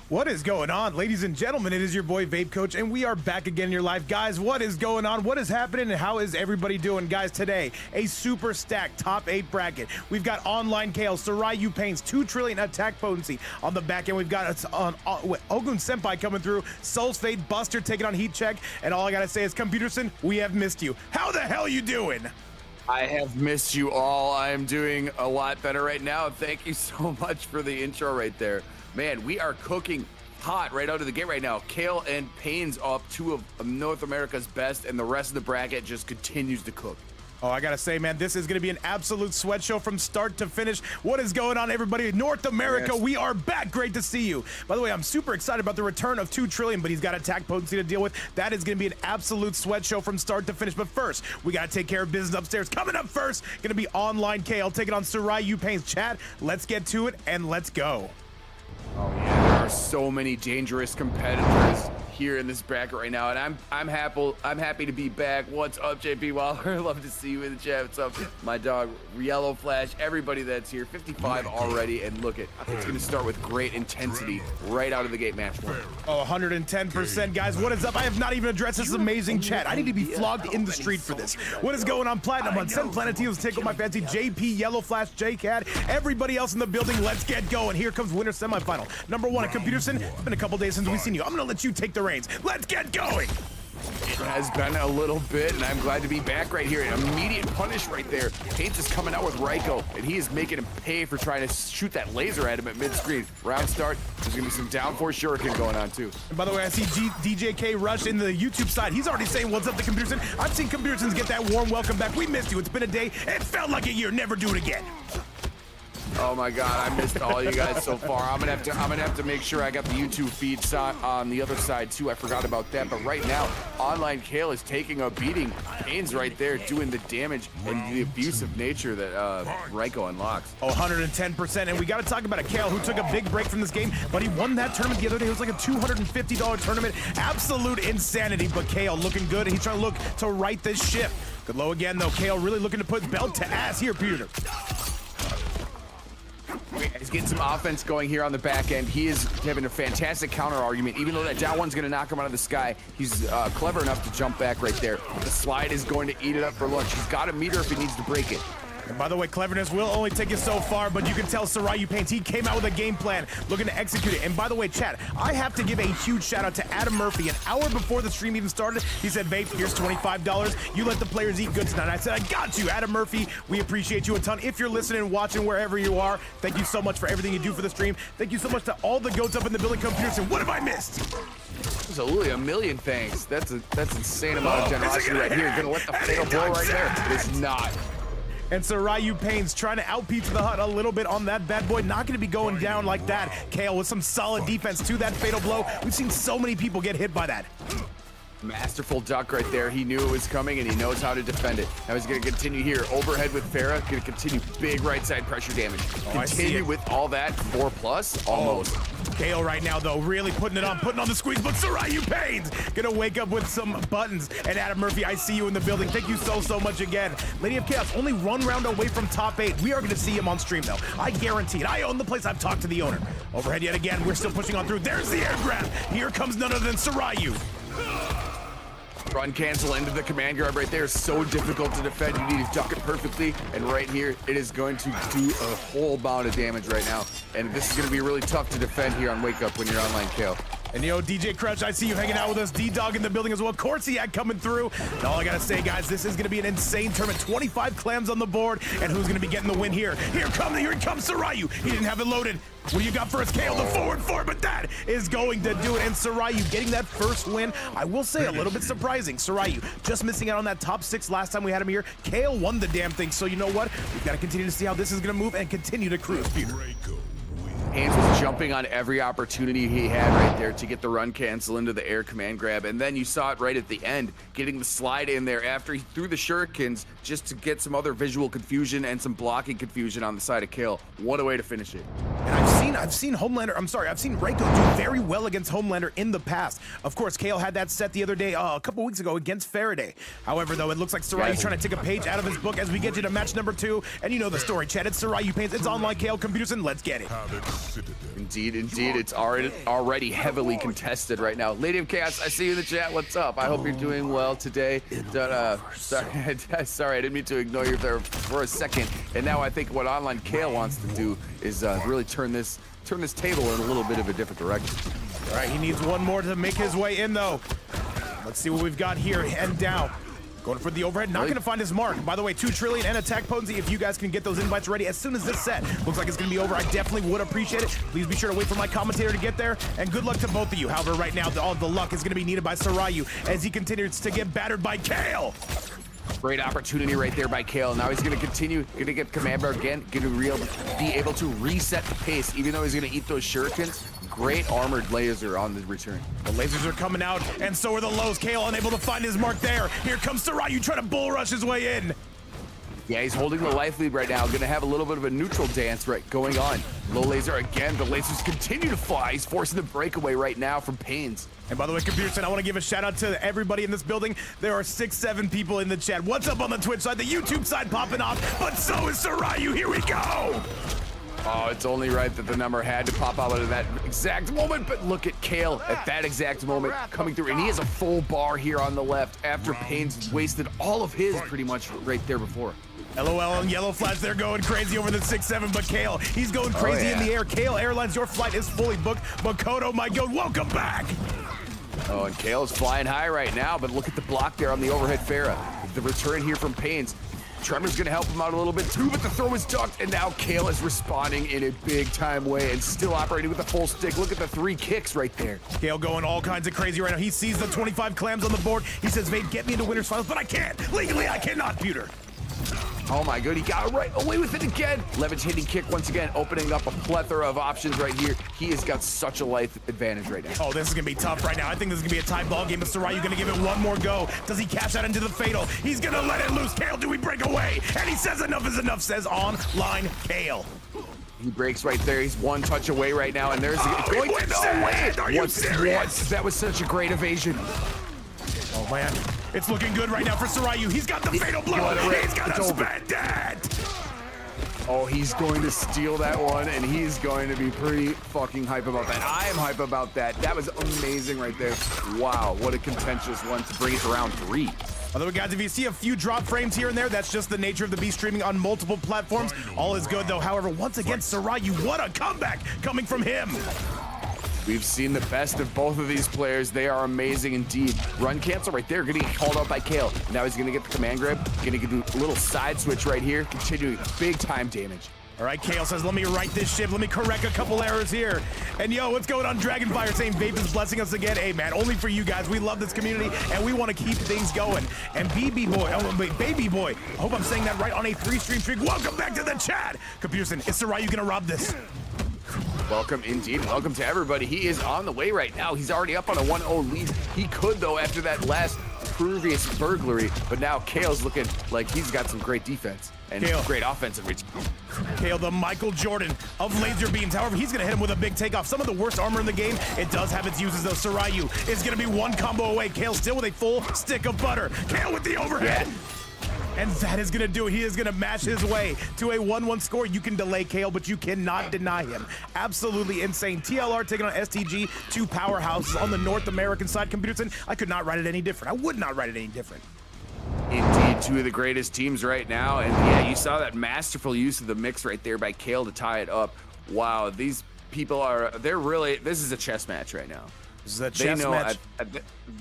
What is going on, ladies and gentlemen? It is your boy VapeCoach, and we are back again in your life. Guys, what is going on? What is happening, and how is everybody doing? Guys, today, a super stacked top 8 bracket. We've got OnlineCale, Sarayu Painz, TooTrillion, AttackPotency. On the back end, we've got Ogun Senpai coming through, Soulfate, Buster taking on Heat Check, and all I gotta say is, Computerson, we have missed you. How the hell you doing? I have missed you all. I am doing a lot better right now. Thank you so much for the intro right there. Man, we are cooking hot right out of the gate right now. Kale and Painz up, 2 of North America's best, and the rest of the bracket just continues to cook. Oh, I gotta say, man, this is gonna be an absolute sweat show from start to finish. What is going on, everybody? North America, yes. We are back. Great to see you. By the way, I'm super excited about the return of TooTrillion, but he's got AttackPotency to deal with. That is gonna be an absolute sweat show from start to finish. But first, we gotta take care of business upstairs. Coming up first, gonna be OnlineCale taking on Sarayu Painz. Chat, let's get to it and let's go. Oh yeah, there are so many dangerous competitors here in this bracket right now, and I'm happy to be back. What's up, JP Waller? Love to see you in the chat. What's up, my dog Yellow Flash? Everybody that's here, 55 already, and look at it's gonna start with great intensity right out of the gate. Match 1. Oh, 110%, guys. What is up? I have not even addressed this amazing chat. I need to be flogged in the street for this. What is going on? Platinum on 7 Planet Teams, Tickle My Fancy, JP, Yellow Flash, JCAD, everybody else in the building. Let's get going. Here comes winner semifinal. Number 1 at Computerson. It's been a couple days since we've seen you. I'm gonna let you take the reins. Let's get going. It has been a little bit, and I'm glad to be back right here. An immediate punish right there. Painz is coming out with Ryko, and he is making him pay for trying to shoot that laser at him at mid-screen. Round start, there's gonna be some downforce shuriken going on too. And by the way, I see DJK Rush in the YouTube side. He's already saying what's up to Computerson. I've seen Computersons get that warm welcome back. We missed you. It's been a day. It felt like a year. Never do it again. Oh my God, I missed all you guys so far. I'm gonna have to make sure I got the YouTube feed on the other side too. I forgot about that. But right now, OnlineCale is taking a beating. Painz right there doing the damage and the abusive nature that Ryko unlocks. Oh, 110%. And we got to talk about a Kale who took a big break from this game, but he won that tournament the other day. It was like a $250 tournament. Absolute insanity. But Kale looking good, and he's trying to look to right this ship. Good low again though. Kale really looking to put belt to ass here, Peter. He's getting some offense going here on the back end. He is having a fantastic counter argument. Even though that down one's going to knock him out of the sky, he's clever enough to jump back right there. The slide is going to eat it up for lunch. He's got a meter if he needs to break it. And by the way, cleverness will only take you so far, but you can tell Sarayu Painz, he came out with a game plan, looking to execute it. And by the way, chat, I have to give a huge shout out to Adam Murphy. An hour before the stream even started, he said, Vape, here's $25. You let the players eat good tonight. And I said, I got you, Adam Murphy. We appreciate you a ton. If you're listening and watching wherever you are, thank you so much for everything you do for the stream. Thank you so much to all the goats up in the building. Computerson, what have I missed? Absolutely, a million thanks. That's insane amount of generosity right here. You're gonna let the fatal blow right there. It is not. And Sarayu Painz trying to out Pizza the Hut a little bit on that bad boy. Not going to be going down like that. Kale with some solid defense to that fatal blow. We've seen so many people get hit by that. Masterful duck right there. He knew it was coming, and he knows how to defend it. Now he's going to continue here. Overhead with Farah. Going to continue big right side pressure damage. Continue with all that. 4+, almost. Kale right now, though, really putting on the squeeze, but Sarayu Painz gonna wake up with some buttons. And Adam Murphy, I see you in the building. Thank you so much again. Lady of Chaos, only 1 round away from top 8. We are gonna see him on stream, though. I guarantee it. I own the place. I've talked to the owner. Overhead yet again. We're still pushing on through. There's the air grab. Here comes none other than Sarayu. Run cancel into the command grab right there. So difficult to defend. You need to duck it perfectly. And right here, it is going to do a whole bout of damage right now. And this is going to be really tough to defend here on Wake Up when you're OnlineCale. And yo, DJ Crouch, I see you hanging out with us. D-Dog in the building as well. Corsiak coming through. And all I gotta say, guys, this is gonna be an insane tournament. 25 clams on the board, and who's gonna be getting the win here? Here he comes Sarayu. He didn't have it loaded. What do you got for us, Kale? The forward 4, but that is going to do it. And Sarayu getting that first win, I will say a little bit surprising. Sarayu just missing out on that top 6 last time we had him here. Kale won the damn thing, so you know what? We've got to continue to see how this is gonna move and continue to cruise, Peter. Painz was jumping on every opportunity he had right there to get the run cancel into the air command grab, and then you saw it right at the end, getting the slide in there after he threw the shurikens just to get some other visual confusion and some blocking confusion on the side of Kale. What a way to finish it. And I've seen seen Homelander, I've seen Reiko do very well against Homelander in the past. Of course, Kale had that set the other day, a couple weeks ago against Faraday. However, though, it looks like Sarayu's trying to take a page out of his book as we get you to match number 2. And you know the story, Chad. It's Sarayu Painz, it's OnlineCale Computers, and let's get it. Indeed, it's already heavily contested right now. Lady of Chaos, I see you in the chat. What's up? I hope you're doing well today. Sorry, I didn't mean to ignore you there for a second. And now I think what OnlineCale wants to do is really turn this table in a little bit of a different direction. All right, he needs one more to make his way in, though. Let's see what we've got here. And down. Going for the overhead, not going to find his mark. By the way, TooTrillion and AttackPotency, if you guys can get those invites ready as soon as this set looks like it's going to be over, I definitely would appreciate it. Please be sure to wait for my commentator to get there, and good luck to both of you. However, right now, all the luck is going to be needed by Sarayu as he continues to get battered by Kale. Great opportunity right there by Kale. Now he's going to get command bar again, going to be able to reset the pace, even though he's going to eat those shurikens. Great armored laser on the return. The lasers are coming out, and so are the lows. Kale unable to find his mark there. Here comes Sarayu trying to bull rush his way in. Yeah, he's holding the life lead right now. Going to have a little bit of a neutral dance going on. Low laser again. The lasers continue to fly. He's forcing the breakaway right now from Painz. And by the way, Computer, I want to give a shout out to everybody in this building. There are 6-7 people in the chat. What's up on the Twitch side? The YouTube side popping off, but so is Sarayu. Here we go. Oh, it's only right that the number had to pop out at that exact moment, but look at Kale at that exact moment coming through, and he has a full bar here on the left after Painz wasted all of his pretty much right there before. LOL and Yellow Flash, they're going crazy over the 6-7, but Kale, he's going crazy in the air. Kale Airlines, your flight is fully booked. Makoto, my god, welcome back. Oh, and Kale is flying high right now, but look at the block there on the overhead Farah. The return here from Painz. Tremor's gonna help him out a little bit too, but the throw is ducked, and now Kale is responding in a big time way and still operating with a full stick. Look at the 3 kicks right there. Kale going all kinds of crazy right now. He sees the 25 clams on the board. He says, Vape, get me into winner's finals, but I can't. Legally, I cannot, Pewter. Oh my god, he got right away with it again. Levitating kick once again, opening up a plethora of options right here. He has got such a life advantage right now. Oh, this is gonna be tough right now. I think this is gonna be a tie ball game, but Sarayu gonna give it one more go. Does he cash out into the fatal? He's gonna let it loose. Kale, do we break away? And he says enough is enough, says OnlineCale. He breaks right there. He's one touch away right now, and there's going to no way. Are you serious? That was such a great evasion. Oh man, it's looking good right now for Sarayu. He's got the fatal blow. He's gonna spend it. Oh, he's going to steal that one, and he's going to be pretty fucking hype about that. I am hype about that. That was amazing right there. Wow, what a contentious one to bring it to round 3. By the way, guys, if you see a few drop frames here and there, that's just the nature of the beast streaming on multiple platforms. All is good, though. However, once again, Sarayu, what a comeback coming from him. We've seen the best of both of these players. They are amazing indeed. Run cancel right there. Gonna get called out by Kale. Now he's gonna get the command grab. Gonna do a little side switch right here. Continuing big time damage. All right, Kale says, let me right this ship. Let me correct a couple errors here. And yo, what's going on? Dragonfire saying Vape is blessing us again. Hey, man, only for you guys. We love this community, and we want to keep things going. And Baby Boy, I hope I'm saying that right, on a 3-stream streak. Welcome back to the chat. Computerson, is Sarayu gonna rob this? Welcome indeed. Welcome to everybody. He is on the way right now. He's already up on a 1-0 lead. He could, though, after that last previous burglary, but now Kale's looking like he's got some great defense and great offensive reach. Kale, the Michael Jordan of laser beams. However, he's going to hit him with a big takeoff. Some of the worst armor in the game. It does have its uses, though. Sarayu is going to be one combo away. Kale still with a full stick of butter. Kale with the overhead. Yeah. And that is gonna do it. He is gonna match his way to a 1-1 score. You can delay Kale, but you cannot deny him. Absolutely insane. TLR taking on STG, 2 powerhouses on the North American side. Computerson, I could not write it any different. I would not write it any different. Indeed, 2 of the greatest teams right now. And yeah, you saw that masterful use of the mix right there by Kale to tie it up. Wow, these people this is a chess match right now. This is a chess match.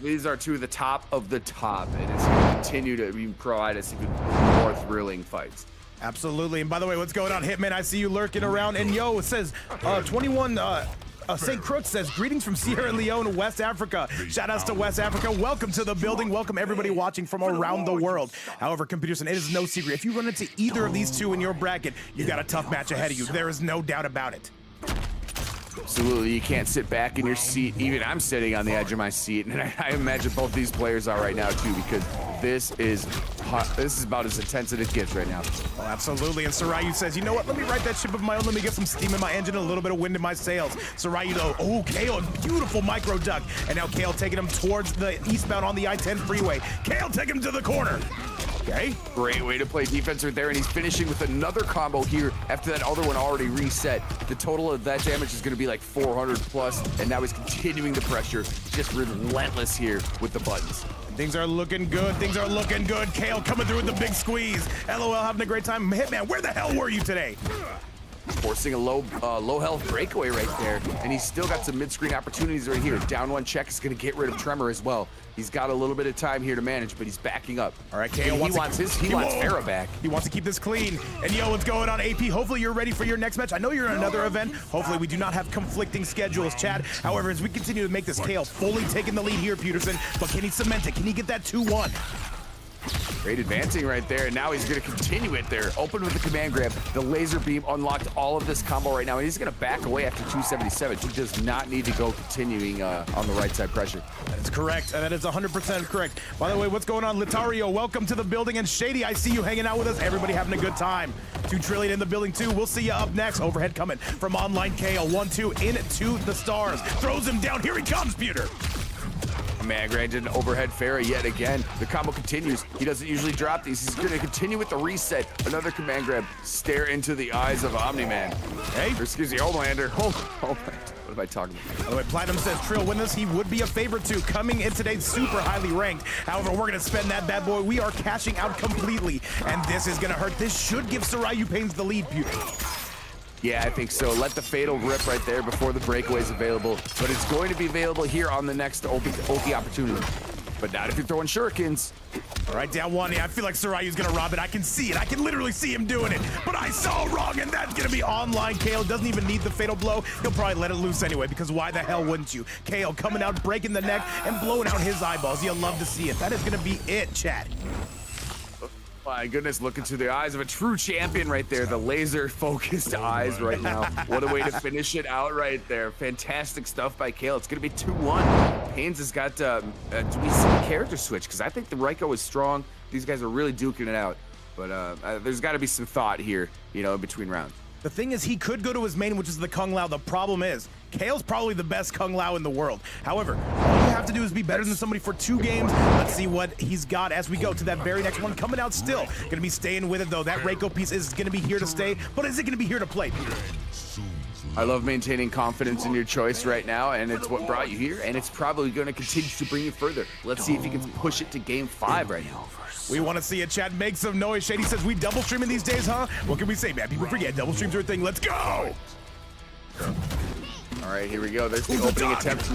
These are 2 of the top of the top, and it's going to continue to provide us even more thrilling fights. Absolutely. And by the way, what's going on, Hitman? I see you lurking around. And yo, it says 21. St. Crooks says, greetings from Sierra Leone, West Africa. Shout outs to West Africa. Welcome to the building. Welcome everybody watching from around the world. However, Computerson, it is no secret. If you run into either of these 2 in your bracket, you got a tough match ahead of you. There is no doubt about it. Absolutely, you can't sit back in your seat. Even I'm sitting on the edge of my seat, and I imagine both these players are right now too, because this is about as intense as it gets right now. Oh, absolutely. And Sarayu says, you know what? Let me ride that ship of my own. Let me get some steam in my engine, and a little bit of wind in my sails. Sarayu, though, oh, Kale, beautiful micro duck. And now Kale taking him towards the eastbound on the I-10 freeway. Kale taking him to the corner. Okay. Great way to play defense right there, and he's finishing with another combo here after that other one already reset. The total of that damage is going to be like 400 plus, and now he's continuing the pressure, just relentless here with the buttons. Things are looking good. Things are looking good. Kale coming through with the big squeeze. LOL, having a great time. Hitman, where the hell were you today? Forcing a low health breakaway right there, and he's still got some mid-screen opportunities right here. Down one check is going to get rid of Tremor as well. He's got a little bit of time here to manage, but he's backing up. All right, Kale he wants Farah back. He wants to keep this clean. And yo, what's going on, AP? Hopefully you're ready for your next match. I know you're in another event. Hopefully we do not have conflicting schedules, Chad. However, as we continue to make this, Kale fully taking the lead here, Peterson. But can he cement it? Can he get that 2-1? Great advancing right there, and now he's going to continue it there. Open with the command grab. The laser beam unlocked all of this combo right now, and he's going to back away after 277. He does not need to go continuing on the right side pressure. That is correct. That is 100% correct. By the way, what's going on, Litario? Welcome to the building. And Shady, I see you hanging out with us. Everybody having a good time. TooTrillion in the building too. We'll see you up next. Overhead coming from OnlineCale. 1-2 into the stars. Throws him down. Here he comes, Peter. Man, granted, an overhead Farah yet again. The combo continues. He doesn't usually drop these. He's going to continue with the reset. Another command grab. Stare into the eyes of Omni-Man. Hey. Or excuse me, Homelander. What am I talking about? By the way, Platinum says Trill win this. He would be a favorite to coming in today super highly ranked. However, we're going to spend that bad boy. We are cashing out completely. And this is going to hurt. This should give Sarayu Painz the lead, Peter. Yeah, I think so. Let the fatal rip right there before the breakaway is available. But it's going to be available here on the next OP opportunity. But not if you're throwing shurikens. All right, down one. Yeah, I feel like Sarayu's going to rob it. I can see it. I can literally see him doing it. But I saw wrong, and that's going to be OnlineCale. Doesn't even need the fatal blow. He'll probably let it loose anyway, because why the hell wouldn't you? Kale coming out, breaking the neck, and blowing out his eyeballs. You'll love to see it. That is going to be it, chat. My goodness, look into the eyes of a true champion right there. The laser-focused eyes right now. What a way to finish it out right there. Fantastic stuff by Kale. It's going to be 2-1. Painz has got, do we see a character switch? Because I think the Raiko is strong. These guys are really duking it out. But there's got to be some thought here, you know, in between rounds. The thing is, he could go to his main, which is the Kung Lao. The problem is, Kale's probably the best Kung Lao in the world. However, all you have to do is be better than somebody for 2 games. Let's see what he's got as we go to that very next one. Coming out still. Gonna be staying with it, though. That Raiko piece is gonna be here to stay, but is it gonna be here to play? I love maintaining confidence in your choice right now, and it's what brought you here, and it's probably going to continue to bring you further. Let's see if you can push it to game 5 right now. We want to see it, chat. Make some noise. Shady says, we double streaming these days, huh? What can we say, man? People forget double streams are a thing. Let's go! All right, here we go. There's the opening attempt.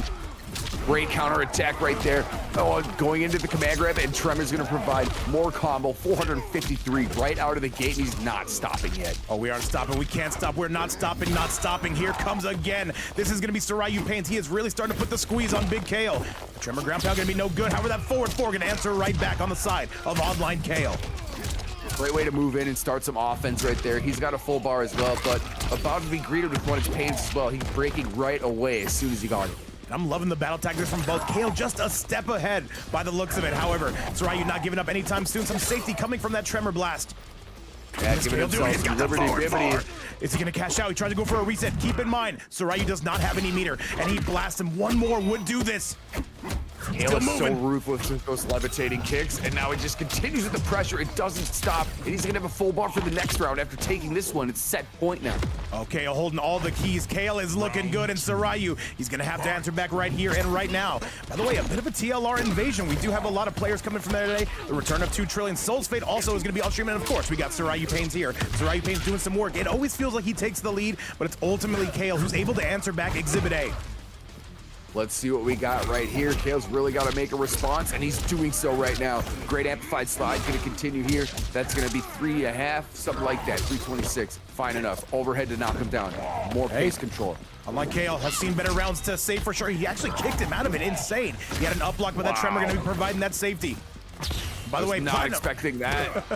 Great counter attack right there. Oh, going into the command grab, and Tremor's going to provide more combo. 453 right out of the gate, and he's not stopping yet. Oh, we aren't stopping. We can't stop. We're not stopping. Not stopping. Here comes again. This is going to be Sarayu Painz. He is really starting to put the squeeze on Big Kale. The Tremor ground pound going to be no good. However, that forward 4 going to answer right back on the side of OnlineCale. Great way to move in and start some offense right there. He's got a full bar as well, but about to be greeted with one of his Painz as well. He's breaking right away as soon as he got it. I'm loving the battle tactics from both. Kale just a step ahead by the looks of it. However, Sarayu not giving up anytime soon. Some safety coming from that Tremor blast. Yeah, giving himself some liberty. Is he going to cash out? He tried to go for a reset. Keep in mind, Sarayu does not have any meter, and he blasts him. One more would do this. Kale is so ruthless with those levitating kicks, and now it just continues with the pressure. It doesn't stop, and he's gonna have a full bar for the next round after taking this one. It's set point now. Okay, holding all the keys. Kale is looking good, and Sarayu, he's gonna have to answer back right here and right now. By the way, a bit of a TLR invasion. We do have a lot of players coming from there today. The return of TooTrillion. Soulfate also is gonna be on stream, and of course, we got Sarayu Painz here. Sarayu Painz doing some work. It always feels like he takes the lead, but it's ultimately Kale who's able to answer back Exhibit A. Let's see what we got right here. Kale's really got to make a response, and he's doing so right now. Great amplified slide, going to continue here. That's going to be 3.5, something like that, 326. Fine enough. Overhead to knock him down. More pace control. OnlineCale has seen better rounds to save for sure. He actually kicked him out of it. Insane. He had an up block, but that Tremor going to be providing that safety. By the way, not expecting that.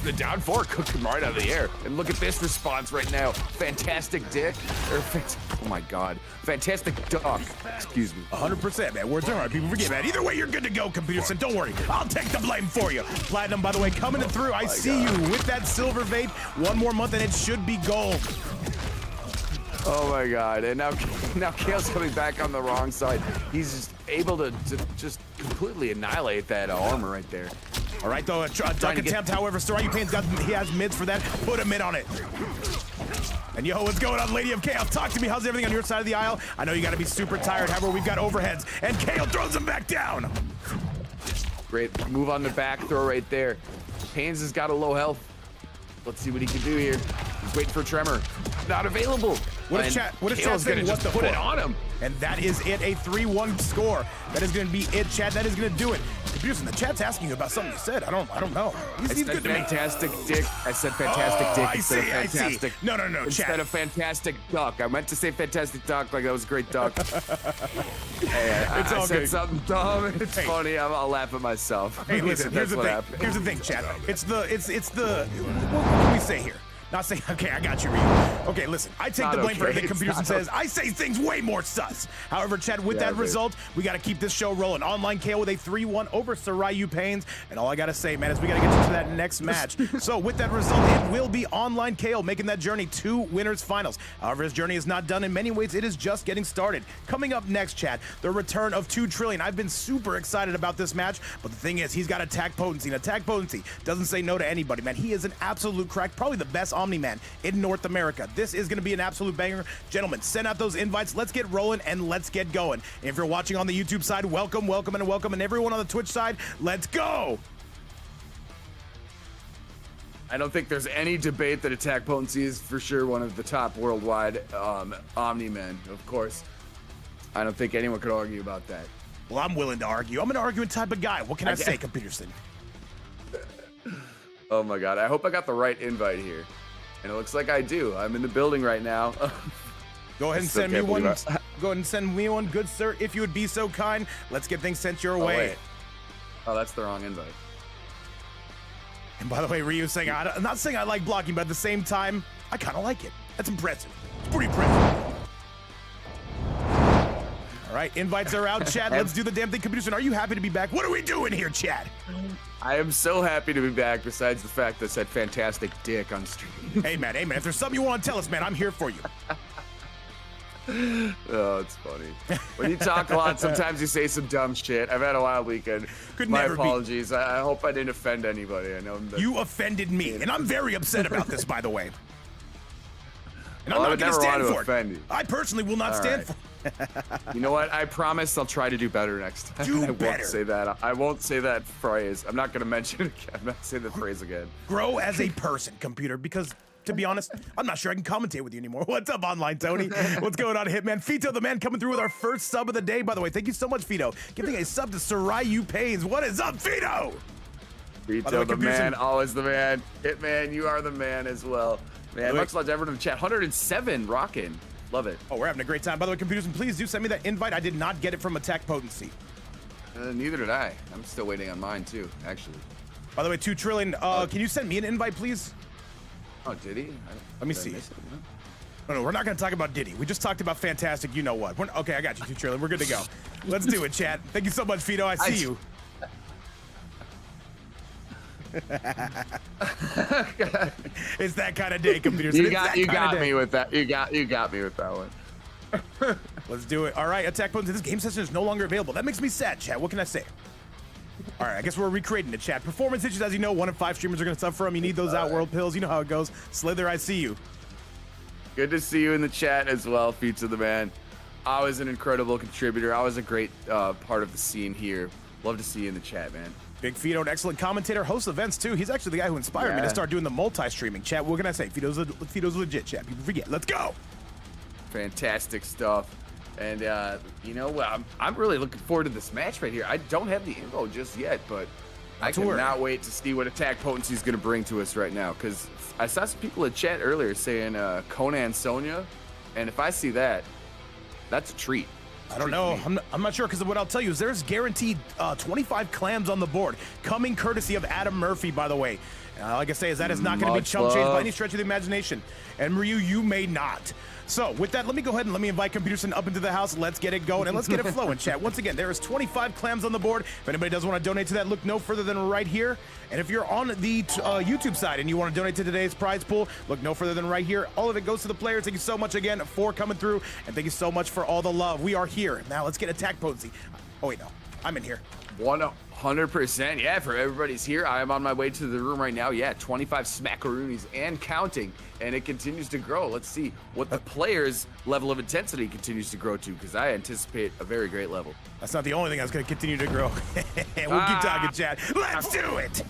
The down four cooked him right out of the air. And look at this response right now. Fantastic dick. Oh my God. Fantastic duck. Excuse me. 100%, man. Words are hard. People forget, man. Either way, you're good to go, Computerson. Don't worry. I'll take the blame for you. Platinum, by the way, coming through. I see you with that silver vape. One more month and it should be gold. Oh my God. And now Kale's coming back on the wrong side. He's just able to just completely annihilate that armor right there. All right, though, a duck attempt. However, Sarayu Painz he has mids for that. Put him in on it. And yo, what's going on, Lady of Kale? Talk to me. How's everything on your side of the aisle? I know you got to be super tired. However, we've got overheads, and Kale throws him back down. Great move on the back throw right there. Painz has got a low health. Let's see what he can do here. He's waiting for Tremor. Not available. What is chat? What is chat saying? What the put it on him? And that is it. A 3-1 score. That is going to be it, chat. That is going to do it. Computerson, the chat's asking you about something you said. I don't know. He's good to me. Fantastic dick. I said fantastic dick instead of fantastic. No, instead chat. of fantastic duck. I meant to say fantastic duck like that was a great duck. Hey, I said something dumb. It's funny. I'll laugh at myself. Hey, listen. Here's the thing, chat. It's the. What can we say here? Not saying, okay, I got you, Ryu. Okay, listen, I take the blame for everything Computerson says. I say things way more sus. However, Chad, with that result, we got to keep this show rolling. OnlineCale with a 3-1 over Sarayu Painz. And all I got to say, man, is we got to get into that next match. So with that result, it will be OnlineCale making that journey to winners finals. However, his journey is not done. In many ways, it is just getting started. Coming up next, Chad, the return of TooTrillion. I've been super excited about this match, but the thing is, he's got AttackPotency. And AttackPotency doesn't say no to anybody, man. He is an absolute crack, probably the best Omni-Man in North America. This is going to be an absolute banger. Gentlemen, send out those invites. Let's get rolling and let's get going. And if you're watching on the YouTube side, welcome. And everyone on the Twitch side, let's go. I don't think there's any debate that AttackPotency is for sure one of the top worldwide Omni-Men, of course. I don't think anyone could argue about that. Well, I'm willing to argue. I'm an arguing type of guy. What can I say, Computerson? Oh my God, I hope I got the right invite here. And it looks like I do. I'm in the building right now. Go ahead and send me one. Go ahead and send me one, good sir, if you would be so kind. Let's get things sent your way. Wait. Oh, that's the wrong invite. And by the way, Ryu's saying, I'm not saying I like blocking, but at the same time, I kind of like it. That's impressive. It's pretty impressive. All right, invites are out, Chad. Let's do the damn thing. Computerson, are you happy to be back? What are we doing here, Chad? I am so happy to be back, besides the fact that I said fantastic dick on stream. Hey, man. If there's something you want to tell us, man, I'm here for you. Oh, it's funny. When you talk a lot, sometimes you say some dumb shit. I've had a wild weekend. My apologies. I hope I didn't offend anybody. I know you offended me, and I'm very upset about this, by the way. And I'm not going to stand for it. I personally will not stand for it. You know what? I promise I'll try to do better next time. Do better. Won't say that. I won't say that phrase. I'm not going to mention it again. I'm not saying the phrase again. Grow as a person, computer, because to be honest, I'm not sure I can commentate with you anymore. What's up, Online Tony? What's going on, Hitman? Fito, the man, coming through with our first sub of the day, by the way. Thank you so much, Fito. Giving a sub to Sarayu Painz. What is up, Fito? Fito, the man, always the man. Hitman, you are the man as well. Man, much love to everyone in the chat. 107 rocking. Love it. Oh, we're having a great time. By the way, Computerson, please do send me that invite. I did not get it from AttackPotency. Neither did I. I'm still waiting on mine, too, actually. By the way, TooTrillion, can you send me an invite, please? Oh, did he? Let me see. No, we're not going to talk about Diddy. We just talked about fantastic you know what. Okay, I got you, TooTrillion. We're good to go. Let's do it, chat. Thank you so much, Fito. I see you. It's that kind of day, Computerson. You got me with that. You got me with that one. Let's do it. All right, AttackPotency. This game session is no longer available. That makes me sad, chat. What can I say? All right, I guess we're recreating it, chat. Performance issues, as you know, 1 in 5 streamers are going to suffer from. You need those Outworld pills. You know how it goes. Slither, I see you. Good to see you in the chat as well, Feats of the Man. Always an incredible contributor. Always a great part of the scene here. Love to see you in the chat, man. Big Fito, an excellent commentator, hosts events too. He's actually the guy who inspired me to start doing the multi-streaming. Chat, what can I say? Fito's legit, chat. People forget. Let's go. Fantastic stuff. And you know what? I'm really looking forward to this match right here. I don't have the info just yet, but I cannot wait to see what AttackPotency is going to bring to us right now. Because I saw some people in chat earlier saying Conan Sonya, and if I see that, that's a treat. I don't know. I'm not sure, because what I'll tell you is there's guaranteed 25 clams on the board, coming courtesy of Adam Murphy, by the way. Like I say, is that is not going to be chump change by any stretch of the imagination. And Ryu, you may not. So with that, let me go ahead and let me invite Computerson up into the house. Let's get it going and let's get it flowing, chat. Once again, there is 25 clams on the board. If anybody does want to donate to that, look no further than right here. And if you're on the YouTube side and you want to donate to today's prize pool, look no further than right here. All of it goes to the players. Thank you so much again for coming through, and thank you so much for all the love. We are here. Now let's get AttackPotency. Oh wait, no, I'm in here. 100%. Yeah, for everybody's here. I am on my way to the room right now. Yeah, 25 smackaroonies and counting, and it continues to grow. Let's see what the players' level of intensity continues to grow to, because I anticipate a very great level. That's not the only thing that's going to continue to grow. We'll keep talking, chat. Let's do it.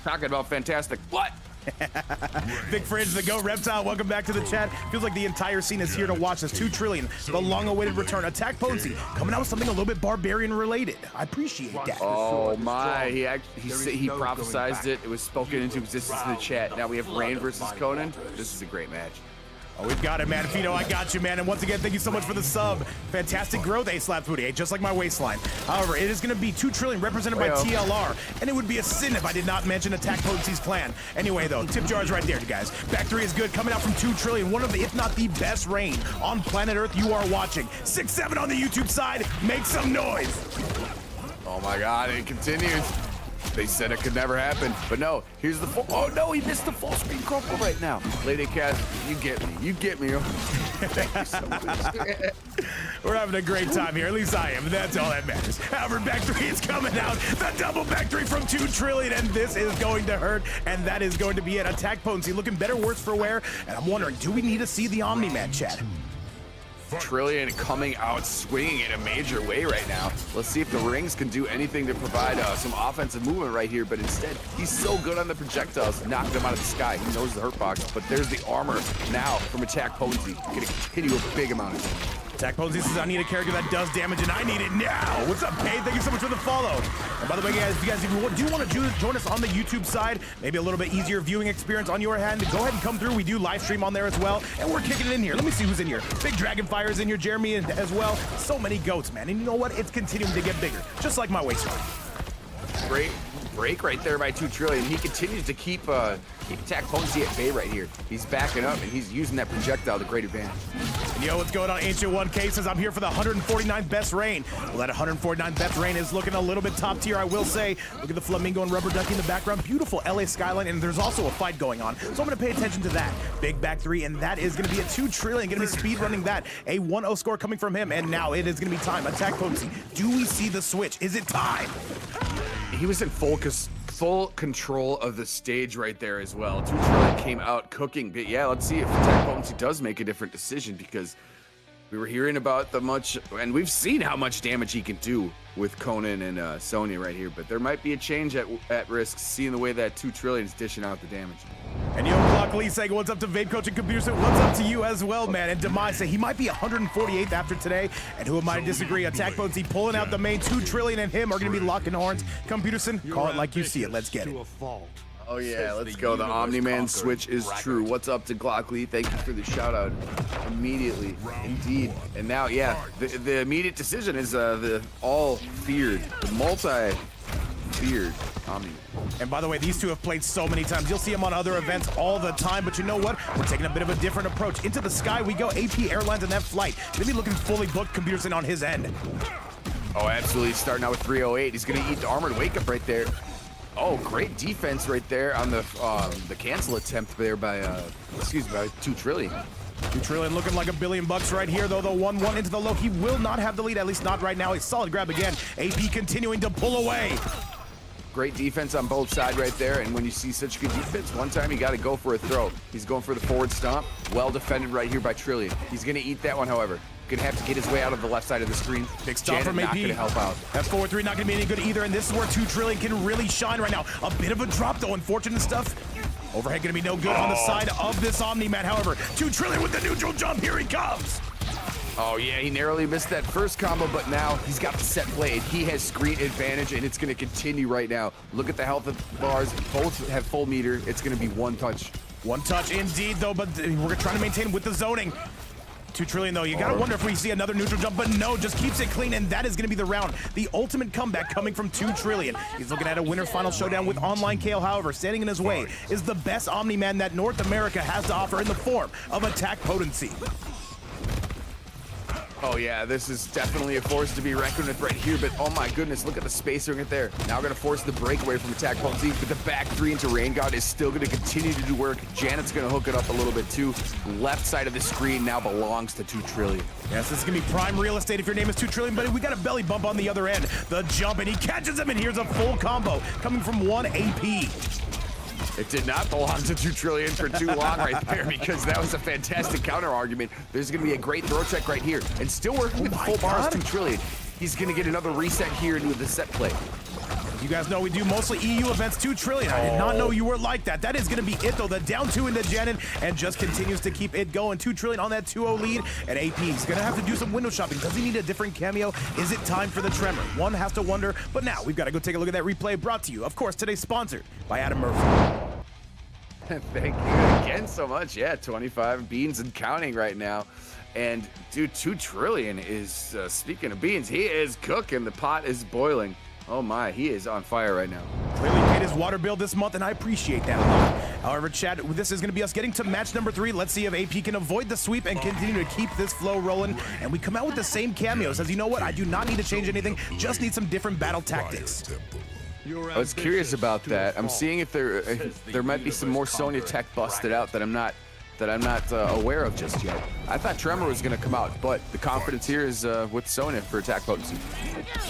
Talking about fantastic. What? Big Fridge, the Goat Reptile, welcome back to the chat. Feels like the entire scene is here to watch this. 2 Trillion, the long-awaited return. AttackPotency coming out with something a little bit barbarian related. I appreciate that. Oh my, he prophesized it. It was spoken into existence in the chat. Now we have Rain versus Conan. This is a great match. Oh, we've got it, man. Fido, I got you, man. And once again, thank you so much for the sub. Fantastic growth, A-Slap Foodie, just like my waistline. However, it is going to be 2 Trillion represented by TLR, and it would be a sin if I did not mention AttackPotency's clan. Anyway, though, tip jars right there, you guys. Back 3 is good, coming out from 2 Trillion, one of the, if not the best rain on planet Earth you are watching. 6-7 on the YouTube side. Make some noise. Oh my God, it continues. They said it could never happen, but no, here's the full, oh no, he missed the full screen crumple right now. Lady Cat, you get me. Thank you so much. We're having a great time here, at least I am, that's all that matters. However, back 3 is coming out, the double back 3 from 2 Trillion, and this is going to hurt, and that is going to be it. AttackPotency looking better, worse for wear, and I'm wondering, do we need to see the Omni-Man, chat? Trillion coming out swinging in a major way right now. Let's see if the rings can do anything to provide some offensive movement right here, but instead he's so good on the projectiles, knocking them out of the sky. He knows the hurt box, but there's the armor now from AttackPotency. Gonna continue a big amount of damage. AttackPotency says I need a character that does damage, and I need it now. What's up, Kale? Thank you so much for the follow. And by the way, guys, if you do want to join us on the YouTube side, maybe a little bit easier viewing experience on your hand, go ahead and come through. We do live stream on there as well, and we're kicking it in here. Let me see who's in here. Big Dragonfire is in here, Jeremy as well. So many goats, man. And you know what? It's continuing to get bigger, just like my waistline. Great break right there by 2 Trillion. He continues to keep AttackPotency at bay right here. He's backing up, and he's using that projectile to great advantage. And yo, what's going on? Ancient 1K says I'm here for the 149th best rain. Well, that 149th best rain is looking a little bit top tier, I will say. Look at the flamingo and rubber ducky in the background. Beautiful LA skyline, and there's also a fight going on. So I'm going to pay attention to that. Big back 3, and that is going to be a 2 Trillion. Going to be speed running that. A 1-0 score coming from him, and now it is going to be time. AttackPotency. Do we see the switch? Is it time? He was in full control of the stage right there as well. 2 Trillion came out cooking, but yeah, let's see if AttackPotency does make a different decision, because we were hearing about and we've seen how much damage he can do with Conan and Sonya right here, but there might be a change at risk, seeing the way that 2 Trillion is dishing out the damage. And yo, Block Lee saying what's up to VapeCoach and Computerson, what's up to you as well, man. And Demise say he might be 148th after today, and who am I to disagree? AttackPotency pulling out the main. 2 Trillion and him are going to be locking horns. Computerson, call it like you see it. Let's get it. Oh yeah, let's go. The Omni-Man switch is true. What's up to Glock Lee? Thank you for the shout out immediately. Indeed. And now, yeah, the immediate decision is the all-feared, the multi-feared Omni-Man. And by the way, these two have played so many times. You'll see them on other events all the time, but you know what? We're taking a bit of a different approach. Into the sky we go. AP Airlines in that flight. Maybe looking fully booked. Computerson on his end. Oh, absolutely. Starting out with 308. He's going to eat the armored wake-up right there. Oh, great defense right there on the cancel attempt there by 2 Trillion. 2 Trillion looking like $1 billion right here, though. The 1-1 into the low. He will not have the lead, at least not right now. A solid grab again. AP continuing to pull away. Great defense on both sides right there, and when you see such good defense, one time you got to go for a throw. He's going for the forward stomp. Well defended right here by Trillion. He's going to eat that one, however. Gonna have to get his way out of the left side of the screen. Big stop from AP. Not gonna help out. That forward 3 not gonna be any good either, and this is where 2 Trillion can really shine right now. A bit of a drop though, unfortunate stuff. Overhead gonna be no good on the side of this Omni-Man. However, 2 Trillion with the neutral jump, here he comes. Oh yeah, he narrowly missed that first combo, but now he's got the set play. He has screen advantage, and it's gonna continue right now. Look at the health of the bars. Both have full meter. It's gonna be one touch. One touch indeed though, but we're trying to maintain with the zoning. TooTrillion, though, you gotta wonder if we see another neutral jump, but no, just keeps it clean, and that is gonna be the round. The ultimate comeback coming from TooTrillion. He's looking at a winner's final showdown with OnlineCale, however, standing in his way is the best Omni-Man that North America has to offer in the form of AttackPotency. Oh yeah, this is definitely a force to be reckoned with right here, but oh my goodness, look at the spacing right there. Now we're gonna force the breakaway from AttackPotency, but the back three into Rain God is still gonna continue to do work. Janet's gonna hook it up a little bit too. Left side of the screen now belongs to TooTrillion. Yes, this is gonna be prime real estate if your name is TooTrillion, but we got a belly bump on the other end. The jump, and he catches him, and here's a full combo coming from 1 AP. It did not belong to TooTrillion for too long right there, because that was a fantastic counter argument. There's going to be a great throw check right here, and still working with the full bars. TooTrillion. He's going to get another reset here into the set play. You guys know we do mostly EU events. TooTrillion, I did not know you were like that. That is going to be it, though. The down 2 into Janet, and just continues to keep it going. TooTrillion on that 2-0 lead, and AP is going to have to do some window shopping. Does he need a different cameo? Is it time for the Tremor? One has to wonder, but now we've got to go take a look at that replay brought to you, of course, today sponsored by Adam Murphy. Thank you again so much. Yeah, 25 beans and counting right now. And dude, TooTrillion is, speaking of beans, he is cooking. The pot is boiling. Oh my, he is on fire right now. Clearly paid his water bill this month, and I appreciate that a lot. However, Chad, this is going to be us getting to match number 3. Let's see if AP can avoid the sweep and continue to keep this flow rolling. And we come out with the same cameo. Says, you know what? I do not need to change anything. Just need some different battle tactics. I was curious about that. I'm seeing if there might be some more Sonya tech busted out that I'm not aware of just yet. I thought Tremor was going to come out, but the confidence here is with Sonya for AttackPotency.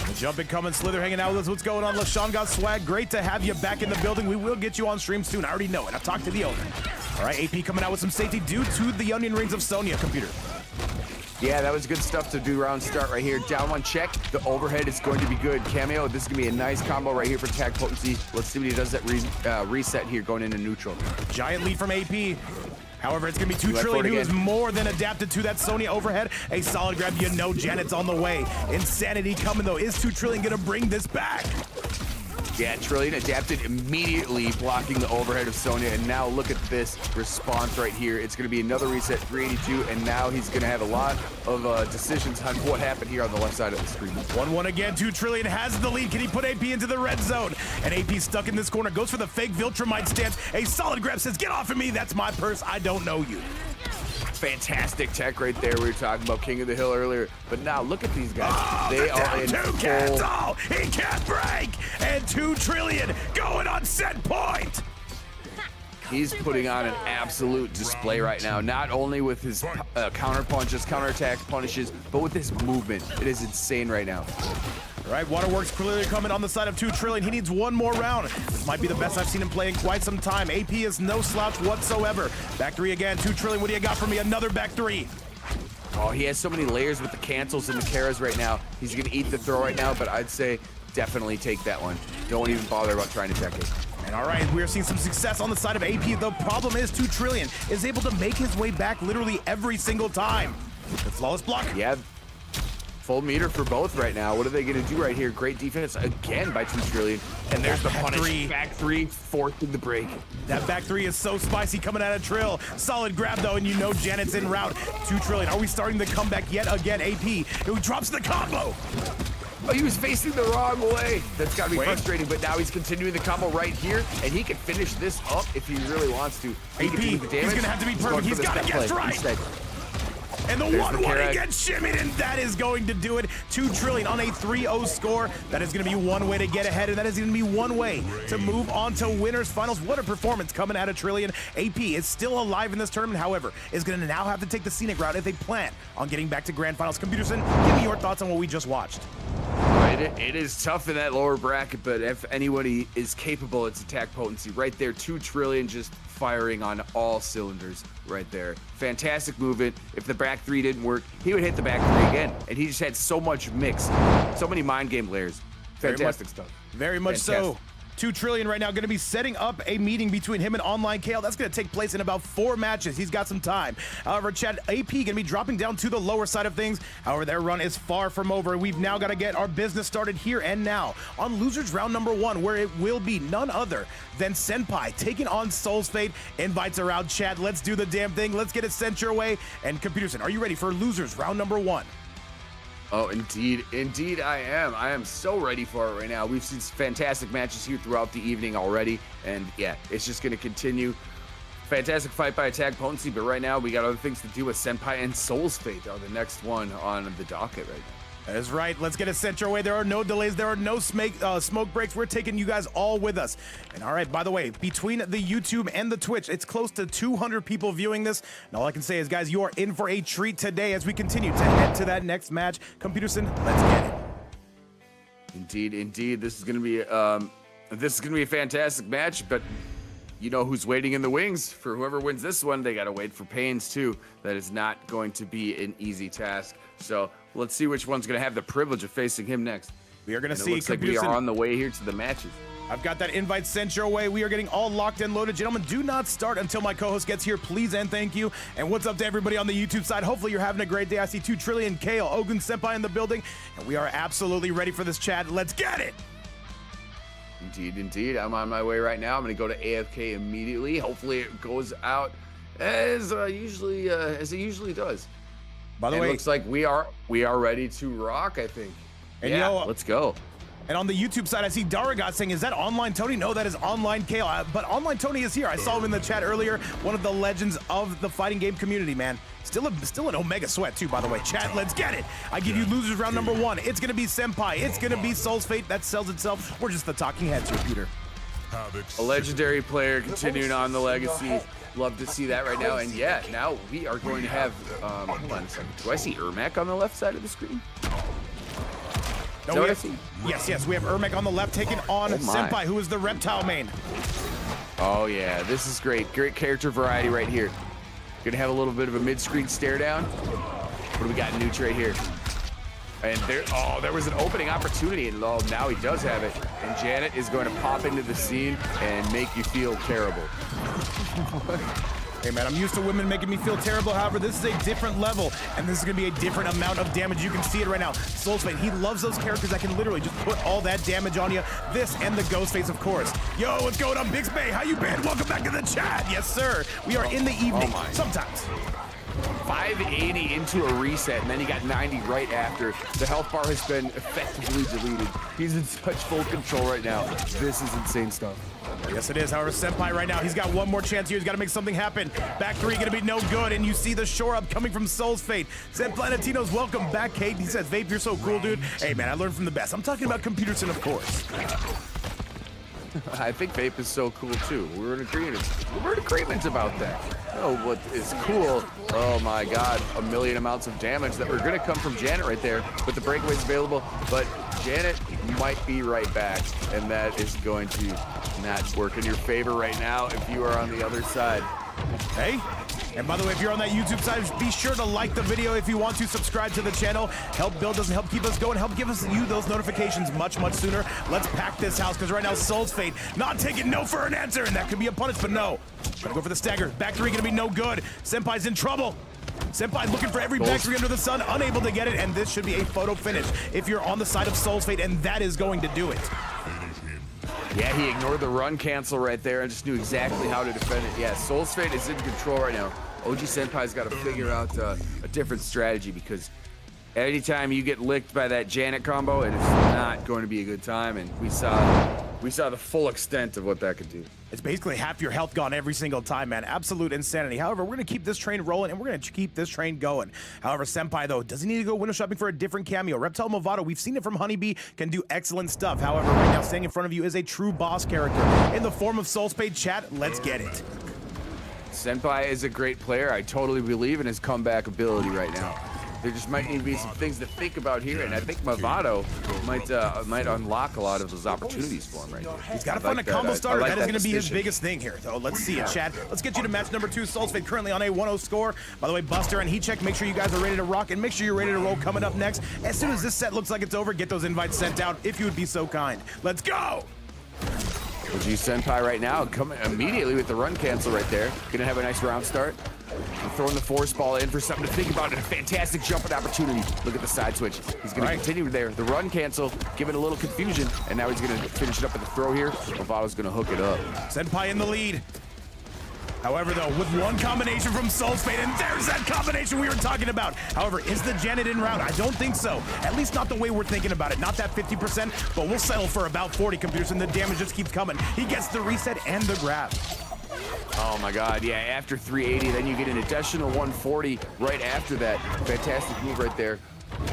The jumping coming, Slither hanging out with us. What's going on? LaShawn got swag. Great to have you back in the building. We will get you on stream soon. I already know it. I've talked to the owner. All right, AP coming out with some safety due to the onion rings of Sonya computer. Yeah, that was good stuff to do round start right here. Down 1 check. The overhead is going to be good. Cameo, this is going to be a nice combo right here for AttackPotency. Let's see what he does that reset here going into neutral. Giant lead from AP. However, it's going to be TooTrillion, who is more than adapted to that Sonya overhead. A solid grab. You know Janet's on the way. Insanity coming, though. Is TooTrillion going to bring this back? Yeah, Trillion adapted immediately, blocking the overhead of Sonya, and now look at this response right here. It's going to be another reset, 382, and now he's going to have a lot of decisions on what happened here on the left side of the screen. 1-1 again. TooTrillion has the lead. Can he put AP into the red zone? And AP stuck in this corner. Goes for the fake Viltrumite stance. A solid grab, says, get off of me. That's my purse. I don't know you. Fantastic tech right there. We were talking about King of the Hill earlier, but now look at these guys. Oh, they are in full. Cancel. He can't break. And TooTrillion going on set point. He's putting on an absolute display right now, not only with his counter punches, counter attacks, punishes, but with his movement. It is insane right now. All right, Waterworks clearly coming on the side of TooTrillion. He needs one more round. This might be the best I've seen him play in quite some time. AP is no slouch whatsoever. Back 3 again. TooTrillion, what do you got for me? Another back 3. Oh, he has so many layers with the cancels and the Karas right now. He's going to eat the throw right now, but I'd say definitely take that one. Don't even bother about trying to tech it. And all right, we're seeing some success on the side of AP. The problem is TooTrillion is able to make his way back literally every single time. The flawless block. Yeah. Full meter for both right now. What are they going to do right here? Great defense again by TooTrillion. And there's the punish. Back 3, forcing the break. That back 3 is so spicy coming out of Trill. Solid grab, though, and you know Janet's en route. TooTrillion, are we starting the comeback yet again? AP, who drops the combo. Oh, he was facing the wrong way. That's got to be frustrating, but now he's continuing the combo right here, and he can finish this up if he really wants to. AP, he's going to have to be perfect. He's got to get right. Instead. And the 1-1 gets shimmied, and that is going to do it. TooTrillion on a 3-0 score. That is going to be one way to get ahead, and that is going to be one way to move on to winners finals. What a performance coming out of Trillion. AP is still alive in this tournament, however, is going to now have to take the scenic route if they plan on getting back to grand finals. Computerson, give me your thoughts on what we just watched. It is tough in that lower bracket, but if anybody is capable, it's AttackPotency. Right there, TooTrillion just firing on all cylinders right there. Fantastic movement. If the back 3 didn't work, he would hit the back 3 again. And he just had so much mix, so many mind game layers. Fantastic stuff. Very much so. TooTrillion right now going to be setting up a meeting between him and OnlineCale. That's going to take place in about 4 matches. He's got some time. However, Chad, AP going to be dropping down to the lower side of things. However, their run is far from over. We've now got to get our business started here and now on Losers Round number 1, where it will be none other than Senpai taking on Soulfate. Invites are out, Chad. Let's do the damn thing. Let's get it sent your way. And Computerson, are you ready for Losers Round number 1? Oh, indeed. Indeed, I am. I am so ready for it right now. We've seen fantastic matches here throughout the evening already. And yeah, it's just going to continue. Fantastic fight by AttackPotency, but right now we got other things to do with Senpai and Soulfate are the next one on the docket right now. That is right. Let's get it sent your way. There are no delays. There are no smoke breaks. We're taking you guys all with us. And all right, by the way, between the YouTube and the Twitch, it's close to 200 people viewing this. And all I can say is, guys, you are in for a treat today as we continue to head to that next match. Computerson, let's get it. Indeed, indeed. This is going to be a fantastic match, but you know who's waiting in the wings. For whoever wins this one, they got to wait for Painz too. That is not going to be an easy task. So let's see which one's going to have the privilege of facing him next. We are going to see. Looks like we are on the way here to the matches. I've got that invite sent your way. We are getting all locked and loaded. Gentlemen, do not start until my co-host gets here, please and thank you. And what's up to everybody on the YouTube side? Hopefully you're having a great day. I see TooTrillion, Kale, Ogun Senpai in the building, and we are absolutely ready for this, Chad. Let's get it. Indeed, indeed. I'm on my way right now. I'm going to go to AFK immediately. Hopefully it goes out as it usually does. By the way, it looks like we are ready to rock, I think. And yeah, let's go. And on the YouTube side, I see Daragot saying, is that Online Tony? No, that is OnlineCale. But Online Tony is here. I saw him in the chat earlier. One of the legends of the fighting game community, man. Still an Omega Sweat, too, by the way. Chat, let's get it. I give you Losers Round number 1. It's going to be Senpai. It's going to be Soulfate. That sells itself. We're just the talking heads here, Peter. A legendary player continuing on the legacy. Love to see that right now. And yeah, now we are going to have, hold on a second. Do I see Ermac on the left side of the screen? No, yes, we have Ermac on the left taking on Senpai, who is the reptile main. Oh yeah, this is great. Great character variety right here. Gonna have a little bit of a mid-screen stare down. What do we got in Nooch right here? And there was an opening opportunity, and now he does have it. And Janet is going to pop into the scene and make you feel terrible. Hey man, I'm used to women making me feel terrible. However, this is a different level, and this is gonna be a different amount of damage. You can see it right now. Soulfate, he loves those characters that can literally just put all that damage on you. This and the Ghostface, of course. Yo, what's going on, Bix Bay? How you been? Welcome back to the chat. Yes, sir. We are in the evening. Sometimes. 580 into a reset, and then he got 90 right after. The health bar has been effectively deleted. He's in such full control right now. This is insane stuff. Yes, it is. However, Senpai right now, he's got one more chance here. He's got to make something happen. Back 3 going to be no good, and you see the shore up coming from Soulfate. Said Planetino's welcome back, Kate. He says, Vape, you're so cool, dude. Hey, man, I learned from the best. I'm talking about Computerson, of course. I think Vape is so cool, too. We're in agreement. We're in agreement about that. Oh, what is cool? Oh, my God. A million amounts of damage that are going to come from Janet right there. But the breakaway's available. But Janet might be right back, and that is going to not work in your favor right now if you are on the other side. Hey, and by the way, if you're on that YouTube side, be sure to like the video if you want to. Subscribe to the channel. Help build us and help keep us going. Help give us those notifications much sooner. Let's pack this house, because right now Soulfate not taking no for an answer, and that could be a punish, but no. Gotta go for the stagger. Back 3 gonna be no good. Senpai's in trouble. Senpai looking for every back 3 under the sun, unable to get it, and this should be a photo finish if you're on the side of Soulfate, and that is going to do it. Yeah, he ignored the run cancel right there and just knew exactly how to defend it. Yeah, Soulfate is in control right now. OG Senpai's got to figure out a different strategy, because anytime you get licked by that Janet combo, it is not going to be a good time, and we saw the full extent of what that could do. It's basically half your health gone every single time, man. Absolute insanity. However, we're going to keep this train rolling, and we're going to keep this train going. However, Senpai, though, doesn't need to go window shopping for a different cameo. Reptile Movado, we've seen it from Honeybee, can do excellent stuff. However, right now, standing in front of you is a true boss character in the form of Soulfate. Chat, let's get it. Senpai is a great player. I totally believe in his comeback ability right now. There just might need to be some things to think about here, and I think Movado might unlock a lot of those opportunities for him right now. He's got to find a combo starter. That is going to be his biggest thing here. So let's see it, Chad. Let's get you to match number 2. Soulfate currently on a 1-0 score. By the way, Buster and Heat Check, make sure you guys are ready to rock, and make sure you're ready to roll coming up next. As soon as this set looks like it's over, get those invites sent out if you would be so kind. Let's go! OG Senpai right now coming immediately with the run cancel right there. Gonna have a nice round start. And throwing the force ball in for something to think about and a fantastic jumping opportunity. Look at the side switch. He's gonna continue there. The run cancel, giving a little confusion, and now he's gonna finish it up with the throw here. Movato's gonna hook it up. Senpai in the lead. However, though, with one combination from Soulfate, and there's that combination we were talking about. However, is the Janet in route? I don't think so. At least not the way we're thinking about it. Not that 50%, but we'll settle for about 40 computers, and the damage just keeps coming. He gets the reset and the grab. Oh my God, yeah, after 380, then you get an additional 140 right after that. Fantastic move right there.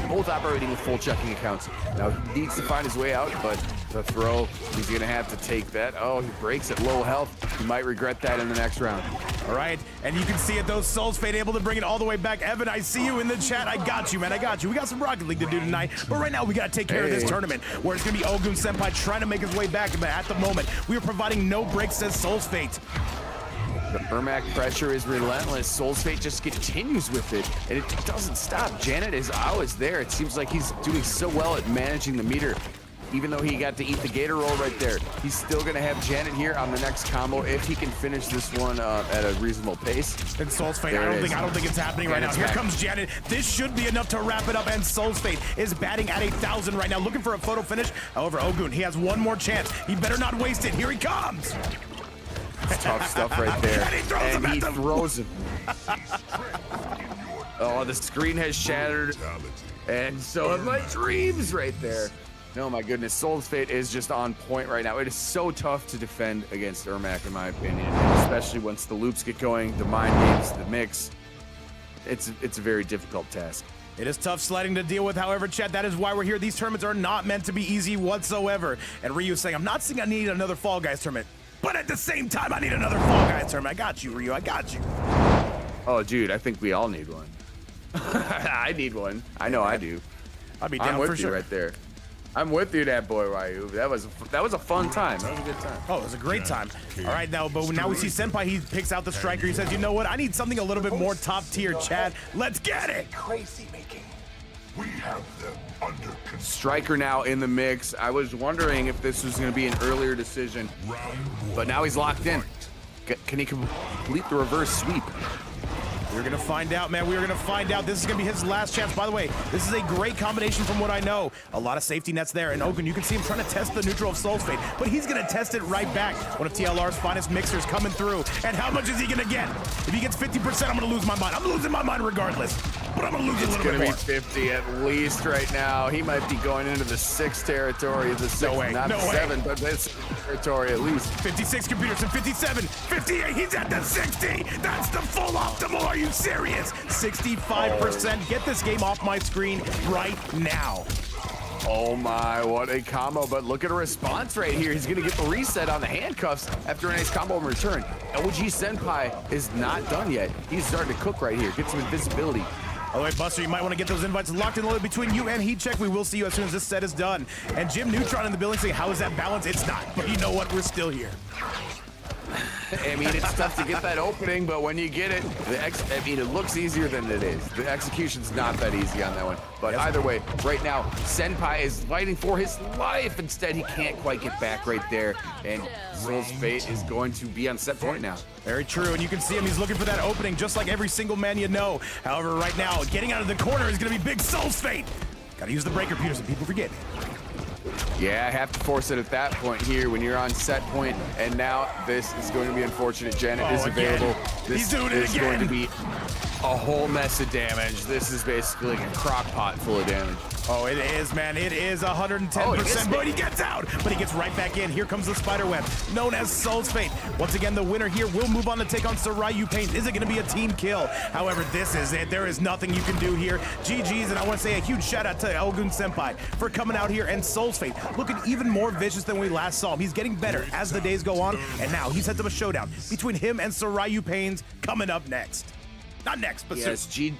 Both operating with full checking accounts. Now he needs to find his way out, but the throw, he's gonna have to take that. Oh, he breaks at low health. He might regret that in the next round. All right, and you can see it, those Soulfate able to bring it all the way back. Evan, I see you in the chat. I got you, man, I got you. We got some Rocket League to do tonight, but right now we gotta take care of this tournament, where it's gonna be Ogun Senpai trying to make his way back, but at the moment, we are providing no breaks, says Soulfate. The Ermac pressure is relentless. Soulfate just continues with it, and it doesn't stop. Janet is always there. It seems like he's doing so well at managing the meter. Even though he got to eat the gator roll right there, he's still gonna have Janet here on the next combo if he can finish this one at a reasonable pace. And Soulfate, I don't think it's happening right now. Here comes Janet. This should be enough to wrap it up, and Soulfate is batting at 1,000 right now, looking for a photo finish. However, Ogun, he has one more chance. He better not waste it. Here he comes. It's tough stuff right there. And he throws him. Oh, the screen has shattered. And so have my dreams right there. Oh my goodness, Soulfate is just on point right now. It is so tough to defend against Ermac, in my opinion, especially once the loops get going, the mind games, the mix. It's a very difficult task. It is tough sledding to deal with, however, chat, that is why we're here. These tournaments are not meant to be easy whatsoever. And Ryu saying, I'm not saying I need another Fall Guys tournament, but at the same time, I need another Fall Guys tournament. I got you, Ryu, I got you. Oh, dude, I think we all need one. I need one. I know I do. I'd be down for sure. I'm with you right there. I'm with you, that boy, Ryu. That was a fun time. That was a good time. Oh, it was a great time. All right, now we see Senpai. He picks out the striker. He says, you know what? I need something a little bit more top tier, Chad. Let's get it. Crazy making. We have them under control. Striker now in the mix. I was wondering if this was going to be an earlier decision, but now he's locked in. Can he complete the reverse sweep? We're gonna find out, man. We're gonna find out. This is gonna be his last chance. By the way, this is a great combination from what I know. A lot of safety nets there. And Ogun, you can see him trying to test the neutral of Soulfate, but he's gonna test it right back. One of TLR's finest mixers coming through. And how much is he gonna get? If he gets 50%, I'm gonna lose my mind. I'm losing my mind regardless, but I'm gonna lose a little bit more. It's gonna be 50 at least right now. He might be going into the 6 territory. The 6, not the 7, but this territory at least. 56 computers and 57, 58. He's at the 60. That's the full optimal. Are you serious? 65%. Get this game off my screen right now. Oh my, what a combo, but look at a response right here. He's gonna get the reset on the handcuffs after a nice combo in return. OG Senpai is not done yet. He's starting to cook right here. Get some invisibility. Oh, wait, Buster, you might want to get those invites locked in between you and Heat Check. We will see you as soon as this set is done. And Jim Neutron in the building saying, how is that balance? It's not, but you know what? We're still here. I mean, it's tough to get that opening, but when you get it, it looks easier than it is. The execution's not that easy on that one. But either way, right now, Senpai is fighting for his life. Instead, he can't quite get back right there. And Soulfate is going to be on set point now. Very true, and you can see him. He's looking for that opening, just like every single man you know. However, right now, getting out of the corner is going to be big Soulfate. Gotta use the breaker, Peterson. People forget. Yeah, I have to force it at that point here when you're on set point, and now this is going to be unfortunate. Janet is available. This is going to be a whole mess of damage. This is basically like a crock pot full of damage. Oh, it is, man. It is 110%, but he gets out, but he gets right back in. Here comes the spider web, known as Soulfate. Once again, the winner here will move on to take on Sarayu Painz. Is it going to be a team kill? However, this is it. There is nothing you can do here. GG's, and I want to say a huge shout out to Ogun Senpai for coming out here, and Soulfate looking even more vicious than we last saw him. He's getting better as the days go on, and now he's heads up a showdown between him and Sarayu Painz coming up next. Not next, but soon.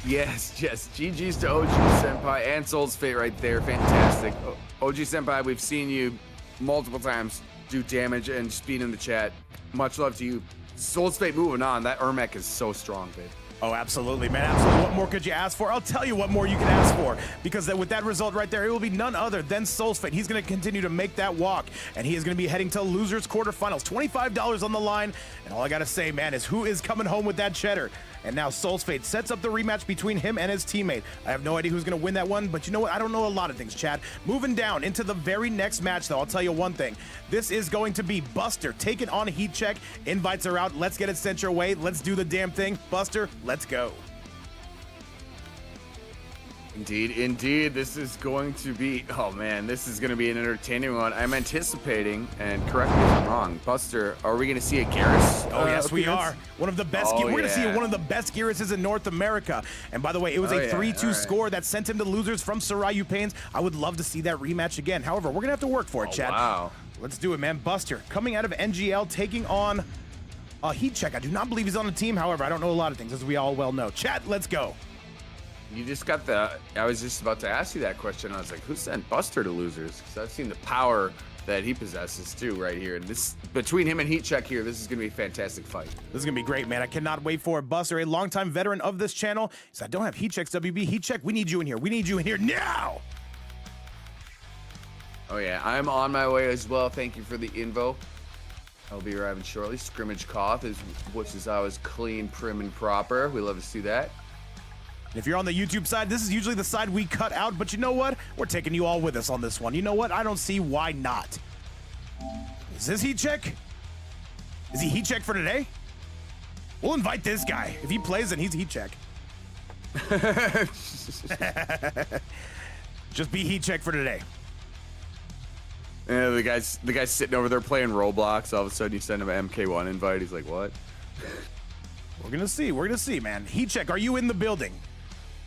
Yes, GG's to OG Senpai and Soulfate right there. Fantastic. OG Senpai, we've seen you multiple times do damage and speed in the chat. Much love to you. Soulfate moving on. That Ermac is so strong, babe. Oh, absolutely, man. Absolutely. What more could you ask for? I'll tell you what more you can ask for. Because with that result right there, it will be none other than Soulfate. He's going to continue to make that walk. And he is going to be heading to losers quarterfinals. $25 on the line. And all I got to say, man, is who is coming home with that cheddar? And now Soulfate sets up the rematch between him and his teammate. I have no idea who's going to win that one. But you know what? I don't know a lot of things, Chad. Moving down into the very next match, though, I'll tell you one thing. This is going to be Buster taking on Heat Check. Invites are out. Let's get it sent your way. Let's do the damn thing. Buster, let's go. Indeed, this is going to be, oh man, this is going to be an entertaining one. I'm anticipating, and correct me if I'm wrong, Buster, are we going to see a Garrus? Oh, yes, we are. One of the best, we're going to see yeah. one of the best Garruses in North America. And by the way, it was a 3-2 score that sent him to losers from Sarayu Painz. I would love to see that rematch again. However, we're going to have to work for it, Chad. Wow. Let's do it, man. Buster coming out of NGL, taking on Heat Check. I do not believe he's on the team. However, I don't know a lot of things, as we all well know. Chad, let's go. You just got I was just about to ask you that question. I was like, who sent Buster to losers? Because I've seen the power that he possesses too right here. And this, between him and Heat Check here, this is going to be a fantastic fight. This is going to be great, man. I cannot wait for it. Buster, a longtime veteran of this channel. He said, I don't have Heat Check's WB. Heat Check, we need you in here. We need you in here now. Oh yeah, I'm on my way as well. Thank you for the info. I'll be arriving shortly. Scrimmage cough which is always clean, prim, and proper. We love to see that. And if you're on the YouTube side, this is usually the side we cut out, but you know what? We're taking you all with us on this one. You know what? I don't see why not. Is this Heat Check? Is he Heat Check for today? We'll invite this guy. If he plays, then he's Heat Check. Just be Heat Check for today. Yeah, the guy's sitting over there playing Roblox. All of a sudden, you send him an MK1 invite. He's like, what? We're gonna see. We're gonna see, man. Heat Check, are you in the building?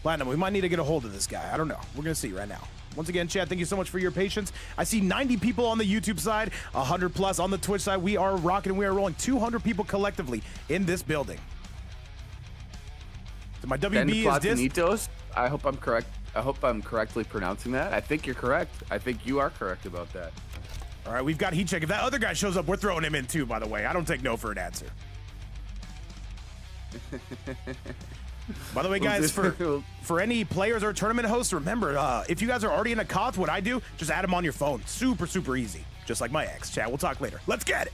Platinum, we might need to get a hold of this guy. I don't know. We're gonna see right now. Once again, Chad, thank you so much for your patience. I see 90 people on the YouTube side, 100 plus on the Twitch side. We are rocking and we are rolling. 200 people collectively in this building. So my WB is this. I hope I'm correct. I hope I'm correctly pronouncing that. I think you're correct. I think you are correct about that. All right, we've got Heat Check. If that other guy shows up, we're throwing him in too, by the way. I don't take no for an answer. By the way, guys, for any players or tournament hosts, remember, if you guys are already in a COD, what I do, just add them on your phone. Super, super easy. Just like my ex. Chat, we'll talk later. Let's get it.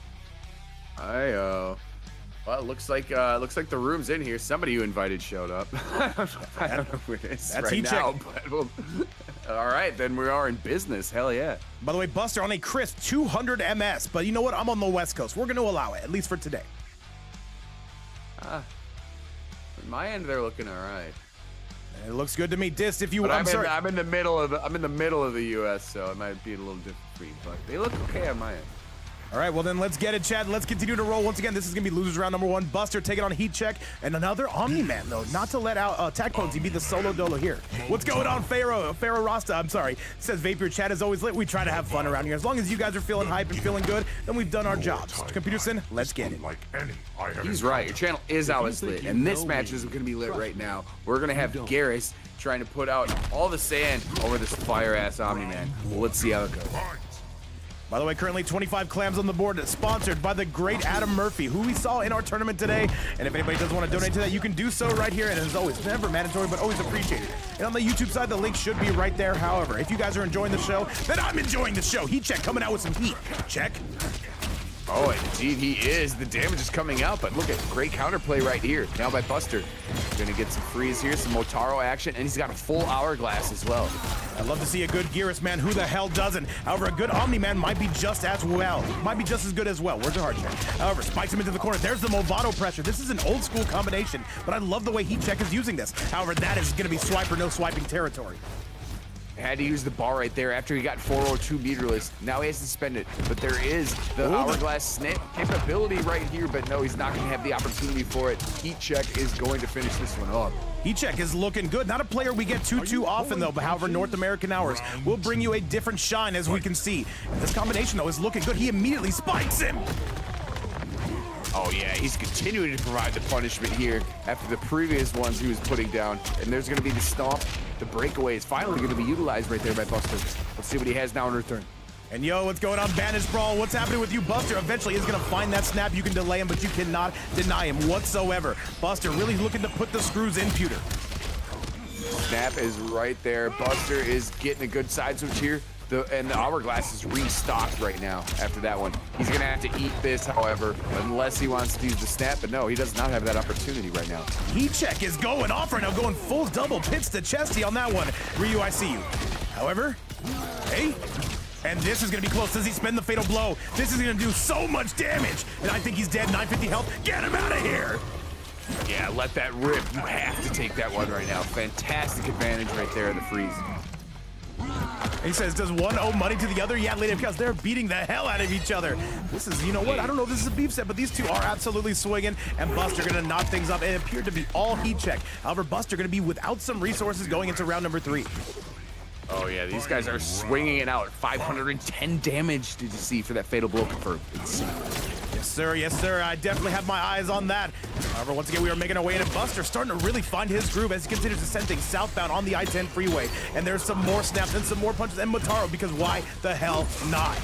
Well, it looks like the room's in here. Somebody you invited showed up. I don't know who it is that's right now, but all right, then we are in business. Hell yeah. By the way, Buster on a crisp 200 MS, but you know what? I'm on the West Coast. We're going to allow it, at least for today. On my end, they're looking all right. It looks good to me. Dist, if you But I'm sorry. I'm in the middle of the U.S., so it might be a little different for you, but they look okay on my end. All right, well then let's get it, Chad. Let's continue to roll. Once again, this is gonna be losers round number 1. Buster taking on Heat Check and another Omni-Man though. Not to let out AttackPotency be the solo dolo here. What's going on, Pharaoh Rasta? I'm sorry. Says Vape, your chat is always lit. We try to have fun around here. As long as you guys are feeling hype and feeling good, then we've done our jobs. Computerson, let's get it. He's right. Your channel is always lit, and this match is gonna be lit right now. We're gonna have Garrus trying to put out all the sand over this fire-ass Omni-Man. Well, let's see how it goes. By the way, currently 25 clams on the board, sponsored by the great Adam Murphy, who we saw in our tournament today. And if anybody does want to donate to that, you can do so right here. And as always, never mandatory, but always appreciated. And on the YouTube side, the link should be right there. However, if you guys are enjoying the show, then I'm enjoying the show. Heat Check coming out with some heat. Check. Oh, indeed he is. The damage is coming out, but look at great counterplay right here. Now by Buster. Gonna get some freeze here, some Motaro action, and he's got a full hourglass as well. I'd love to see a good Garrus, man. Who the hell doesn't? However, a good Omni-Man might be just as well. Might be just as good as well. Where's the hard check? However, spikes him into the corner. There's the Movado pressure. This is an old school combination, but I love the way Heat Check is using this. However, that is gonna be swipe or no swiping territory. Had to use the bar right there after he got 402 meterless. Now he has to spend it, but there is the hourglass snip capability right here, but no, he's not going to have the opportunity for it. Heat Check is going to finish this one up. Heat Check is looking good. Not a player we get too often, though, but however, North American hours will bring you a different shine, as we can see. And this combination, though, is looking good. He immediately spikes him. Oh yeah, he's continuing to provide the punishment here after the previous ones he was putting down. And there's going to be the stomp. The breakaway is finally going to be utilized right there by Buster. Let's see what he has now in return. And yo, what's going on, Bandage Brawl? What's happening with you? Buster eventually is gonna find that snap. You can delay him, but you cannot deny him whatsoever. Buster really looking to put the screws in Pewter. Snap is right there. Buster is getting a good side switch here. And the Hourglass is restocked right now after that one. He's gonna have to eat this, however, unless he wants to use the snap, but no, he does not have that opportunity right now. Heat check is going off right now, going full double pits to Chesty on that one. Ryu, I see you. However, hey, and this is gonna be close. Does he spend the fatal blow? This is gonna do so much damage. And I think he's dead, 950 health. Get him out of here. Yeah, let that rip. You have to take that one right now. Fantastic advantage right there in the freeze. He says, does one owe money to the other? Yeah, lady, because they're beating the hell out of each other. This is, you know what? I don't know if this is a beef set, but these two are absolutely swinging, and Buster gonna knock things up. It appeared to be all heat check. However, Buster gonna be without some resources going into round number 3. Oh yeah, these guys are swinging it out. 510 damage did you see for that fatal blow confirmed? Insane. Yes, sir. Yes, sir. I definitely have my eyes on that. However, once again, we are making our way into Buster, starting to really find his groove as he continues to send things southbound on the I-10 freeway. And there's some more snaps and some more punches and Motaro, because why the hell not?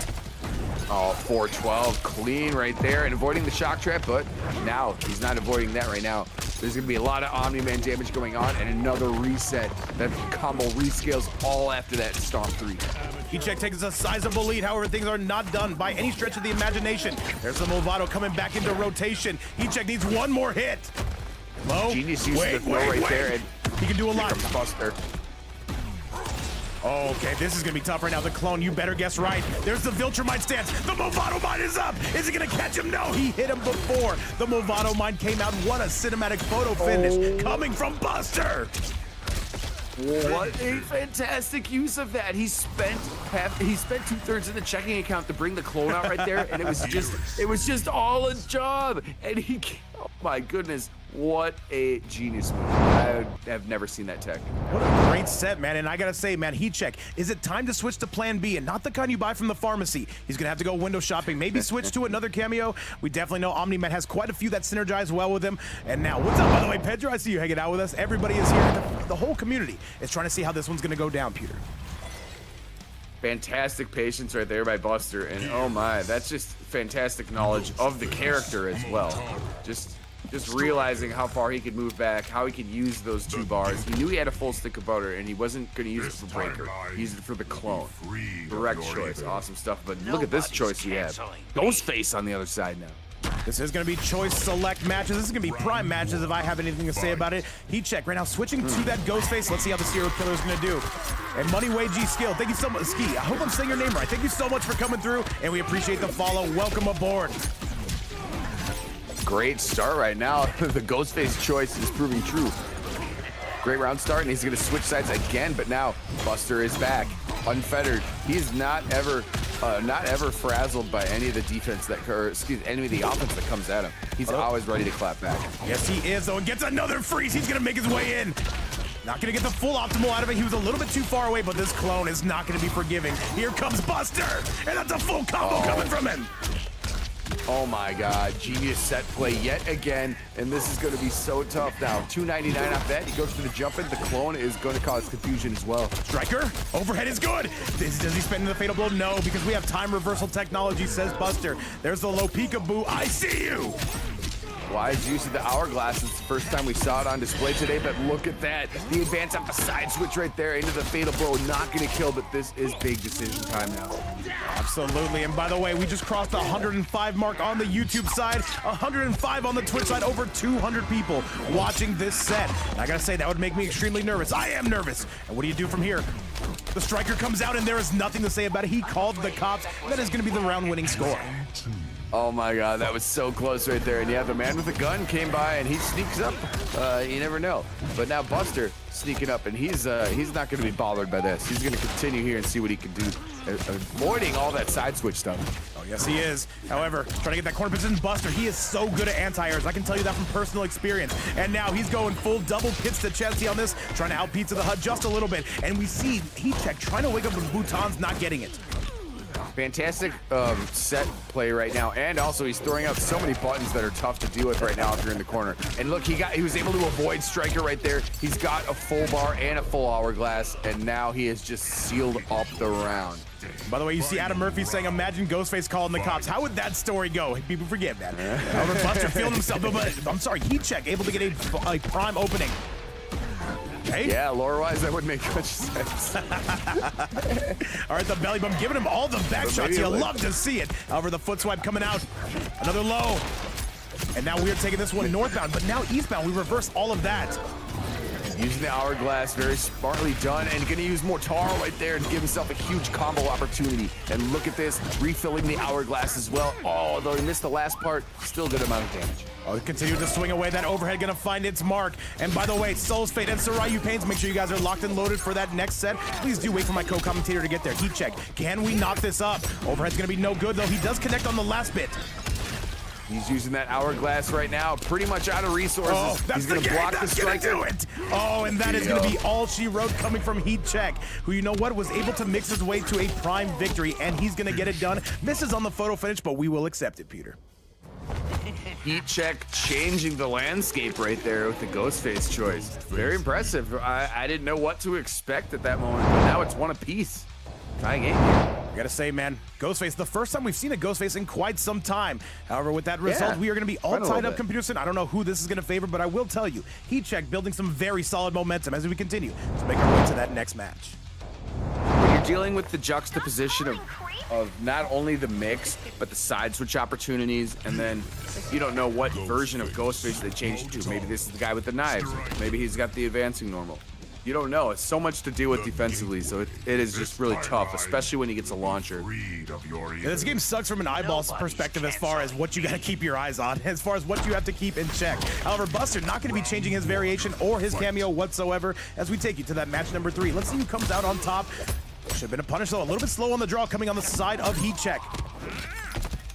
Oh, 412 clean right there and avoiding the shock trap, but now he's not avoiding that right now. There's gonna be a lot of Omni-Man damage going on and another reset. That combo rescales all after that Stomp 3. Heatcheck takes a sizable lead. However, things are not done by any stretch of the imagination. There's the Movado coming back into rotation. Heatcheck needs one more hit. Low. Genius used the throw right there, and he can do a lot. Buster. Oh, okay, this is gonna be tough right now. The clone, you better guess right. There's the Viltrumite stance. The Movado Mine is up. Is he gonna catch him? No, he hit him before the Movado Mine came out. What a cinematic photo finish coming from Buster. What a fantastic use of that. He spent 2/3 of the checking account to bring the clone out right there, and it was just all a job. And he, oh my goodness, what a genius move. I have never seen that tech. What a great set, man. And I gotta say, man, Heatcheck, is it time to switch to plan B and not the kind you buy from the pharmacy? He's gonna have to go window shopping, maybe switch to another cameo. We definitely know Omni-Man has quite a few that synergize well with him. And now, what's up, by the way, Pedro? I see you hanging out with us. Everybody is here. The whole community is trying to see how this one's gonna go down, Peter. Fantastic patience right there by Buster, and oh my, that's just fantastic knowledge of the character as well. Just realizing how far he could move back, how he could use those 2 bars. He knew he had a full stick of butter, and he wasn't going to use it for breaker. He used it for the clone. Direct choice, awesome stuff. But look at this choice he had. Ghostface on the other side now. This is going to be choice select matches. This is going to be prime matches if I have anything to say about it. Heatcheck right now switching to that Ghostface. Let's see how the serial killer is going to do. And Moneyway G Skill, thank you so much. Ski, I hope I'm saying your name right. Thank you so much for coming through, and we appreciate the follow. Welcome aboard. Great start right now. The Ghostface choice is proving true. Great round start, and he's going to switch sides again, but now Buster is back, unfettered. He's not ever frazzled by any of the defense that, or excuse me, any of the offense that comes at him. He's always ready to clap back. Yes, he is, though, and gets another freeze. He's going to make his way in. Not going to get the full optimal out of it. He was a little bit too far away, but this clone is not going to be forgiving. Here comes Buster, and that's a full combo coming from him. Oh my God, genius set play yet again, and this is going to be so tough now. 299 off that, he goes for the jump in. The clone is going to cause confusion as well. Striker, overhead is good. Does he spend the fatal blow? No, because we have time reversal technology, says Buster. There's the low peekaboo. I see you. Wise use of the hourglass. It's the first time we saw it on display today, but look at that. The advance off the side switch right there into the fatal blow. Not going to kill, but this is big decision time now. Absolutely. And by the way, we just crossed the 105 mark on the YouTube side, 105 on the Twitch side, over 200 people watching this set. And I got to say, that would make me extremely nervous. I am nervous. And what do you do from here? The striker comes out, and there is nothing to say about it. He called the cops. That is going to be the round-winning score. Oh my God, that was so close right there. And yeah, the man with the gun came by and he sneaks up. You never know. But now Buster sneaking up, and he's not going to be bothered by this. He's going to continue here and see what he can do, avoiding all that side switch stuff. Oh yes, he is. However, trying to get that corner position, Buster, he is so good at anti-airs. I can tell you that from personal experience. And now he's going full double pits to Chesty on this, trying to out pizza the HUD just a little bit. And we see Heatcheck trying to wake up with Boutons, not getting it. Fantastic set play right now, and also he's throwing out so many buttons that are tough to deal with right now if you're in the corner. And look, he was able to avoid Striker right there. He's got a full bar and a full hourglass, and now he has just sealed up the round. By the way, you see Adam Murphy saying, imagine Ghostface calling the cops. How would that story go? People forget that. However, Buster feeling himself, but I'm sorry, Heat Check able to get a prime opening. Hey? Yeah, lore-wise, that would make much sense. All right, the belly bump, giving him all the back shots. You love to see it. However, the foot swipe coming out. Another low. And now we're taking this one northbound, but now eastbound. We reverse all of that. Using the hourglass, very smartly done, and gonna use more Taro right there and give himself a huge combo opportunity. And look at this, refilling the hourglass as well. Oh, though he missed the last part, still good amount of damage. Oh, continue to swing away. That overhead gonna find its mark. And by the way, Soulfate and Sarayu Painz, make sure you guys are locked and loaded for that next set. Please do wait for my co-commentator to get there. Heat check. Can we knock this up? Overhead's gonna be no good, though. He does connect on the last bit. He's using that hourglass right now, pretty much out of resources. Oh, that's He's gonna block the striker. Do it. Oh, and that is gonna be all she wrote coming from Heat Check, who, you know what, was able to mix his way to a prime victory, and he's gonna get it done. Misses on the photo finish, but we will accept it, Peter. Heat Check changing the landscape right there with the Ghostface choice. Very impressive. I didn't know what to expect at that moment, but now it's one apiece. Tie a game. I gotta say, man, Ghostface, the first time we've seen a Ghostface in quite some time. However, with that result, we are gonna be all tied up, Computerson. I don't know who this is gonna favor, but I will tell you, Heat Check building some very solid momentum as we continue to make our way to that next match. When you're dealing with the juxtaposition of not only the mix, but the side switch opportunities, and then you don't know what version of Ghostface they changed to. Maybe this is the guy with the knives. Maybe he's got the advancing normal. You don't know. It's so much to deal with defensively, so it is just really tough, especially when he gets a launcher. Yeah, this game sucks from an eyeball perspective as far as what you got to keep your eyes on, as far as what you have to keep in check. However, Buster not going to be changing his variation or his cameo whatsoever as we take you to that match number 3. Let's see who comes out on top. Should have been a punish, though. A little bit slow on the draw coming on the side of Heat Check.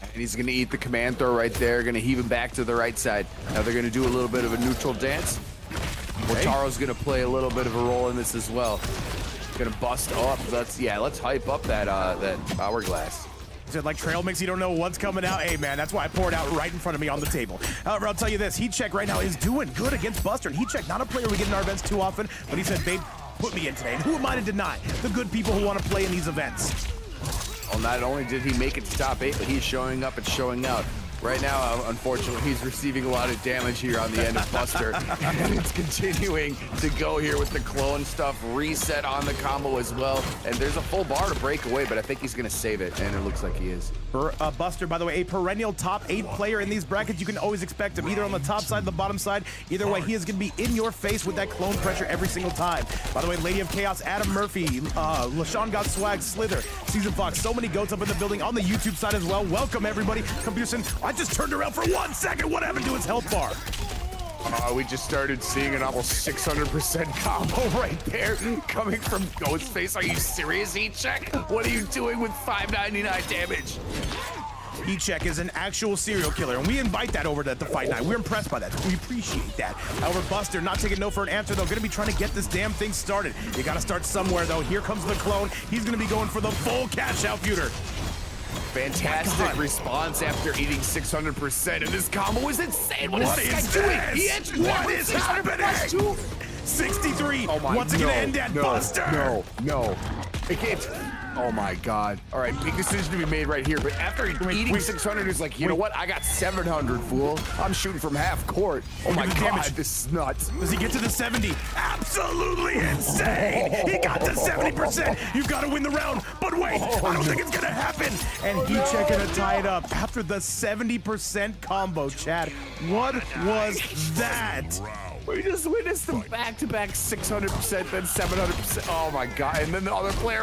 And he's going to eat the command throw right there, going to heave him back to the right side. Now they're going to do a little bit of a neutral dance. Taro's gonna play a little bit of a role in this as well. Gonna bust up. Let's hype up that hourglass. Is it like trail mix? You don't know what's coming out. Hey man, that's why I poured out right in front of me on the table. However, I'll tell you this: Heat Check right now is doing good against Buster. And Heat Check, not a player we get in our events too often, but he said, "Babe, put me in today." And who am I to deny the good people who want to play in these events? Well, not only did he make it to top 8, but he's showing up and showing out. Right now, unfortunately, he's receiving a lot of damage here on the end of Buster. And it's continuing to go here with the clone stuff, reset on the combo as well. And there's a full bar to break away, but I think he's going to save it, and it looks like he is. Buster, by the way, a perennial top 8 player in these brackets. You can always expect him either on the top side, the bottom side. Either way, he is going to be in your face with that clone pressure every single time. By the way, Lady of Chaos, Adam Murphy, LaShawn Got Swag, Slither, Season Fox, so many goats up in the building on the YouTube side as well. Welcome, everybody. Computerson, I just turned around for 1 second. What happened to his health bar? We just started seeing an almost 600% combo right there coming from Ghostface. Are you serious, Heat Check? What are you doing with 599 damage? Heat Check is an actual serial killer, and we invite that over to the Fight Night. We're impressed by that. We appreciate that. However, Buster not taking no for an answer, though. Going to be trying to get this damn thing started. You got to start somewhere, though. Here comes the clone. He's going to be going for the full cash out, Pewter. Fantastic response after eating 600%, and this combo is insane. What is this guy doing? He entered what is happening? 63. Oh my, What's it gonna end at, Buster? No. It can't. Oh my God. All right, big decision to be made right here. But after eating 600, he's like, you know what? I got 700, fool. I'm shooting from half court. Oh my God, this is nuts. Does he get to the 70? Absolutely insane. He got to 70%. You've got to win the round. But wait, I don't think it's going to happen. And Heat Check gonna tie it up after the 70% combo, Chad. What was that? We just witnessed the back-to-back 600%, then 700%. Oh my God! And then the other player,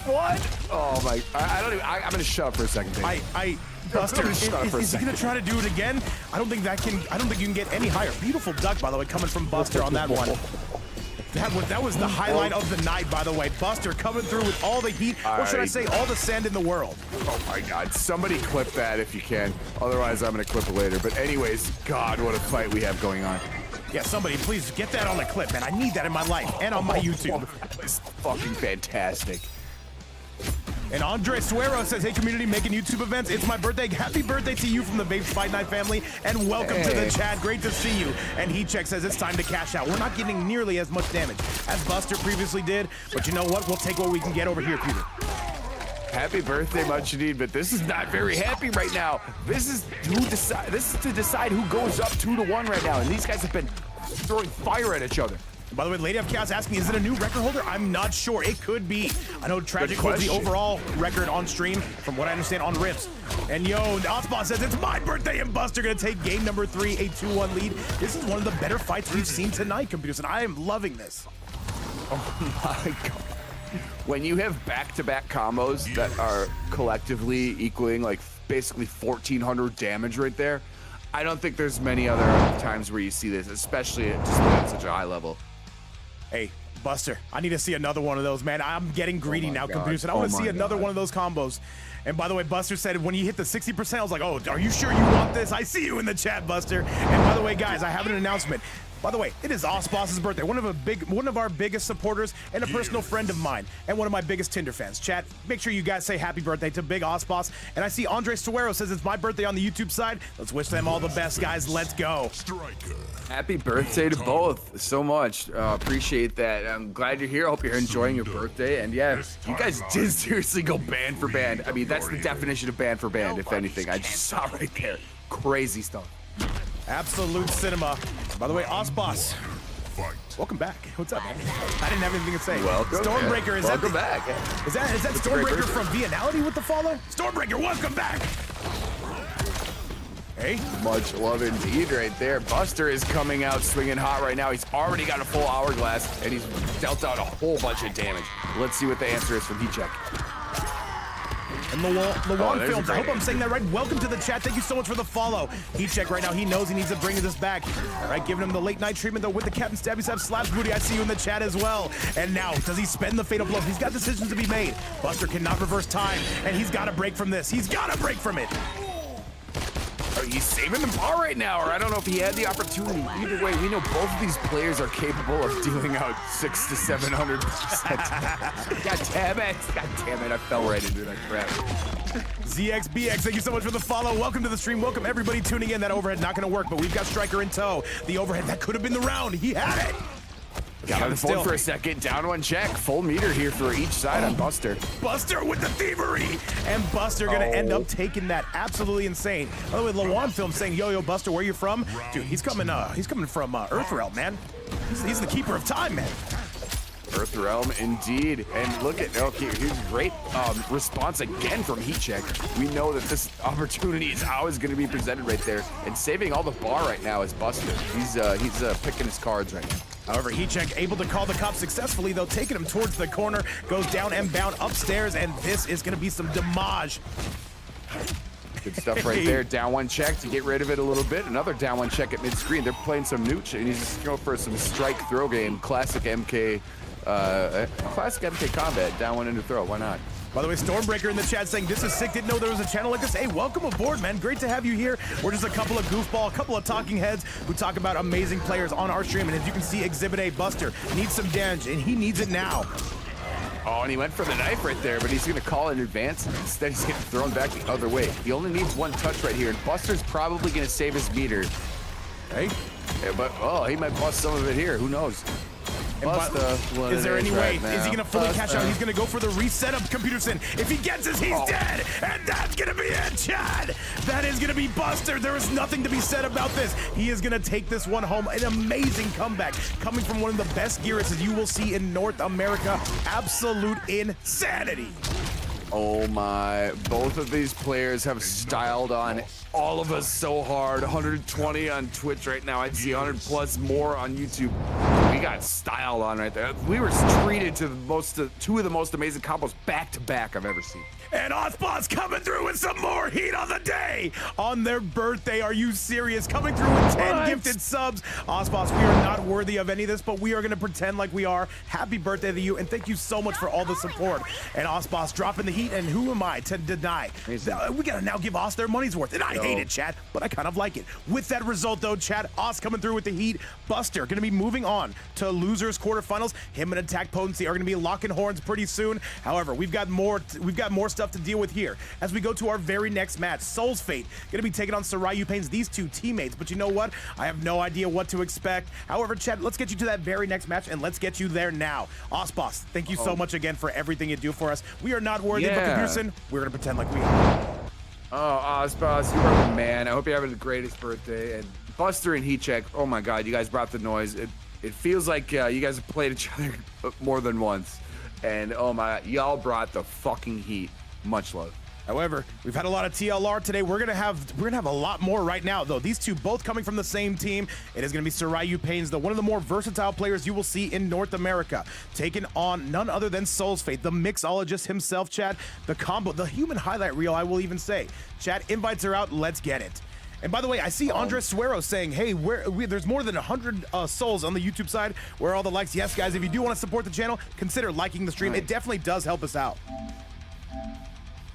what? Oh my! I don't even. I'm gonna shut up for a second, baby. Buster, is he gonna try to do it again? I don't think you can get any higher. Beautiful duck, by the way, coming from Buster on that one. That was the highlight of the night, by the way. Buster coming through with all the heat, or should I say all the sand in the world. Oh my God, somebody clip that if you can. Otherwise, I'm gonna clip it later. But anyways, God, what a fight we have going on. Yeah, somebody please get that on the clip, man. I need that in my life and on my YouTube. It's fucking fantastic. And Andre Suero says, hey community, making YouTube events. It's my birthday. Happy birthday to you from the Vapes Fight Night family. And welcome to the chat. Great to see you. And Heatcheck says it's time to cash out. We're not getting nearly as much damage as Buster previously did. But you know what? We'll take what we can get over here, Peter. Happy birthday, much indeed, but this is not very happy right now. This is to decide who goes up 2-1 right now. And these guys have been throwing fire at each other. By the way, Lady of Chaos asking, is it a new record holder? I'm not sure. It could be. I know Tragic holds the overall record on stream, from what I understand, on Rips. And yo, Osbot says it's my birthday, and Buster gonna take game number 3, a 2-1 lead. This is one of the better fights we've seen tonight, computers, and I am loving this. Oh my god. When you have back-to-back combos that are collectively equaling like basically 1,400 damage right there, I don't think there's many other times where you see this, especially at such a high level. Hey, Buster, I need to see another one of those, man. I'm getting greedy now, computers, and I want to see another one of those combos. And by the way, Buster said when you hit the 60%, I was like, oh, are you sure you want this? I see you in the chat, Buster. And by the way, guys, I have an announcement. By the way, it is Osboss's birthday, one of our biggest supporters and a personal friend of mine, and one of my biggest Tinder fans. Chat, make sure you guys say happy birthday to Big Osboss. And I see Andre Suero says it's my birthday on the YouTube side. Let's wish them all the best, guys. Let's go. Happy birthday to both so much. Appreciate that. I'm glad you're here. I hope you're enjoying your birthday. And yeah, you guys did seriously go band for band. I mean, that's the definition of band for band, if anything. I just saw right there. Crazy stuff. Absolute cinema. By the way, Osboss, welcome back. What's up, man? I didn't have anything to say. Welcome, Stormbreaker, is welcome that back. Is that Stormbreaker from Vianality with the follow? Stormbreaker, welcome back. Hey. Much love indeed right there. Buster is coming out swinging hot right now. He's already got a full hourglass, and he's dealt out a whole bunch of damage. Let's see what the answer is from Heatcheck. And Lawan Films, I hope I'm saying that right. Welcome to the chat. Thank you so much for the follow. Heatcheck right now, he knows he needs to bring this back. All right, giving him the late night treatment though with the Captain Stabby Stab Slaps Booty. I see you in the chat as well. And now, does he spend the fatal blow? He's got decisions to be made. Buster cannot reverse time, and he's got to break from this. He's got to break from it. He's saving the bar right now, or I don't know if he had the opportunity. Either way, we know both of these players are capable of dealing out 600 to 700%. God damn it. God damn it. I fell right into that crap. ZXBX, thank you so much for the follow. Welcome to the stream. Welcome everybody tuning in. That overhead not going to work, but we've got Striker in tow. The overhead, that could have been the round. He had it. Got on the phone for a second. Down one check. Full meter here for each side on Buster. Buster with the thievery. And Buster going to end up taking that. Absolutely insane. By the way, Lawan Film saying, yo, Buster, where you from? Dude, he's coming from Earthrealm, man. He's the keeper of time, man. Earthrealm, indeed. And look at, here's a great response again from Heatcheck. We know that this opportunity is always going to be presented right there. And saving all the bar right now is Buster. He's picking his cards right now. However, Heatcheck able to call the cops successfully, though, taking him towards the corner, goes down and bound upstairs, and this is going to be some damage. Good stuff right there. Down one check to get rid of it a little bit. Another down one check at mid-screen. They're playing some nooch, and he's just going for some strike throw game. Classic MK combat. Down one into throw. Why not? By the way, Stormbreaker in the chat saying, this is sick, didn't know there was a channel like this. Hey, welcome aboard, man. Great to have you here. We're just a couple of goofball, a couple of talking heads who talk about amazing players on our stream. And as you can see, Exhibit A, Buster, needs some damage, and he needs it now. Oh, and he went for the knife right there, but he's going to call in advance. Instead, he's getting thrown back the other way. He only needs one touch right here, and Buster's probably going to save his meter. Hey? Yeah, but, he might bust some of it here. Who knows? Is there any way? Is he going to fully cash out? He's going to go for the reset of Computerson. If he gets this, he's dead. And that's going to be it, Chad. That is going to be Buster. There is nothing to be said about this. He is going to take this one home. An amazing comeback coming from one of the best gearists you will see in North America. Absolute insanity. Oh my, both of these players have styled on all of us so hard. 120 on Twitch right now. I'd see 100 plus more on YouTube. We got styled on right there. We were treated to two of the most amazing combos back to back I've ever seen. And Osboss coming through with some more heat on the day. On their birthday, are you serious? Coming through with 10 gifted subs. Osboss, we are not worthy of any of this, but we are going to pretend like we are. Happy birthday to you, and thank you so much for all the support. And Osboss dropping the heat, and who am I to deny? We got to now give Os their money's worth. And I hate it, chat, but I kind of like it. With that result, though, chat, Os coming through with the heat. Buster going to be moving on to losers quarterfinals. Him and AttackPotency are going to be locking horns pretty soon. However, we've got more stuff to deal with here as we go to our very next match. Soulfate going to be taking on Sarayu Painz, these two teammates. But you know what? I have no idea what to expect. However, Chad, let's get you to that very next match, and let's get you there now. Osboss, thank you so much again for everything you do for us. We are not worthy, but Pearson, we're going to pretend like we are. Oh, Osboss, you are the man. I hope you're having the greatest birthday. And Buster and Heatcheck, oh my God, you guys brought the noise. It feels like you guys have played each other more than once. And oh my, y'all brought the fucking heat. Much love. However, we've had a lot of TLR today. We're gonna have a lot more right now, though. These two both coming from the same team. It is gonna be Sarayu Painz, one of the more versatile players you will see in North America, taking on none other than Soulfate, the mixologist himself, Chad. The combo, the human highlight reel, I will even say. Chad invites her out. Let's get it. And by the way, I see Andres Suero saying, hey, there's more than 100 souls on the YouTube side. Where are all the likes? Yes, guys, if you do want to support the channel, consider liking the stream. It definitely does help us out.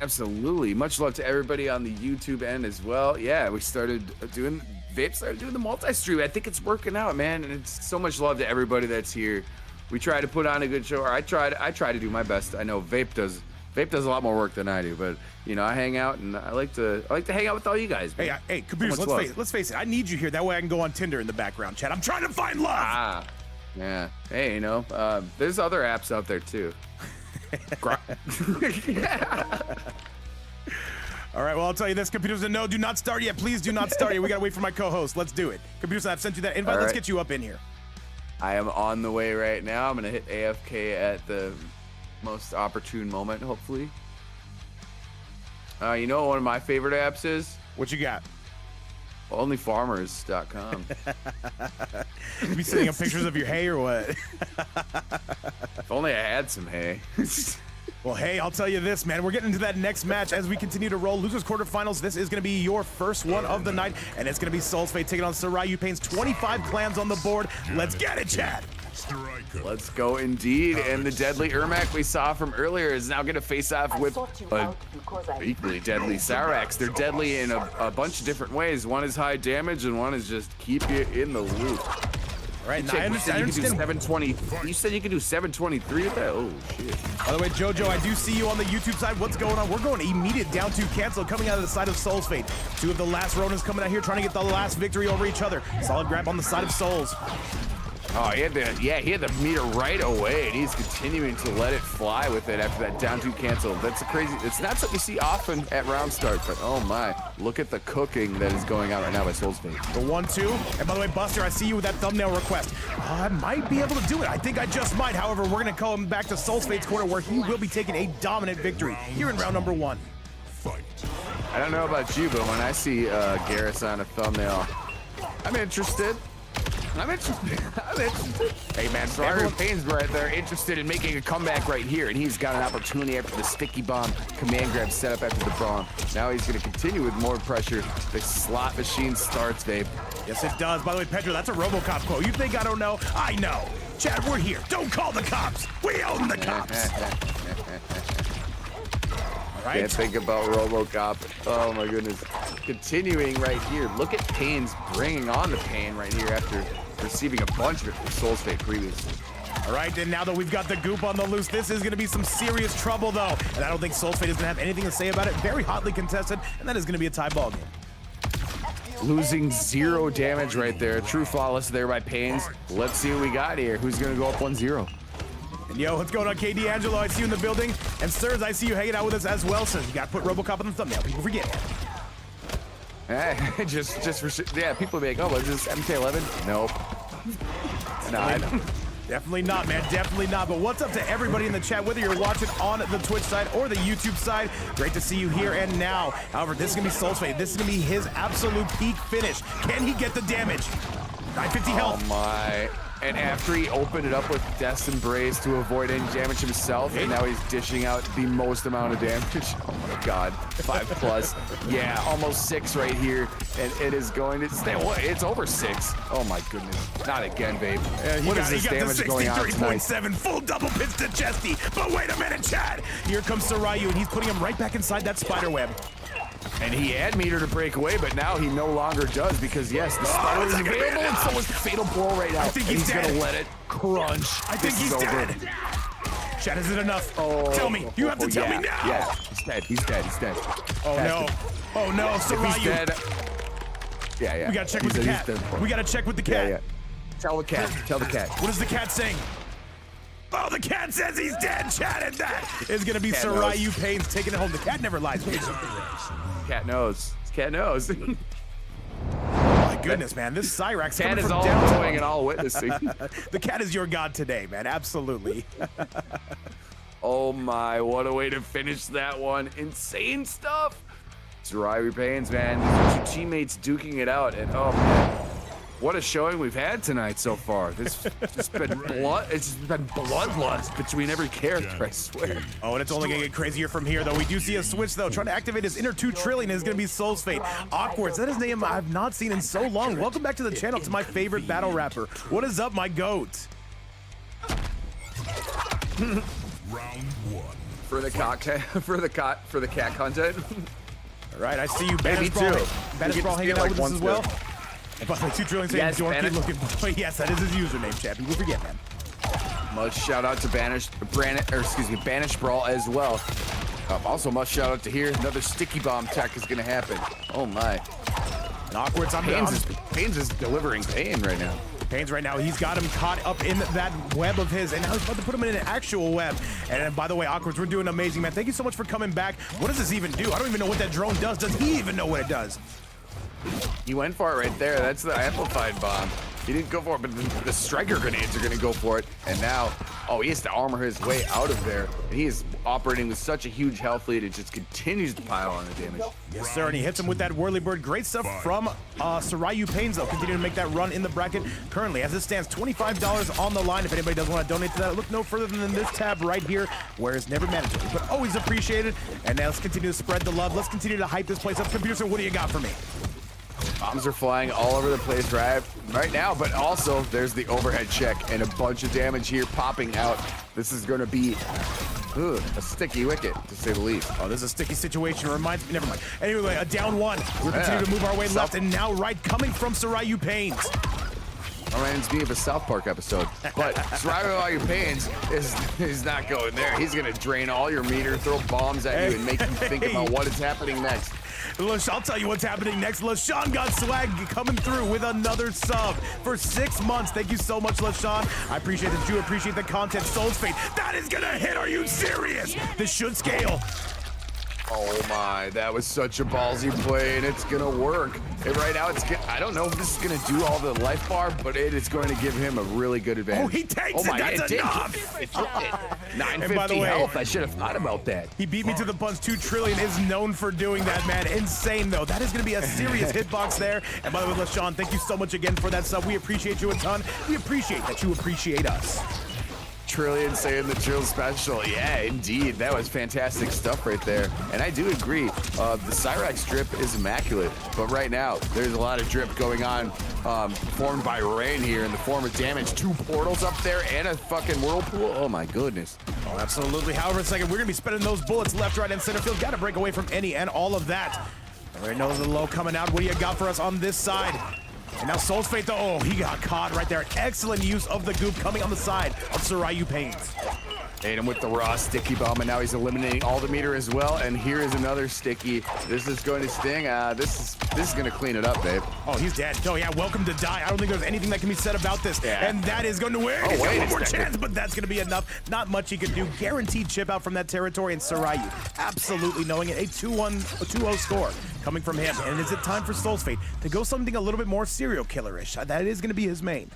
Absolutely. Much love to everybody on the YouTube end as well. Yeah, we started doing the multi-stream. I think it's working out, man. And it's so much love to everybody that's here. We try to put on a good show. Or I try to do my best. I know Vape does a lot more work than I do, but you know, I hang out and I like to hang out with all you guys. Man. Hey, Caboose, let's face it. I need you here. That way I can go on Tinder in the background, Chad. I'm trying to find love. Yeah. Hey, you know, there's other apps out there too. All right, well, I'll tell you this, Computers, no, do not start yet. Please do not start yet. We got to wait for my co-host. Let's do it. Computers, I've sent you that invite. Let's get you up in here. I am on the way right now. I'm going to hit AFK at the most opportune moment, hopefully. You know what one of my favorite apps is? What you got? OnlyFarmers.com. You be sending up pictures of your hay or what? If only I had some hay. Well, hey, I'll tell you this, man. We're getting into that next match as we continue to roll. Losers quarterfinals. This is going to be your first one of the night, and it's going to be Soulfate taking on Sarayu Painz. 25 clans on the board. Let's get it, Chad. Let's go indeed. And the deadly Ermac we saw from earlier is now going to face off with an equally deadly Sarax. They're deadly in a bunch of different ways. One is high damage, and one is just keep you in the loop. Right, you said you could do 720. You said you could do 723 with that? Oh, shit. By the way, Jojo, I do see you on the YouTube side. What's going on? We're going immediate down to cancel coming out of the side of Soulfate. Two of the last Ronins coming out here trying to get the last victory over each other. Solid grab on the side of Souls. Oh, he had the meter right away, and he's continuing to let it fly with it after that down two cancel. That's a crazy. It's not something you see often at round start, but oh my, look at the cooking that is going on right now by Soulfate. The 1-2, and by the way, Buster, I see you with that thumbnail request. I might be able to do it. I think I just might. However, we're gonna call him back to Soulfate's corner where he will be taking a dominant victory here in round number 1. I don't know about you, but when I see Garrus on a thumbnail, I'm interested. I'm interested. Hey man, Sarayu Painz right there, interested in making a comeback right here, and he's got an opportunity after the sticky bomb command grab set up after the bomb. Now he's going to continue with more pressure. The slot machine starts, Vape. Yes, it does. By the way, Pedro, that's a RoboCop quote. You think I don't know? I know. Chad, we're here. Don't call the cops. We own the cops. Right. Can't think about RoboCop. Oh my goodness. Continuing right here. Look at Painz bringing on the pain right here after receiving a bunch of it from Soulfate previously. All right, and now that we've got the goop on the loose, this is going to be some serious trouble, though. And I don't think Soulfate is going to have anything to say about it. Very hotly contested, and that is going to be a tie ball game. Losing 0 damage right there. True flawless there by Painz. Let's see what we got here. Who's going to go up 1-0? And yo, what's going on, KD Angelo? I see you in the building. And Sirs, I see you hanging out with us as well, Sirs. You got to put RoboCop on the thumbnail. People forget. Just for yeah, people be like, oh, was this MK11? Nope. No, Definitely not, man. Definitely not. But what's up to everybody in the chat, whether you're watching on the Twitch side or the YouTube side? Great to see you here and now. However, this is going to be Soulfate. This is going to be his absolute peak finish. Can he get the damage? 950 health. Oh, my. And after he opened it up with Death's Embrace to avoid any damage himself, and now he's dishing out the most amount of damage. Oh my god, 5+. Yeah, almost 6 right here, and it is going to stay. It's over 6. Oh my goodness, not again, babe. What is this damage going on tonight? 63.7, full double pits to Chesty. But wait a minute, Chad. Here comes Sarayu, and he's putting him right back inside that spider web. And he had meter to break away, but now he no longer does because, yes, the spider is available, and so is Fatal Blow right now. I think he's going to let it crunch. I think he's dead. Chat, is it enough? Tell me. You have to tell me now. Yeah, he's dead. He's dead. He's dead. Oh, no. Oh, no, Sarayu. He's dead. Yeah. We got to check with the cat. We got to check with the cat. Yeah. Tell the cat. Tell the cat. What is the cat saying? Oh, the cat says he's dead, chat, and that is going to be Cat Sarayu Painz taking it home. The cat never lies. Cat knows. Cat knows. Oh, my goodness, man. This Cyrax Cat coming is from all downtown. knowing and all witnessing. The cat is your god today, man. Absolutely. Oh, my. What a way to finish that one. Insane stuff. Sarayu Painz, man. These are two teammates duking it out, and oh, man. What a showing we've had tonight so far. This just been it's just been bloodlust between every character, I swear. Oh, and it's only gonna get crazier from here, though. We do see a switch, though. Trying to activate his inner TooTrillion is gonna be Soulfate. Awkward. That is a name I've not seen in so long. Welcome back to the channel, to my favorite battle rapper. What is up, my goat? Round one. For the cat content. All right, I see you, Hey, me Banish Brawl. too. Banish Brawl hanging out with us as well. And by the way, TooTrillion saying Yes, dorky Banish. looking boy. Yes, that is his username, chat. People forget, man. Much shout out to Banish Brawl as well. Also, much shout out to here. Another sticky bomb tech is gonna happen. Oh my. And Awkward's on Painz is delivering pain right now. Painz right now, he's got him caught up in that web of his, and now he's about to put him in an actual web. And by the way, Awkwards, we're doing amazing, man. Thank you so much for coming back. What does this even do? I don't even know what that drone does. Does he even know what it does? He went for it right there. That's the amplified bomb. He didn't go for it, but the striker grenades are going to go for it. And now, oh, he has to armor his way out of there. And he is operating with such a huge health lead. It just continues to pile on the damage. Yes, sir, and he hits him with that whirly bird. Great stuff from Sarayu Painz, though. Continuing to make that run in the bracket. Currently, as it stands, $25 on the line. If anybody does want to donate to that, look no further than this tab right here, where it's never mandatory, but always appreciated. And now let's continue to spread the love. Let's continue to hype this place up. Computer, so what do you got for me? Bombs are flying all over the place right now, but also there's the overhead check and a bunch of damage here popping out. This is going to be a sticky wicket, to say the least. Oh, this is a sticky situation. Reminds me, never mind. Anyway, a down one. We're continuing to move our way left, and now right coming from Sarayu Painz. Reminds me of a South Park episode, but Sarayu Painz is not going there. He's going to drain all your meter, throw bombs at you, and make you think about what is happening next. I'll tell you what's happening next. LaShawn got swag coming through with another sub for 6 months. Thank you so much, LaShawn. I appreciate that you appreciate the content. Soulfate, that is gonna hit. Are you serious? This should scale. Oh my, that was such a ballsy play, and it's gonna work. And right now, I don't know if this is gonna do all the life bar, but it is going to give him a really good advantage. Oh, he takes it. That's enough. It took it. 950 by the way, health. I should have thought about that. He beat me to the punch. TooTrillion is known for doing that, man. Insane, though. That is going to be a serious hitbox there. And by the way, LaShawn, thank you so much again for that sub. We appreciate you a ton. We appreciate that you appreciate us. Trillion saying the drill special. Yeah, indeed. That was fantastic stuff right there. And I do agree. The Cyrax drip is immaculate. But right now, there's a lot of drip going on formed by rain here in the form of damage. 2 portals up there and a fucking whirlpool. Oh, my goodness. Oh, absolutely. However, in a second, we're going to be spending those bullets left, right, and center field. Got to break away from any and all of that. All right, nose of the low coming out. What do you got for us on this side? And now Soulfate, though, oh, he got caught right there. Excellent use of the goop coming on the side of Sarayu Painz. Hit him with the raw sticky bomb, and now he's eliminating all the meter as well. And here is another sticky. This is going to sting. This is going to clean it up, babe. Oh, he's dead. Oh, yeah, welcome to die. I don't think there's anything that can be said about this. Yeah. And that is going to win. Oh, wait one a more second. chance, but that's going to be enough. Not much he can do. Guaranteed chip out from that territory, and Sarayu absolutely knowing it. A 2-0 score coming from him. And is it time for Soulfate to go something a little bit more serial killer-ish? That is going to be his main.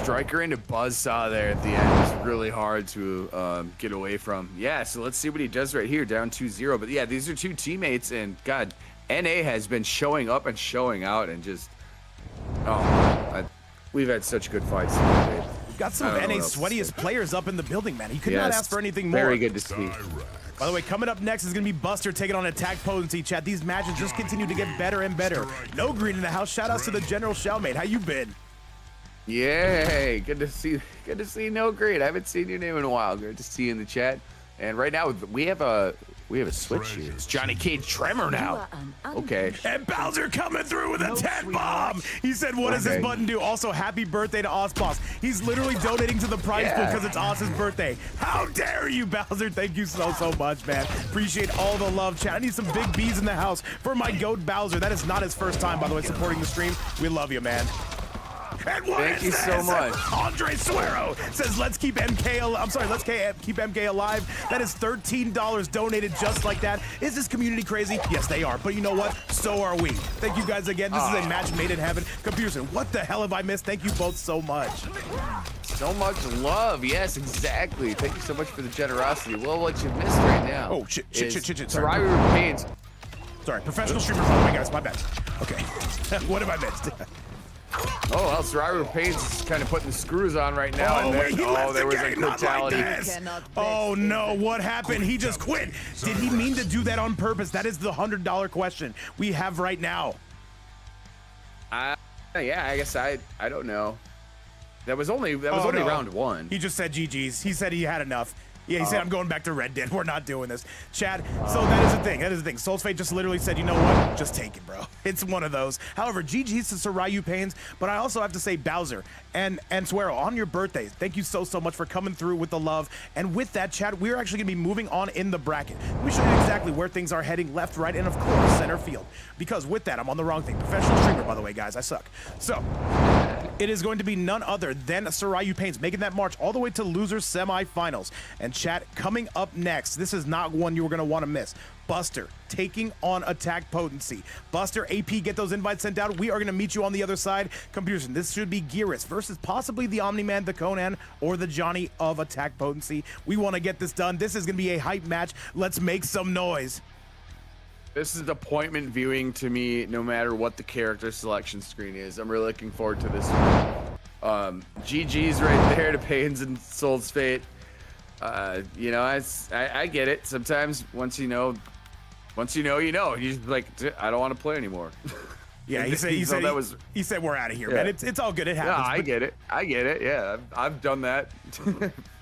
Striker into Buzzsaw there at the end is really hard to get away from. Yeah, so let's see what he does right here, down 2-0. But yeah, these are 2 teammates, and God, NA has been showing up and showing out, and just, we've had such good fights today. We've got some of NA's sweatiest players up in the building, man. He could not ask for anything more. Very good to see. By the way, coming up next is going to be Buster taking on AttackPotency, chat. These matches just continue to get better and better. No Green in the house. Shout outs to the General Shellmate. How you been? Yay! Good to see No Green. I haven't seen your name in a while. Good to see you in the chat. And right now we have We have a switch here. It's Johnny Cage Tremor now. Okay. And Bowser coming through with a 10 bomb. He said, what does this button do? Also, happy birthday to Osboss. He's literally donating to the prize pool because it's Os's birthday. How dare you, Bowser? Thank you so much, man. Appreciate all the love, chat. I need some big B's in the house for my GOAT Bowser. That is not his first time, by the way, supporting the stream. We love you, man. And Thank you so much. Andre Suero says, let's keep MK keep MK alive. That is $13 donated just like that. Is this community crazy? Yes, they are. But you know what? So are we. Thank you guys again. This is a match made in heaven. Computerson, what the hell have I missed? Thank you both so much. So much love. Yes, exactly. Thank you so much for the generosity. Well, what you missed right now. Oh, shit. Sarayu Painz. Sorry, professional streamer, by the way, guys. My bad. Okay. What have I missed? Oh, well, Sarayu Painz is kind of putting the screws on right now. Oh, wait, there was a brutality. Oh, no, what happened? He just quit. Did he mean to do that on purpose? That is the $100 question we have right now. Yeah, I guess I don't know. That was only round one. He just said GG's. He said he had enough. Yeah, he said, I'm going back to Red Dead. We're not doing this. Chat, so that is the thing. That is the thing. Soulfate just literally said, you know what? Just take it, bro. It's one of those. However, GG's to Sarayu Painz, but I also have to say Bowser and Suero, on your birthdays, thank you so much for coming through with the love. And with that, chat, we're actually going to be moving on in the bracket. We show you exactly where things are heading, left, right, and of course, center field. Because with that, I'm on the wrong thing. Professional streamer, by the way, guys. I suck. So, it is going to be none other than Sarayu Painz making that march all the way to losers semifinals. And chat, coming up next, this is not one you were going to want to miss. Buster taking on AttackPotency. Buster, AP, get those invites sent out. We are going to meet you on the other side. Computerson, this should be Gearus versus possibly the Omni-Man, the Conan, or the Johnny of AttackPotency. We want to get this done. This is going to be a hype match. Let's make some noise. This is appointment viewing to me, no matter what the character selection screen is. I'm really looking forward to this one. GG's right there to Painz and Soulfate. You know, I get it. Sometimes once you know, you know. You're just like, I don't want to play anymore. Yeah, he said we're out of here, man. It's all good. It happens. Yeah, I get it. Yeah, I've done that.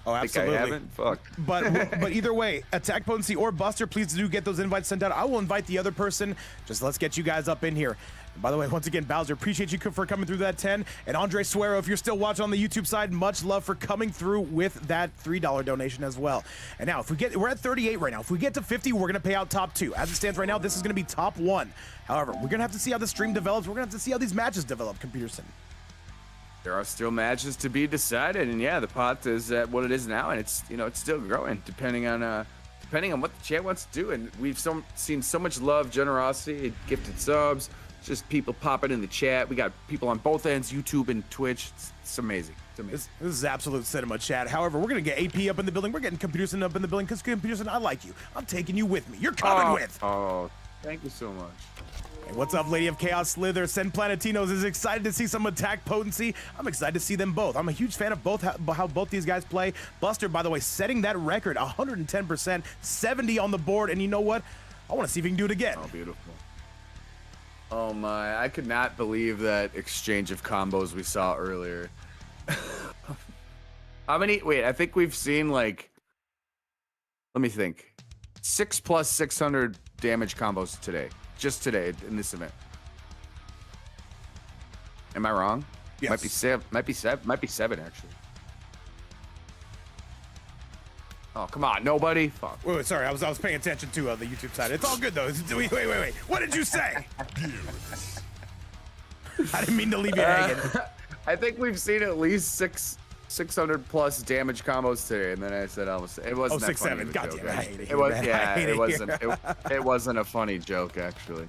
Oh, absolutely. I haven't. Fuck. But either way, AttackPotency or Buster, please do get those invites sent out. I will invite the other person. Just let's get you guys up in here. And by the way, once again, Bowser, appreciate you for coming through that 10. And Andre Suero, if you're still watching on the YouTube side, much love for coming through with that $3 donation as well. And now, we're at 38 right now. If we get to 50, we're gonna pay out top 2. As it stands right now, this is gonna be top 1. However, we're gonna have to see how the stream develops. We're gonna have to see how these matches develop, Computerson. There are still matches to be decided, and yeah, the pot is at what it is now, and it's it's still growing depending on what the chat wants to do. And we've seen so much love, generosity, gifted subs, just people popping in the chat. We got people on both ends, YouTube and Twitch. It's amazing. It's amazing. This is absolute cinema, chat. However, we're gonna get AP up in the building. We're getting Computerson up in the building because Computerson, I like you. I'm taking you with me. You're coming with. Oh, thank you so much. Hey, what's up, Lady of Chaos Slither? Sen Planetinos is excited to see some AttackPotency. I'm excited to see them both. I'm a huge fan of both, how both these guys play. Buster, by the way, setting that record, 110%, 70 on the board. And you know what? I want to see if he can do it again. Oh, beautiful. Oh my, I could not believe that exchange of combos we saw earlier. How many? Wait, I think we've seen like, let me think, 6 plus 600 damage combos today. Just today in this event. Am I wrong? Yes. Might be seven actually. Oh, come on, nobody. Fuck. Wait, sorry, I was paying attention to the YouTube side. It's all good though. Wait. What did you say? I didn't mean to leave you hanging. I think we've seen at least 600 plus damage combos today, and then I said almost. It wasn't that 6, funny 7. of a God joke, damn, I hate it. It was, yeah, it wasn't. It wasn't a funny joke actually.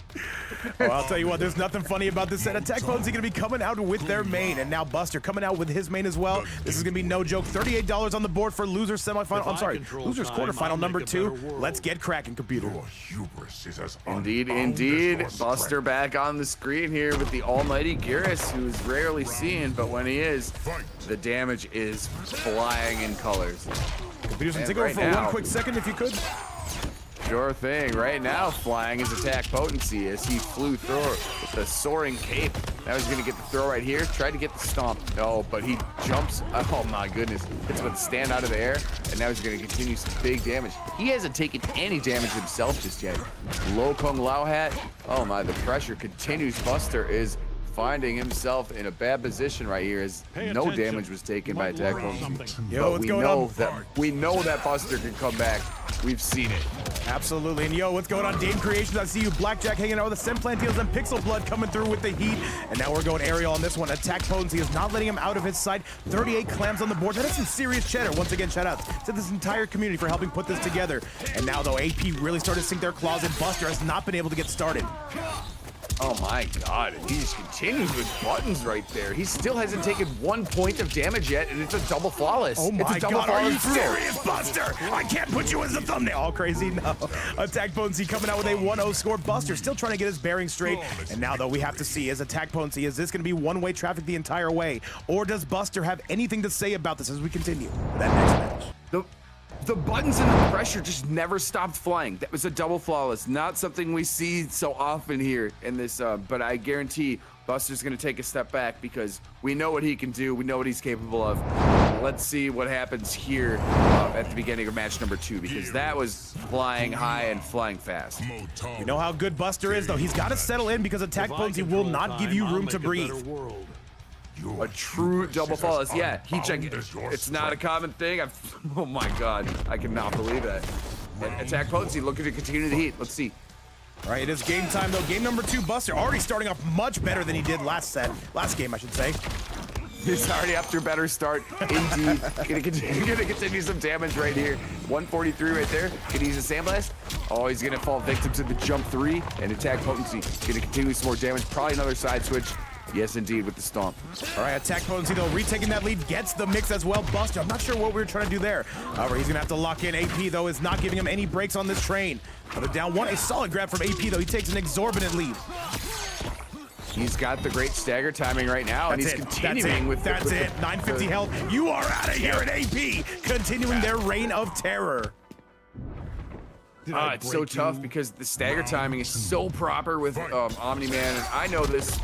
Well, I'll tell you what, there's nothing funny about this set. AttackPotency gonna be coming out with their main, and now Buster coming out with his main as well. This is gonna be no joke. $38 on the board for losers semifinal. I'm sorry, losers quarterfinal number 2. Let's get cracking, computer. Your hubris is as Indeed. unbounded as Buster strength. back on the screen here with the almighty Gearus, who's rarely seen, but when he is, the damage is flying in colors. Computerson, And take over right for now- 1 quick second if you could. Sure thing. Right now, flying is AttackPotency as he flew through with the soaring cape. Now he's gonna get the throw right here. Tried to get the stomp. No, but he jumps. Oh my goodness. Hits with stand out of the air. And now he's gonna continue some big damage. He hasn't taken any damage himself just yet. Low Kung Lao hat. Oh my, the pressure continues. Buster is finding himself in a bad position right here as no damage was taken by AttackPotency. Yo, what's going on? We know that Buster can come back. We've seen it. Absolutely. And yo, what's going on, Dame Creations? I see you, Blackjack, hanging out with the Senpai and Pixel Blood coming through with the heat. And now we're going aerial on this one. AttackPotency is not letting him out of his sight. 38 clams on the board. That is some serious cheddar. Once again, shout outs to this entire community for helping put this together. And now, though, AP really started to sink their claws in. Buster has not been able to get started. Oh my god, and he just continues with buttons right there. He still hasn't taken 1 point of damage yet, and it's a double flawless. Oh my it's a double god, are you flawless serious, Buster? I can't put you as the thumbnail. All crazy, no. AttackPotency coming out with a 1-0 score. Buster still trying to get his bearings straight. And now, though, we have to see, is AttackPotency, is this going to be one-way traffic the entire way? Or does Buster have anything to say about this as we continue that next match? The buttons and the pressure just never stopped flying. That was a double flawless. Not something we see so often here in this, but I guarantee Buster's gonna take a step back because we know what he can do. We know what he's capable of. Let's see what happens here at the beginning of match number 2 because that was flying high and flying fast. We know how good Buster is, though. He's got to settle in because AttackPotency will not give you room to breathe. A true double flawless. Yeah, heat check. It's not a common thing. Oh my god, I cannot believe that. And AttackPotency looking to continue the heat. Let's see. All right, it is game time, though. Game number 2, Buster already starting off much better than he did last game, I should say. He's already up to a better start, indeed. Gonna continue some damage right here. 143 right there. Gonna use a Sandblast. Oh, he's gonna fall victim to the jump 3, and AttackPotency gonna continue some more damage. Probably another side switch. Yes, indeed, with the stomp. All right, AttackPotency, though, retaking that lead, gets the mix as well. Buster, I'm not sure what we were trying to do there. However, he's going to have to lock in. AP, though, is not giving him any breaks on this train. Another down one. A solid grab from AP, though. He takes an exorbitant lead. He's got the great stagger timing right now, and he's continuing with... That's it. 950 health. You are out of here at AP, continuing their reign of terror. It's so tough because the stagger timing is so proper with Omni-Man, and I know this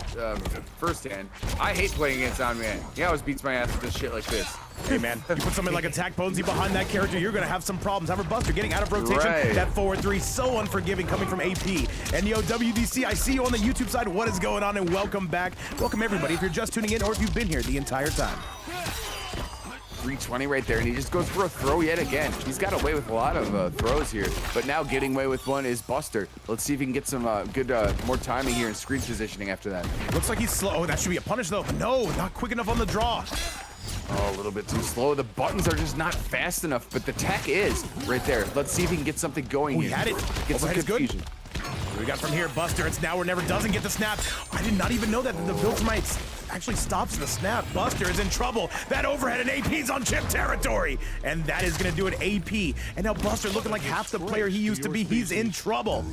firsthand. I hate playing against Omni-Man. He always beats my ass with this shit like this. Hey man, you put something like AttackPotency behind that character, you're gonna have some problems. However, Buster getting out of rotation, right. That forward 3, so unforgiving coming from AP. And yo, WDC, I see you on the YouTube side. What is going on? And welcome back. Welcome everybody, if you're just tuning in or if you've been here the entire time. 320 right there, and he just goes for a throw yet again. He's got away with a lot of throws here, but now getting away with one is Buster. Let's see if he can get some good more timing here and screen positioning after that. Looks like he's slow. Oh, that should be a punish though. No, not quick enough on the draw. Oh, a little bit too slow. The buttons are just not fast enough, but the tech is right there. Let's see if he can get something going here. He had it. Get some confusion. What we got from here, Buster? It's now or never. Doesn't get the snap. I did not even know that the build might actually stops the snap. Buster is in trouble. That overhead and AP's on chip territory. And that is going to do it, AP. And now Buster looking like half the player he used to be. He's in trouble.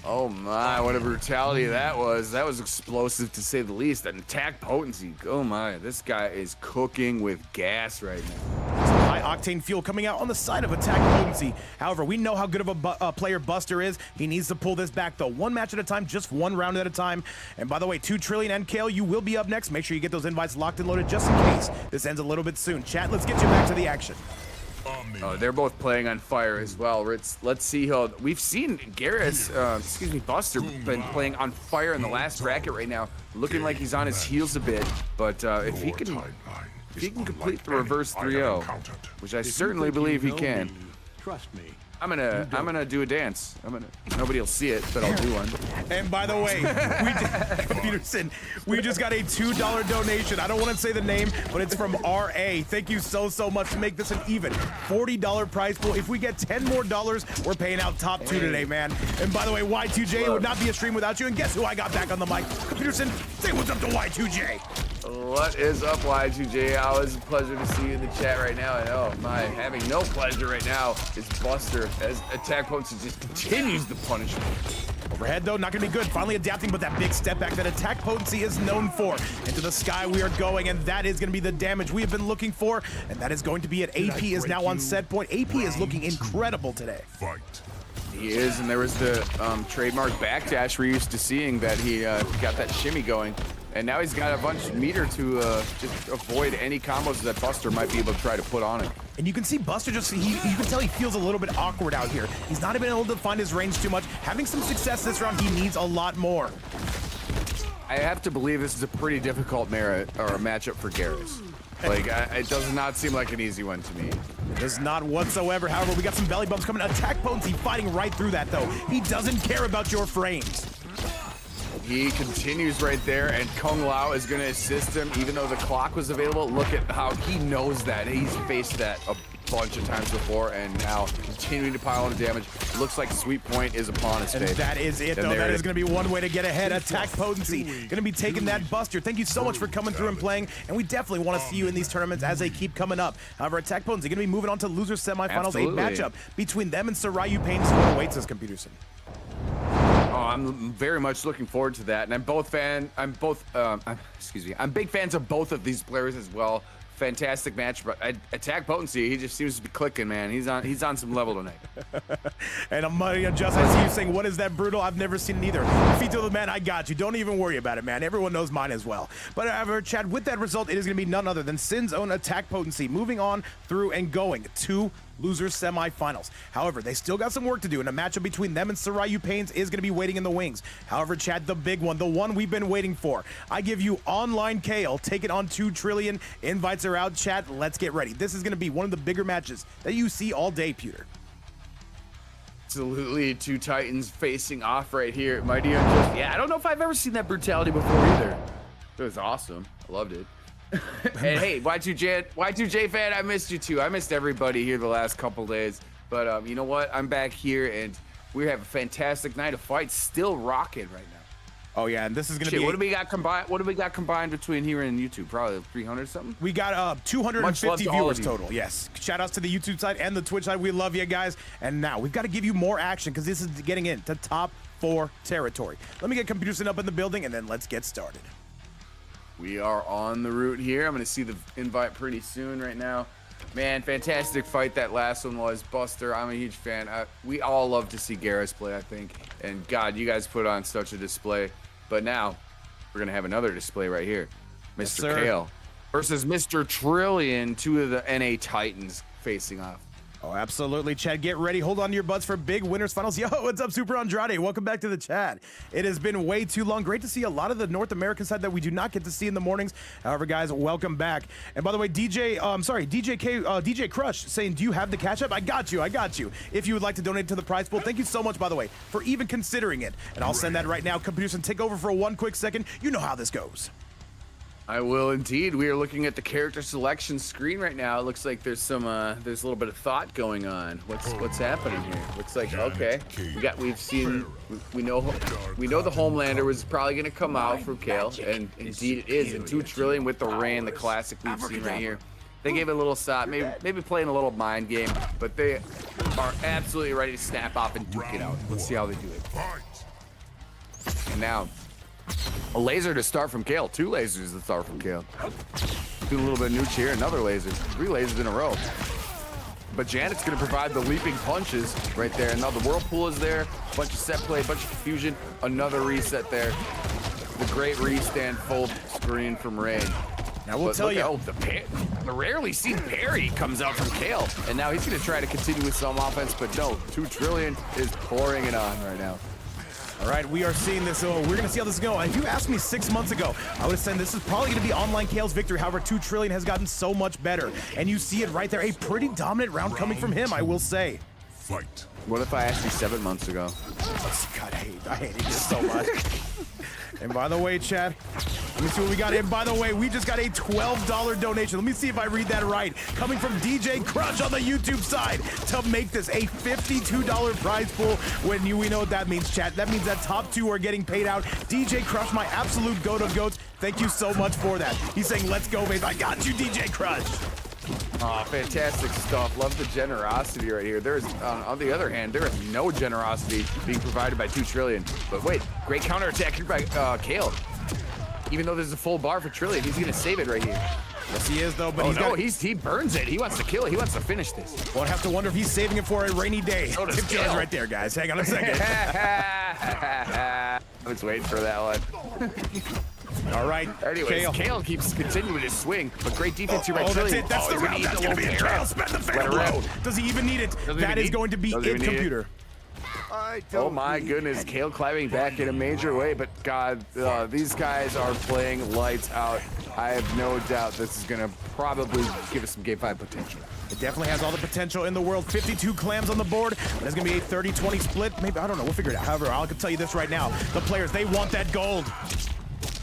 Oh my, what a brutality that was. That was explosive to say the least. And AttackPotency, oh my, this guy is cooking with gas right now. Some high octane fuel coming out on the side of AttackPotency. However, we know how good of a player Buster is. He needs to pull this back though. One match at a time, just one round at a time. And by the way, TooTrillion and Kale, you will be up next. Make sure you get those invites locked and loaded just in case this ends a little bit soon. Chat, let's get you back to the action. Oh, they're both playing on fire as well. Let's see how we've seen Buster been playing on fire in the last bracket right now, looking like he's on his heels a bit. But if he can complete the reverse 3-0, which I certainly believe he can. Trust me. I'm gonna do a dance. Nobody will see it, but I'll do one. And by the way, Peterson, we just got a $2 donation. I don't want to say the name, but it's from RA. Thank you so much to make this an even $40 prize pool. If we get 10 more dollars, we're paying out top 2 today, man. And by the way, Y2J, it would not be a stream without you. And guess who I got back on the mic? Peterson, say what's up to Y2J. What is up, Y2J? Always a pleasure to see you in the chat right now. And oh my, having no pleasure right now is Buster as AttackPotency just continues the punishment. Overhead though, not gonna be good. Finally adapting, but that big step back that AttackPotency is known for. Into the sky we are going, and that is gonna be the damage we have been looking for, and that is going to be it. AP is now on set point. AP is looking incredible today. Fight. He is, and there was the trademark backdash we're used to seeing that he got that shimmy going. And now he's got a bunch of meter to just avoid any combos that Buster might be able to try to put on him. And you can see Buster you can tell he feels a little bit awkward out here. He's not even able to find his range too much. Having some success this round, he needs a lot more. I have to believe this is a pretty difficult matchup for Garrus. Like, it does not seem like an easy one to me. It does not whatsoever. However, we got some belly bumps coming. AttackPotency fighting right through that, though. He doesn't care about your frames. He continues right there, and Kung Lao is going to assist him, even though the clock was available. Look at how he knows that. He's faced that a bunch of times before, and now continuing to pile on damage. Looks like Sweet Point is upon his face. And that is it, though. That is going to be one way to get ahead. AttackPotency going to be taking that Buster. Thank you so much for coming through and playing, and we definitely want to see you in these tournaments as they keep coming up. However, AttackPotency going to be moving on to loser semifinals, a matchup between them and Sarayu Painz. What awaits us, Computerson? Oh, I'm very much looking forward to that, and I'm big fans of both of these players as well. Fantastic match, but AttackPotency, he just seems to be clicking, man. He's on some level tonight. And I'm just I see you saying, what is that brutal? I've never seen it either. Feet of the man, I got you. Don't even worry about it, man. Everyone knows mine as well. But however, Chad, with that result, it is going to be none other than Sin's own AttackPotency moving on through and going to losers semifinals. However, they still got some work to do, and a matchup between them and Sarayu Painz is going to be waiting in the wings. However, Chad, the big one, the one we've been waiting for. I give you OnlineCale taking on TooTrillion. Invites are out. Chad, let's get ready. This is going to be one of the bigger matches that you see all day, Pewter. Absolutely, two Titans facing off right here. Mighty Unjust. Yeah, I don't know if I've ever seen that brutality before either. It was awesome. I loved it. And hey, Y2J fan, I missed you too. I missed everybody here the last couple days. But you know what? I'm back here, and we have a fantastic night of fights still rocking right now. Oh yeah, and this is gonna be. What do we got combined? What do we got combined between here and YouTube? Probably 300 something. We got 250 viewers total. Yes. Shout outs to the YouTube side and the Twitch side. We love you guys. And now we've got to give you more action because this is getting into top 4 territory. Let me get Computerson up in the building, and then let's get started. We are on the route here. I'm going to see the invite pretty soon right now. Man, fantastic fight that last one was. Buster, I'm a huge fan. We all love to see Garrus play, I think. And God, you guys put on such a display. But now, we're going to have another display right here. Mr. Kale versus Mr. Trillion, two of the NA Titans facing off. Oh, absolutely, Chad. Get ready. Hold on to your butts for big winners finals. Yo, what's up, Super Andrade? Welcome back to the chat. It has been way too long. Great to see a lot of the North American side that we do not get to see in the mornings. However, guys, welcome back. And by the way, DJ Crush saying, do you have the cash app? I got you. If you would like to donate to the prize pool, thank you so much, by the way, for even considering it. And I'll send that right now. Computers, take over for one quick second. You know how this goes. I will indeed. We are looking at the character selection screen right now. It looks like there's some there's a little bit of thought going on. What's happening here? Looks like okay. We know the Homelander was probably gonna come out from Kale, and indeed it is. And TooTrillion with the rain, the classic we've seen right here. They gave it a little stop, maybe playing a little mind game, but they are absolutely ready to snap off and duke it out. Let's see how they do it. And now, a laser to start from Kale. 2 lasers to start from Kale. Do a little bit of nooch here. Another laser. 3 lasers in a row. But Janet's going to provide the leaping punches right there. And now the Whirlpool is there. Bunch of set play, bunch of confusion. Another reset there. The great restand full screen from Rain. Now we'll tell you. Oh, the rarely seen parry comes out from Kale. And now he's going to try to continue with some offense. But no, TooTrillion is pouring it on right now. All right, we are seeing this. So we're going to see how this is going. If you asked me 6 months ago, I would have said this is probably going to be OnlineCale's victory. However, TooTrillion has gotten so much better. And you see it right there. A pretty dominant round coming from him, I will say. Fight. What if I asked you 7 months ago? Oh, God, I hate it so much. And by the way, Chad, let me see what we got. And by the way, we just got a $12 donation. Let me see if I read that right. Coming from DJ Crush on the YouTube side to make this a $52 prize pool. We know what that means, chat. That means that top 2 are getting paid out. DJ Crush, my absolute goat of goats. Thank you so much for that. He's saying, let's go, babe. I got you, DJ Crush. Oh, fantastic stuff. Love the generosity right here. There's, on the other hand, there is no generosity being provided by TooTrillion. But wait, great counterattack here by Kale. Even though there's a full bar for Trillion, he's going to save it right here. Yes, he is, though, but he burns it. He wants to kill it. He wants to finish this. Well, I have to wonder if he's saving it for a rainy day. TooTrillion right there, guys. Hang on a second. I was waiting for that one. All right. Anyways, Kale keeps continuing to swing, but great defense here by That's TooTrillion. it. That's the round. That's going to be it. Kale spend the fatal blow. Does he even need it? That is going to be it, computer. Oh my goodness, Kale climbing back in a major way, but God, these guys are playing lights out. I have no doubt this is gonna probably give us some Game 5 potential. It definitely has all the potential in the world. 52 clams on the board. But it's gonna be a 30-20 split. Maybe, I don't know, we'll figure it out. However, I can tell you this right now. The players, they want that gold.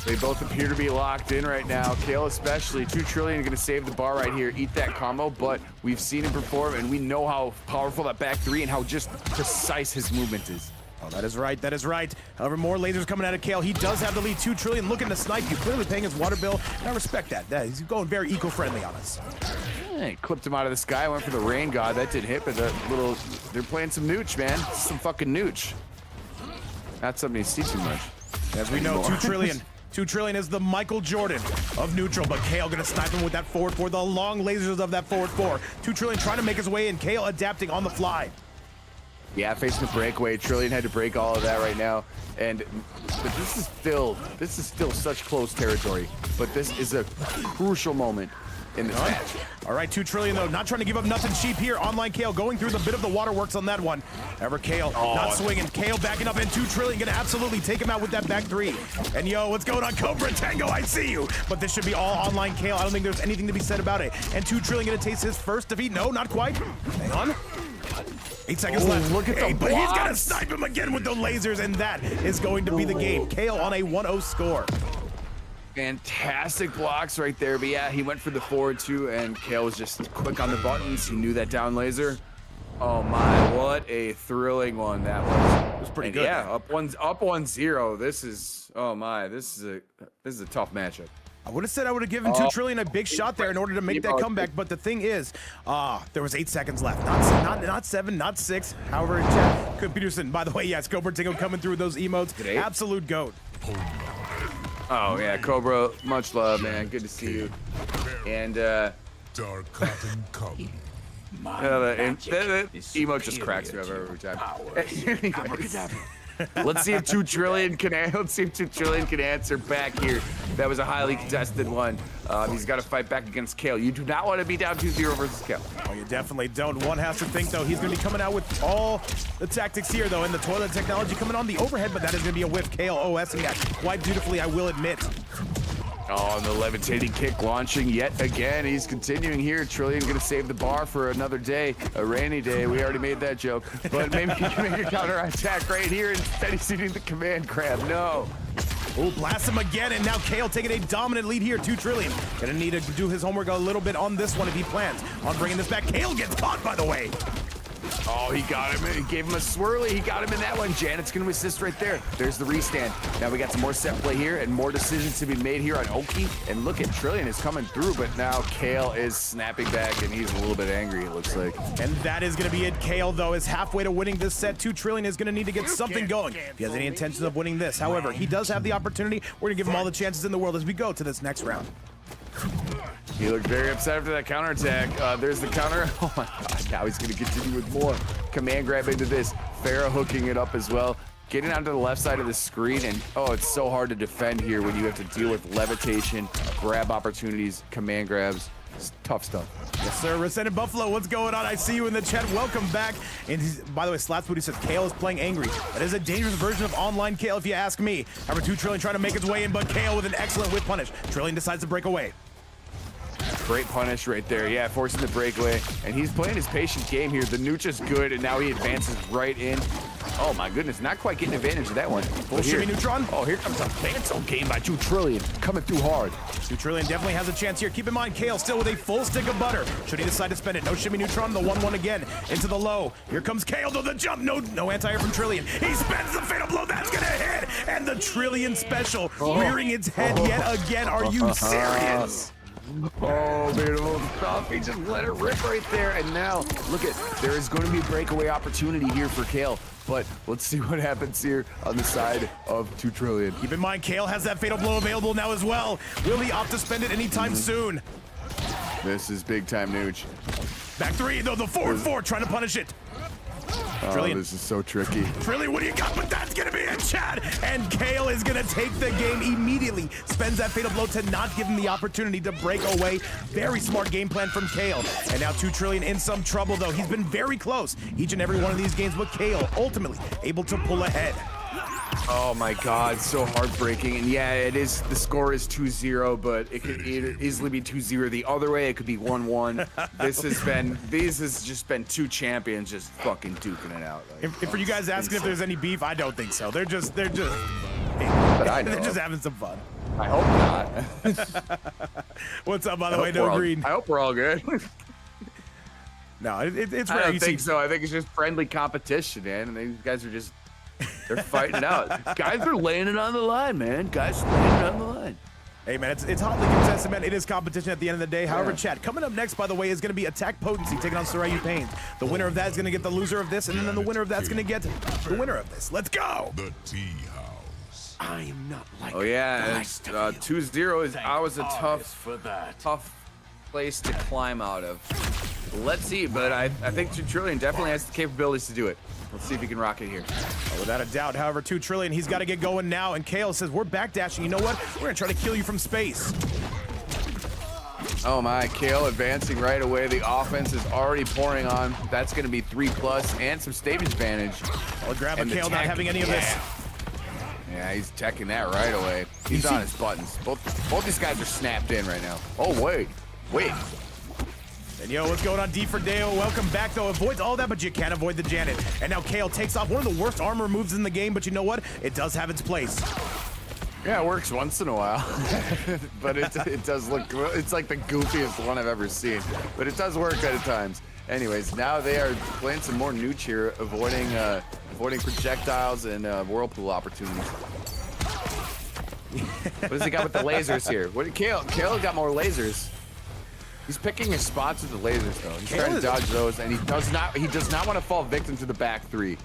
They both appear to be locked in right now. Kale especially. TooTrillion gonna save the bar right here, eat that combo, but we've seen him perform and we know how powerful that back three and how just precise his movement is. Oh, that is right. That is right. However, more lasers coming out of Kale. He does have the lead. TooTrillion looking to snipe you, clearly paying his water bill. And I respect that. He's going very eco-friendly on us. Hey, clipped him out of the sky. Went for the rain god. That didn't hit, but they're playing some nooch, man. Some fucking nooch. Not something you see too much. As we know, TooTrillion. TooTrillion is the Michael Jordan of neutral, but Kale gonna snipe him with that forward four, the long lasers of that forward four. TooTrillion trying to make his way in. Kale adapting on the fly. Yeah, facing the breakaway. Trillion had to break all of that right now. But this is still such close territory. But this is a crucial moment in this match. All right, TooTrillion though, not trying to give up nothing cheap here. OnlineCale going through the bit of the waterworks on that one. However, Kale not swinging. Kale backing up, and TooTrillion gonna absolutely take him out with that back three. And yo, what's going on, Cobra Tango? I see you. But this should be all OnlineCale. I don't think there's anything to be said about it. And TooTrillion gonna taste his first defeat. No, not quite. Hang on. 8 seconds left. Look at the but he's gonna snipe him again with the lasers, and that is going to be the game. Kale on a 1-0 score. Fantastic blocks right there. But yeah, he went for the forward too, and Kale was just quick on the buttons. He knew that down laser. Oh my, what a thrilling one that was. It was pretty good. Yeah, up 1-0. This is, oh my, this is a tough matchup. I would have said I would have given TooTrillion a big shot there in order to make that comeback, but the thing is, there was 8 seconds left. Not 7, not 6. However, Peterson, by the way, yes, Cobra Tingo coming through those emotes. Absolute GOAT. Oh yeah, Cobra, much love, man. Good to see you. And Dark cotton come. the emote just cracks me up every time. Let's see if TooTrillion can answer back here. That was a highly contested one. He's got to fight back against Kale. You do not want to be down 2-0 versus Kale. Oh, you definitely don't. One has to think, though, he's going to be coming out with all the tactics here, though, and the toilet technology coming on the overhead, but that is going to be a whiff. Kale OSing that quite beautifully, I will admit. Oh, and the levitating kick launching yet again. He's continuing here. Trillion going to save the bar for another day, a rainy day. We already made that joke. But maybe he can make a counterattack right here instead he's using the command grab. No. Oh, blast him again, and now Kale taking a dominant lead here. TooTrillion gonna need to do his homework a little bit on this one if he plans on bringing this back. Kale gets caught, by the way. Oh, he got him. He gave him a swirly. He got him in that one. Janet's going to assist right there. There's the restand. Now we got some more set play here and more decisions to be made here on Oki. And look at Trillion is coming through, but now Kale is snapping back, and he's a little bit angry, it looks like. And that is going to be it. Kale, though, is halfway to winning this set. TooTrillion is going to need to get something going if he has any intentions of winning this. However, he does have the opportunity. We're going to give him all the chances in the world as we go to this next round. He looked very upset after that counterattack. There's the counter. Oh my God, now he's gonna continue with more. Command grab into this. Farah hooking it up as well. Getting onto the left side of the screen, and oh, it's so hard to defend here when you have to deal with levitation, grab opportunities, command grabs. It's tough stuff. Yes, sir. Resented Buffalo, what's going on? I see you in the chat. Welcome back. And by the way, Slats Booty says Kale is playing angry. That is a dangerous version of OnlineCale, if you ask me. However, TooTrillion trying to make his way in, but Kale with an excellent whip punish. Trillion decides to break away. Great punish right there. Yeah, forcing the breakaway. And he's playing his patient game here. The nooch is good, and now he advances right in. Oh my goodness, not quite getting advantage of that one. Full shimmy neutron. Oh, here comes a cancel game by TooTrillion. Coming through hard. TooTrillion definitely has a chance here. Keep in mind, Kale still with a full stick of butter. Should he decide to spend it? No shimmy neutron, the 1-1 again. Into the low. Here comes Kale to the jump. No anti-air from Trillion. He spends the fatal blow. That's gonna hit. And the Trillion special rearing its head yet again. Are you serious? Oh, beautiful stuff. He just let it rip right there. And now, look at, there is going to be a breakaway opportunity here for Kale. But let's see what happens here on the side of TooTrillion. Keep in mind, Kale has that fatal blow available now as well. Will he opt to spend it anytime soon? This is big time nooch. Back three, though, the forward four, trying to punish it. Oh, this is so tricky. Trillion, what do you got? But that's gonna be it, Chad. And Kale is gonna take the game immediately. Spends that fatal blow to not give him the opportunity to break away. Very smart game plan from Kale. And now TooTrillion in some trouble, though. He's been very close each and every one of these games, but Kale ultimately able to pull ahead. Oh my God, so heartbreaking. And yeah, it is. The score is 2-0, but it could easily be 2-0 the other way. It could be 1-1. This has just been two champions just fucking duking it out. Like, If for you guys asking if there's any beef, I don't think so. They're just But I know. they're just having some fun. I hope not. What's up, by the way? No green. I hope we're all good. No, it's I rare. don't You think see so. I think it's just friendly competition, man. And these guys are just, they're fighting it out. Guys are laying it on the line, man. Guys are laying it on the line. Hey, man, it's hotly contested, man. It is competition at the end of the day. However, Chat, coming up next, by the way, is going to be AttackPotency taking on Sarayu Painz. The winner of that is going to get the loser of this, and then the winner of that's going to get the winner of this. Let's go! The tea house. I am not like 2-0 is always a tough place to climb out of. Let's see, but I think TooTrillion definitely has the capabilities to do it. Let's see if he can rock it here. Oh, without a doubt. However, TooTrillion, he's got to get going now. And Kale says, we're backdashing. You know what? We're going to try to kill you from space. Oh my, Kale advancing right away. The offense is already pouring on. That's going to be 3+ and some stage advantage. I'll grab a And the Kale not tech, having any of this. Yeah, he's teching that right away. He's on his buttons. Both these guys are snapped in right now. Oh, wait. And yo, what's going on, D for Deo? Welcome back, though. Avoids all that, but you can't avoid the Janet. And now Kale takes off one of the worst armor moves in the game, but you know what? It does have its place. Yeah, it works once in a while, but it does look, it's like the goofiest one I've ever seen, but it does work at times. Anyways, now they are playing some more nooch here, avoiding projectiles and whirlpool opportunities. What does he got with the lasers here? What did Kale got more lasers. He's picking his spots with the lasers though. He's trying to dodge those, and he does not want to fall victim to the back three.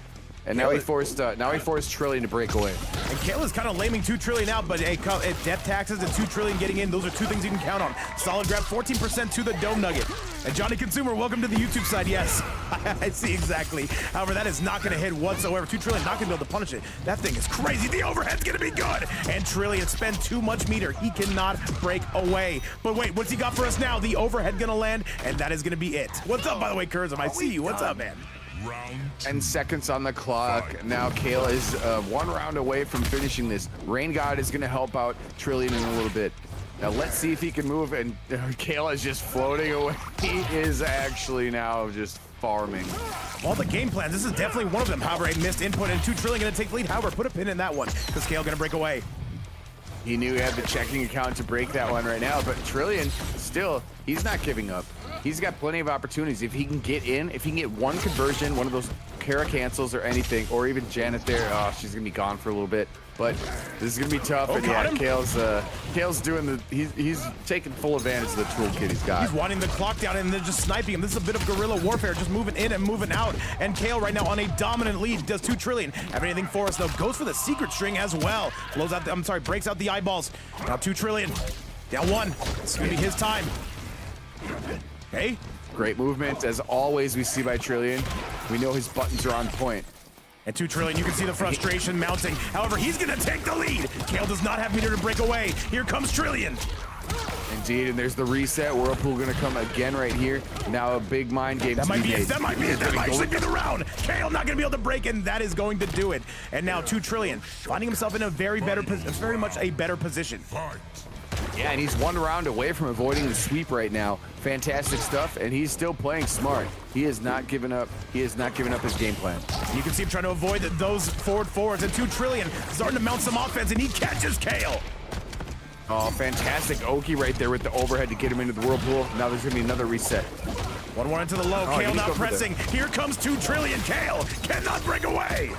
And now he forced TooTrillion to break away. And Kale is kind of laming TooTrillion out, but death taxes and TooTrillion getting in, those are two things you can count on. Solid grab, 14% to the Dome Nugget. And Johnny Consumer, welcome to the YouTube side. Yes, I see exactly. However, that is not going to hit whatsoever. TooTrillion not going to be able to punish it. That thing is crazy. The overhead's going to be good. And Trillion spent too much meter. He cannot break away. But wait, what's he got for us now? The overhead going to land, and that is going to be it. What's up, by the way, Kurzum? I see you. What's up, man? 10 seconds on the clock. Now Kale is 1 round away from finishing this. Rain God is going to help out Trillion in a little bit. Now let's see if he can move, and Kale is just floating away. He is actually now just farming. All the game plans, this is definitely one of them. However, a missed input, and TooTrillion going to take the lead. However, put a pin in that one, because Kale going to break away. He knew he had the checking account to break that one right now, but Trillion, still, he's not giving up. He's got plenty of opportunities. If he can get in, if he can get one conversion, one of those Kara cancels or anything, or even Janet there, oh, she's gonna be gone for a little bit. But this is gonna be tough. And yeah, Kale's doing the, he's taking full advantage of the toolkit he's got. He's winding the clock down and then just sniping him. This is a bit of guerrilla warfare, just moving in and moving out. And Kale right now on a dominant lead. Does TooTrillion have anything for us though? Goes for the secret string as well. Blows out the, breaks out the eyeballs. Now TooTrillion down 1. It's gonna be his time. Hey. Great movement, as always, we see by Trillion. We know his buttons are on point. And TooTrillion, you can see the frustration mounting. However, he's gonna take the lead. Kale does not have meter to break away. Here comes Trillion. Indeed, and there's the reset. Whirlpool gonna come again right here. Now a big mind game. That might be it. That might be it. That might actually be the round. Kale not gonna be able to break, and that is going to do it. And now TooTrillion finding himself in a very much a better position. Yeah, and he's 1 round away from avoiding the sweep right now. Fantastic stuff, and he's still playing smart. He has not given up. He has not given up his game plan. You can see him trying to avoid those forwards, and TooTrillion starting to mount some offense, and he catches Kale. Oh, fantastic Oki right there with the overhead to get him into the whirlpool. Now there's gonna be another reset. 1-1 into the low. Kale not pressing. Here comes TooTrillion. Kale cannot break away.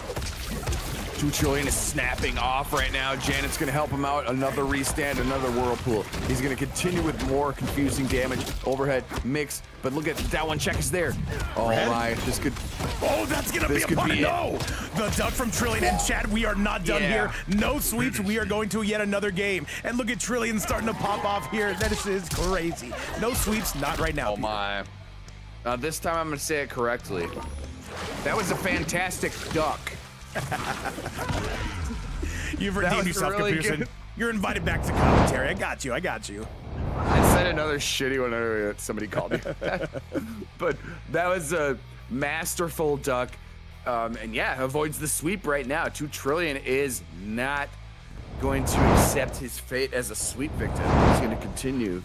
TooTrillion is snapping off right now. Janet's gonna help him out. Another restand, another whirlpool. He's gonna continue with more confusing damage. Overhead, mix, but look at that one check is there. Oh my, this could. Oh, that's gonna be a punish. No! The duck from Trillion and Chad, we are not done here. No sweeps, we are going to yet another game. And look at Trillion starting to pop off here. This is crazy. No sweeps, not right now. Oh my. This time I'm gonna say it correctly. That was a fantastic duck. You've redeemed yourself, really Pearson. You're invited back to commentary. I got you. I said another shitty one earlier that somebody called me. But that was a masterful duck. And yeah, avoids the sweep right now. TooTrillion is not going to accept his fate as a sweep victim. He's going to continue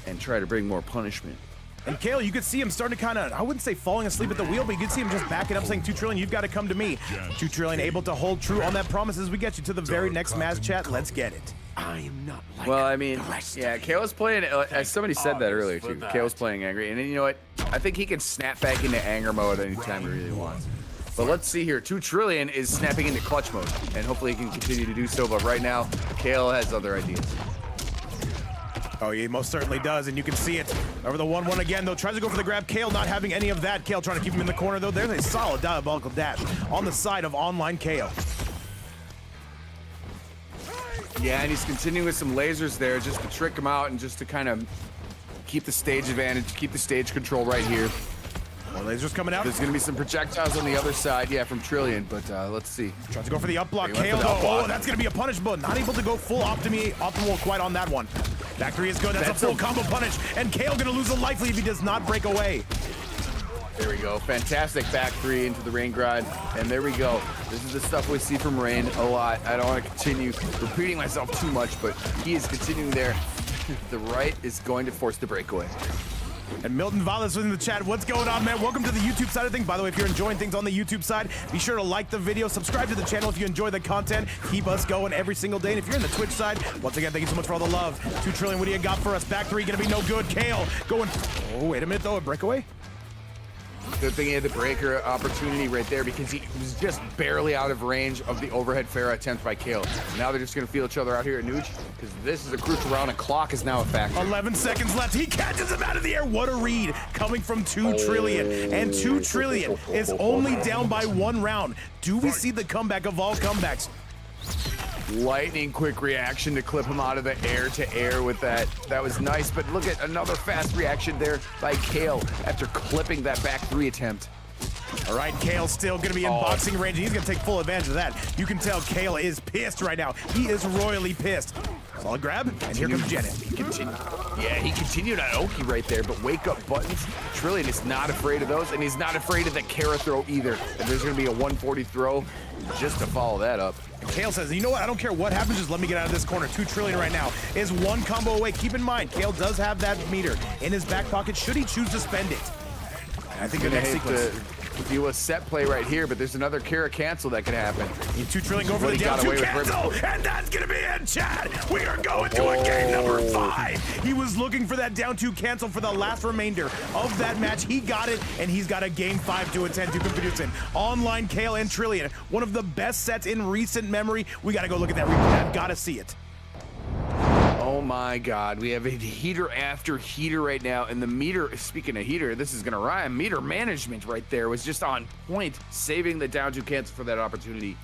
and try to bring more punishment. And Kale, you could see him starting to kind of, I wouldn't say falling asleep at the wheel, but you could see him just backing up saying, TooTrillion, you've got to come to me. TooTrillion able to hold true on that promise as we get you to the very next match chat. Let's get it. I am not like well, I mean, yeah, Kale was playing, as somebody said that earlier too, Kale was playing angry. And then you know what? I think he can snap back into anger mode anytime he really wants. But let's see here. TooTrillion is snapping into clutch mode, and hopefully he can continue to do so. But right now, Kale has other ideas. Oh, he most certainly does, and you can see it. Over the 1-1 again, though. Tries to go for the grab. Kale not having any of that. Kale trying to keep him in the corner, though. There's a solid diabolical dash on the side of OnlineCale. Yeah, and he's continuing with some lasers there just to trick him out and just to kind of keep the stage advantage, keep the stage control right here. More lasers coming out. There's going to be some projectiles on the other side, yeah, from Trillion, but let's see. Tries to go for the up block. Kale, though. Oh, that's going to be a punish, but not able to go full optimal quite on that one. Back three is good. That's a full combo punish, and Kale going to lose a life lead if he does not break away. There we go. Fantastic back three into the rain grind, and there we go. This is the stuff we see from Rain a lot. I don't want to continue repeating myself too much, but he is continuing there. The right is going to force the breakaway. And Milton Valles in the chat. What's going on, man? Welcome to the YouTube side of things. By the way, if you're enjoying things on the YouTube side, be sure to like the video, subscribe to the channel if you enjoy the content. Keep us going every single day. And if you're in the Twitch side, once again, thank you so much for all the love. TooTrillion, what do you got for us? Back three, gonna be no good. Kale going. Oh, wait a minute, though. A breakaway? Good thing he had the breaker opportunity right there because he was just barely out of range of the overhead fair attempt by Kale. Now they're just going to feel each other out here at Nooch because this is a crucial round and clock is now a factor. 11 seconds left. He catches him out of the air. What a read coming from TooTrillion. And TooTrillion is only down by 1 round. Do we see the comeback of all comebacks? Lightning quick reaction to clip him out of the air to air with that. That was nice, but look at another fast reaction there by Kale after clipping that back three attempt. All right, Kale still going to be in boxing range. He's going to take full advantage of that. You can tell Kale is pissed right now. He is royally pissed. Solid grab, and here comes Janet. He continued on Oki right there, but wake up buttons. Trillion is not afraid of those, and he's not afraid of the Kara throw either. And there's going to be a 140 throw just to follow that up. And Kale says, you know what, I don't care what happens, just let me get out of this corner. TooTrillion right now is 1 combo away. Keep in mind, Kale does have that meter in his back pocket should he choose to spend it. And I think the next sequence... do a set play right here, but there's another Kara cancel that could happen. And TooTrillion go for the down 2 cancel, and that's gonna be it, Chad. We are going to a game number 5. He was looking for that down 2 cancel for the last remainder of that match. He got it, and he's got a game 5 to attend to compete in. OnlineCale and Trillion, one of the best sets in recent memory. We gotta go look at that replay. I've gotta see it. Oh my God, we have a heater after heater right now, and the meter, speaking of heater, this is gonna rhyme, meter management right there was just on point, saving the down 2 cancel for that opportunity.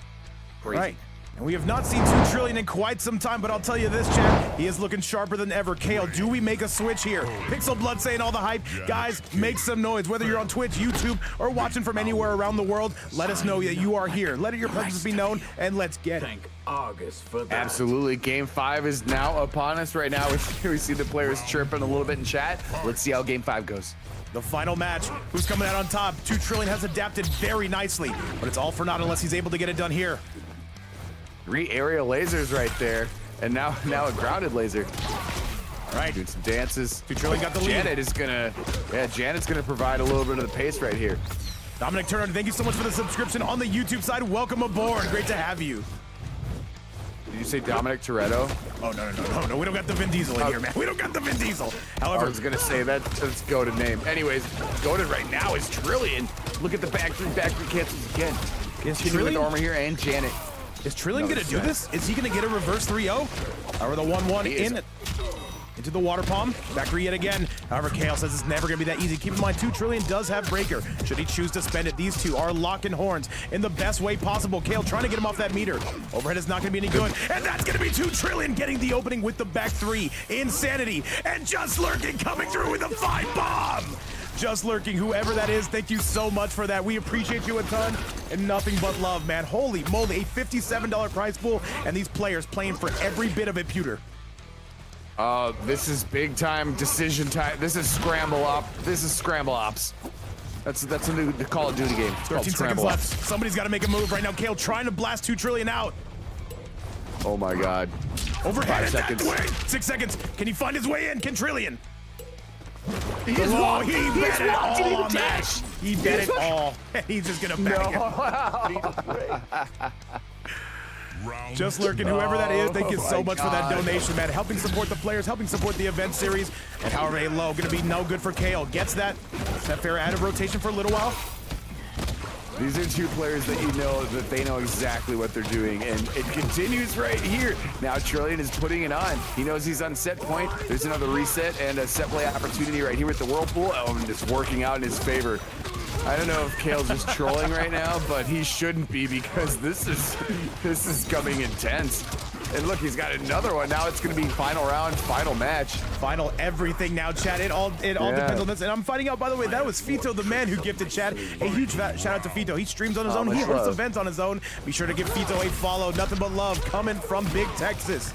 Crazy. Right. And we have not seen TooTrillion in quite some time, but I'll tell you this, chat, he is looking sharper than ever. Kale, do we make a switch here? Pixel Blood saying all the hype. Guys, make some noise. Whether you're on Twitch, YouTube, or watching from anywhere around the world, let us know that you are here. Let your presence be known, and let's get it. August for that. Absolutely. Game 5 is now upon us right now. We see the players chirping a little bit in chat. Let's see how Game 5 goes. The final match. Who's coming out on top? TooTrillion has adapted very nicely, but it's all for naught unless he's able to get it done here. 3 aerial lasers right there, and now a grounded laser. All right, doing some dances. TooTrillion got the lead. Janet's gonna provide a little bit of the pace right here. Dominic Turner, thank you so much for the subscription on the YouTube side. Welcome aboard. Great to have you. Did you say Dominic Toretto? Oh, no. We don't got the Vin Diesel in here, man. We don't got the Vin Diesel. However, I was going to say that's goated name. Anyways, goated right now is Trillion. Look at the back three cancels again. Continuing with Armor here and Janet. Is TooTrillion gonna do this? Is he gonna get a reverse 3-0? Or the 1-1 in into the water palm. Back 3 yet again. However, Kale says it's never gonna be that easy. Keep in mind, TooTrillion does have breaker. Should he choose to spend it, these two are locking horns in the best way possible. Kale trying to get him off that meter. Overhead is not gonna be any good. And that's gonna be TooTrillion getting the opening with the back 3. Insanity. And Just Lurking coming through with a 5 bomb. Just Lurking, whoever that is, thank you so much for that. We appreciate you a ton, and nothing but love, man. Holy moly, a $57 prize pool, and these players playing for every bit of it, Pewter. This is big time decision time. This is scramble op. This is scramble ops. That's a new Call of Duty game. It's 13 seconds left. Somebody's got to make a move right now. Kale trying to blast TooTrillion out. Oh my God. Overhead 5 seconds. That way. 6 seconds. Can he find his way in? Can TooTrillion? He bet it all on that. He bet it all. He's just gonna bag it. Just Lurking, whoever that is, thank you so much for that donation, man. Helping support the players, helping support the event series. And however, a low, gonna be no good for Kale. Gets that. Fair out of rotation for a little while. These are two players that you know that they know exactly what they're doing, and it continues right here. Now TooTrillion is putting it on. He knows he's on set point. There's another reset and a set play opportunity right here with the Whirlpool. Oh, and it's working out in his favor. I don't know if Kale's just trolling right now, but he shouldn't be, because this is coming intense. And look, he's got another one. Now it's going to be final round, final match. Final everything now, chat. It all depends on this. And I'm finding out, by the way, that was Fito the man who gifted chat. A huge shout out to Fito. He streams on his own. He hosts events on his own. Be sure to give Fito a follow. Nothing but love coming from Big Texas.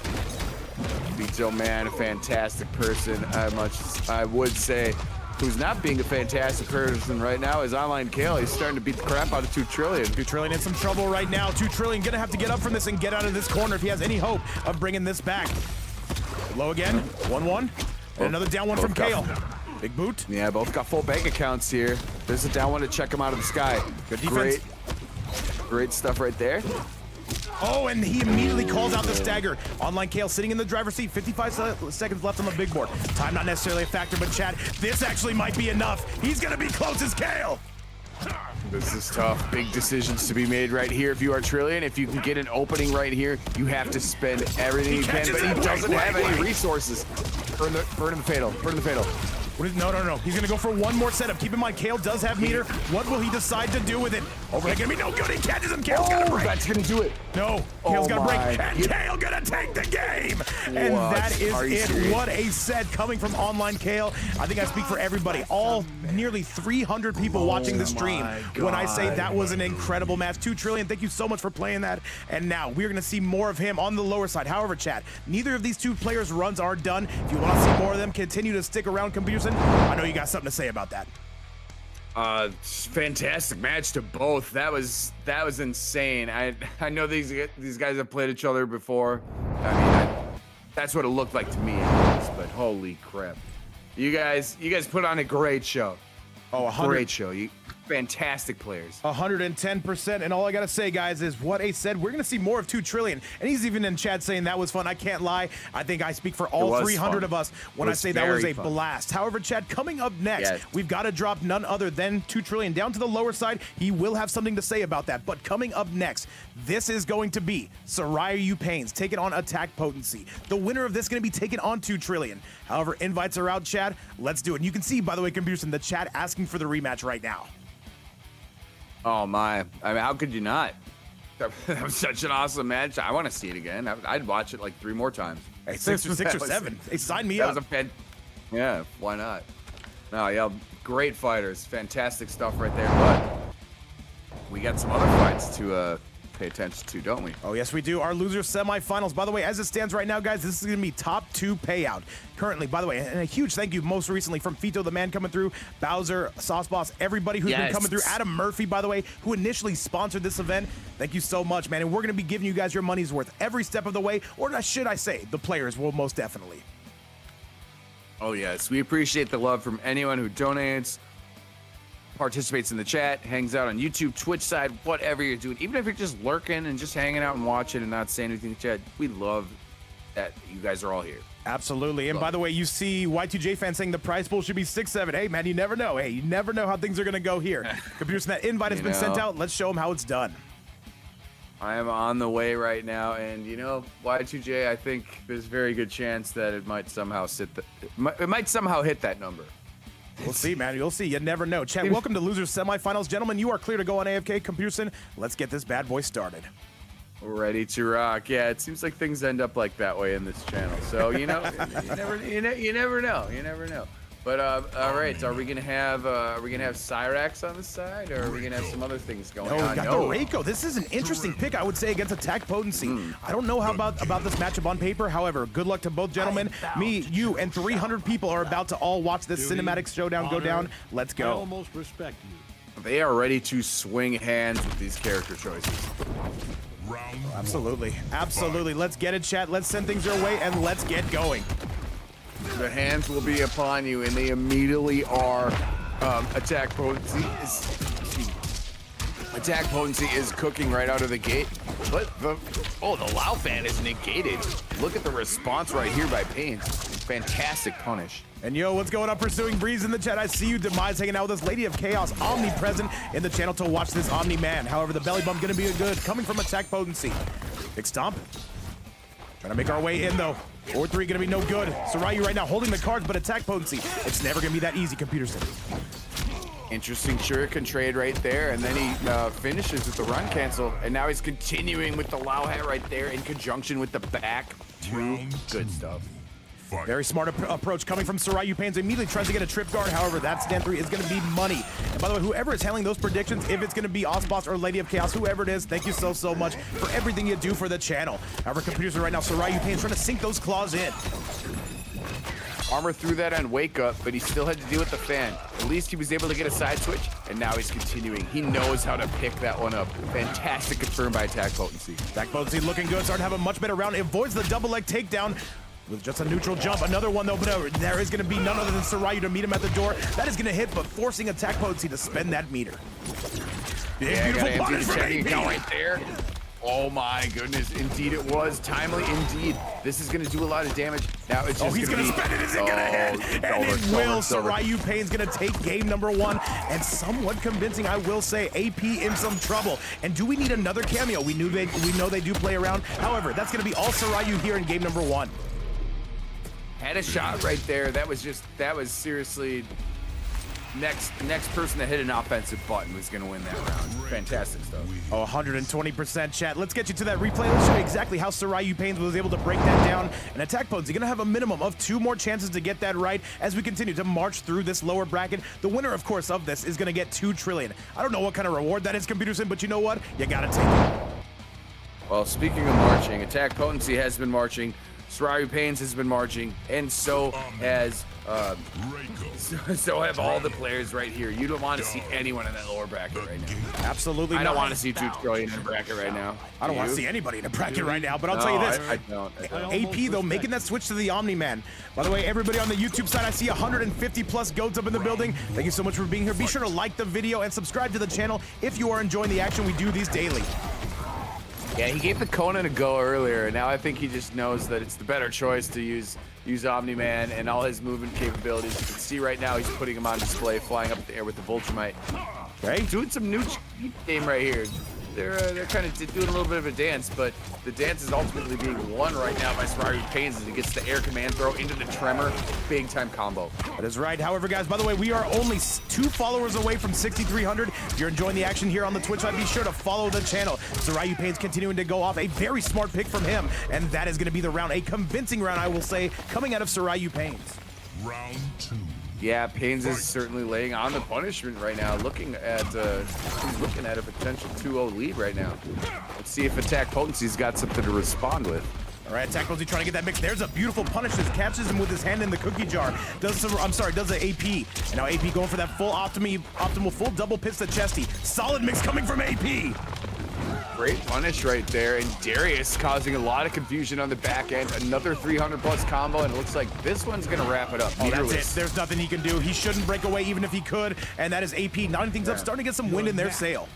Fito, man, a fantastic person. I would say. Who's not being a fantastic person right now is OnlineCale. He's starting to beat the crap out of TooTrillion. TooTrillion in some trouble right now. TooTrillion gonna have to get up from this and get out of this corner if he has any hope of bringing this back. Low again, 1-1. And another down one from Kale. Big boot. Yeah, both got full bank accounts here. There's a down one to check him out of the sky. Good defense. Great stuff right there. Oh, and he immediately calls out the stagger. OnlineCale sitting in the driver's seat. 55 seconds left on the big board. Time not necessarily a factor, but chat, this actually might be enough. He's gonna be close as Kale. This is tough. Big decisions to be made right here if you are TooTrillion. If you can get an opening right here, you have to spend everything you can, but he doesn't have any resources. Burn the fatal. Burn the fatal. No. He's gonna go for one more setup. Keep in mind, Kale does have meter. What will he decide to do with it? Overhead gonna be no good. He catches him. Kale's gonna break. That's gonna do it. No, Kale's gonna break. And Kale gonna take the game. And that is it. Serious? What a set coming from OnlineCale. I think I speak for everybody. All nearly 300 people watching the stream when I say that was an incredible match. TooTrillion, thank you so much for playing that. And now we're gonna see more of him on the lower side. However, chat, neither of these two players' runs are done. If you want to see more of them, continue to stick around, Computerson. I know you got something to say about that. Fantastic match to both. That was insane. I know these guys have played each other before. I mean, that's what it looked like to me, anyways, but holy crap. You guys put on a great show. Oh, great show. Fantastic players. 110%. And all I gotta say, guys, is what Ace said. We're gonna see more of TooTrillion. And he's even in chat saying that was fun. I can't lie. I think I speak for all 300 of us when I say that was a blast. However, chat, coming up next, we've got to drop none other than TooTrillion down to the lower side. He will have something to say about that. But coming up next, this is going to be Sarayu Painz taking on AttackPotency. The winner of this is going to be taken on TooTrillion. However, invites are out, chat. Let's do it. And you can see, by the way, computers in the chat asking for the rematch right now. Oh my! I mean, how could you not? That was such an awesome match. I want to see it again. I'd watch it like 3 more times. Hey, six or 7. Hey, sign me up. That was yeah, why not? No, yeah, great fighters, fantastic stuff right there. But we got some other fights to pay attention to, don't we? Oh, yes, we do. Our loser semifinals. By the way, as it stands right now, guys, this is going to be top 2 payout. Currently, by the way, and a huge thank you most recently from Fito the man coming through, Bowser, Sauce Boss, everybody who's been coming through. Adam Murphy, by the way, who initially sponsored this event. Thank you so much, man. And we're going to be giving you guys your money's worth every step of the way, or should I say, the players will most definitely. Oh, yes. We appreciate the love from anyone who donates, participates in the chat, hangs out on YouTube, Twitch side, whatever you're doing. Even if you're just lurking and just hanging out and watching and not saying anything in the chat, we love that you guys are all here. Absolutely. And by the way, you see Y2J fan saying the prize pool should be 6-7. Hey, man, you never know. Hey, you never know how things are going to go here. Computers, that invite has been sent out. Let's show them how it's done. I am on the way right now, and you know, Y2J, I think there's a very good chance that it might somehow it might somehow hit that number. We'll see, man. You'll see. You never know. Chat, welcome to Losers Semifinals. Gentlemen, you are clear to go on AFK. Computerson, let's get this bad boy started. Ready to rock. Yeah, it seems like things end up like that way in this channel. So, you know, you never know. You never know. But all right, so are we gonna have Cyrax on the side, or are we gonna have some other things going on? We got the Reiko. This is an interesting pick, I would say, against AttackPotency. I don't know how about this matchup on paper. However, good luck to both gentlemen. Me, you, and 300 people are about to all watch this cinematic showdown go down. Let's go. I almost respect you. They are ready to swing hands with these character choices. Absolutely, absolutely. Let's get it, chat. Let's send things your way, and let's get going. The hands will be upon you, and they immediately are. AttackPotency is cooking right out of the gate, but the Lao fan is negated. Look at the response right here by Painz. Fantastic punish. And yo, what's going on? Pursuing Breeze in the chat. I see you, Demise, hanging out with us. Lady of Chaos, omnipresent in the channel to watch this Omni Man. However, the belly bump gonna be good coming from AttackPotency. Big stomp. Trying to make our way in though. 4-3 gonna be no good. Sarayu right now holding the cards, but AttackPotency, it's never gonna be that easy, Computerson. Interesting shuriken trade right there, and then he finishes with the run cancel, and now he's continuing with the Lao hat right there in conjunction with the back. Good stuff. Very smart approach coming from Sarayu Painz. Immediately tries to get a trip guard. However, that stand 3 is going to be money. And by the way, whoever is handling those predictions, if it's going to be Osboss or Lady of Chaos, whoever it is, thank you so much for everything you do for the channel. However, Computers are right now, Sarayu Painz trying to sink those claws in. Armor threw that on Wake Up, but he still had to deal with the fan. At least he was able to get a side switch, and now he's continuing. He knows how to pick that one up. Fantastic confirmed by AttackPotency. AttackPotency looking good, starting to have a much better round. Avoids the double leg takedown with just a neutral jump. Another one though, but there is going to be none other than Sarayu to meet him at the door. That is going to hit, but forcing AttackPotency to spend that meter. Yeah, beautiful punish from AP. Right there. Oh my goodness, indeed it was. Timely indeed. This is gonna do a lot of damage. Now it's just he's gonna spend it, is it gonna hit? And it will. Sarayu Painz gonna take game number 1, and somewhat convincing, I will say. AP in some trouble. And do we need another cameo? We know they do play around. However, that's gonna be all Sarayu here in game number 1. Had a shot right there. That was seriously next person to hit an offensive button was going to win that round. Fantastic stuff. Oh, 120% chat. Let's get you to that replay. Let's show you exactly how Sarayu Painz was able to break that down. And AttackPotency going to have a minimum of 2 more chances to get that right as we continue to march through this lower bracket. The winner, of course, of this is going to get $2 I don't know what kind of reward that is, Computerson, but you know what? You got to take it. Well, speaking of marching, AttackPotency has been marching. Sarayu Painz has been marching, and so has so have all the players right here. You don't want to see anyone in that lower bracket right now. Absolutely. I don't want to see TooTrillion in a bracket right now. I don't want to see anybody in a bracket right now, but I'll tell you this. I don't. AP, though, making that switch to the Omni-Man. By the way, everybody on the YouTube side, I see 150 plus goats up in the building. Thank you so much for being here. Be sure to like the video and subscribe to the channel if you are enjoying the action. We do these daily. Yeah, he gave the Conan a go earlier, and now I think he just knows that it's the better choice to use Omni-Man and all his movement capabilities. You can see right now he's putting him on display, flying up in the air with the Vultramite. Okay. Doing some new game right here. They're kind of doing a little bit of a dance, but the dance is ultimately being won right now by Sarayu Painz as he gets the air command throw into the tremor. Big time combo. That is right. However, guys, by the way, we are only 2 followers away from 6,300. If you're enjoying the action here on the Twitch side, be sure to follow the channel. Sarayu Painz continuing to go off. A very smart pick from him, and that is going to be the round. A convincing round, I will say, coming out of Sarayu Painz. Round 2. Yeah, Painz is certainly laying on the punishment right now, looking at he's looking at a potential 2-0 lead right now. Let's see if AttackPotency's got something to respond with. All right, AttackPotency trying to get that mix. There's a beautiful punish that catches him with his hand in the cookie jar. Does the AP. And now AP going for that full optimal full double pits to chesty. Solid mix coming from AP. Great punish right there, and Darius causing a lot of confusion on the back end. Another 300 plus combo, and it looks like this one's gonna wrap it up. Oh, that's it. There's nothing he can do. He shouldn't break away even if he could, and that is AP knotting things up, starting to get some wind in their sail.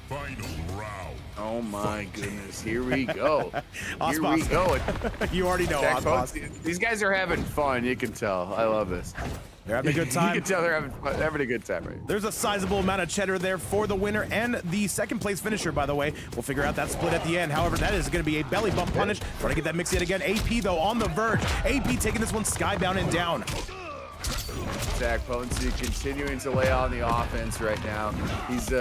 Final round. Oh my goodness, here we go. Here Osboss. we go. You already know, Osboss. These guys are having fun, you can tell. I love this. They're having a good You time. can tell they're having a good time right here. There's a sizable amount of cheddar there for the winner and the second place finisher, by the way. We'll figure out that split at the end. However, that is going to be a belly bump punish. Trying to get that mix yet again. AP, though, on the verge. AP taking this one skybound and down. Potency continuing to lay on the offense right now. He's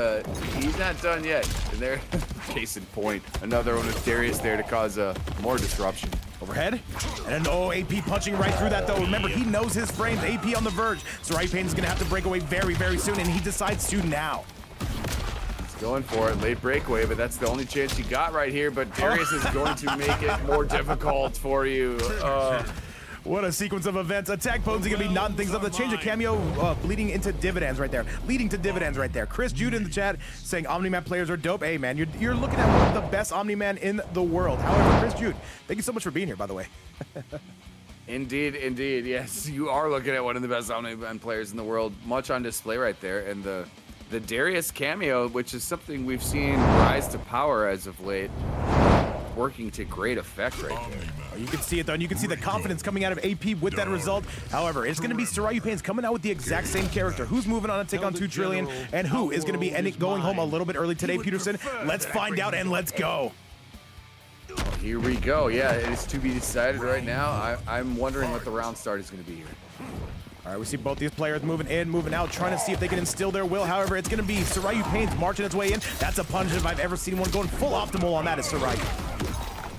not done yet. And there, case in point, another one with Darius there to cause more disruption. Overhead, and then AP punching right through that though. Remember, he knows his frames. AP on the verge. Sarayu Painz is gonna have to break away very, very soon, and he decides to now. He's going for it, late breakaway, but that's the only chance he got right here. But Darius is going to make it more difficult for you. What a sequence of events. AttackPotency gonna be knotting things up. The change of cameo leading into dividends right there. Chris Jude in the chat saying Omni-Man players are dope. Hey man, you're looking at one of the best Omni-Man in the world. However, Chris Jude, thank you so much for being here, by the way. Indeed. Yes, you are looking at one of the best Omni-Man players in the world. Much on display right there. And the Darius cameo, which is something we've seen rise to power as of late, working to great effect right there. You can see it though, and you can see the confidence coming out of AP with that result. However, it's going to be Sarayu Painz coming out with the exact same character. Who's moving on to take on TooTrillion, and who is going to be going home a little bit early today, Peterson? Let's find out and let's go. Here we go. Yeah, it is to be decided right now. I'm wondering what the round start is going to be here. All right, we see both these players moving in, moving out, trying to see if they can instill their will. However, it's going to be Sarayu Painz marching its way in. That's a punish if I've ever seen one going full optimal on that is Sarayu.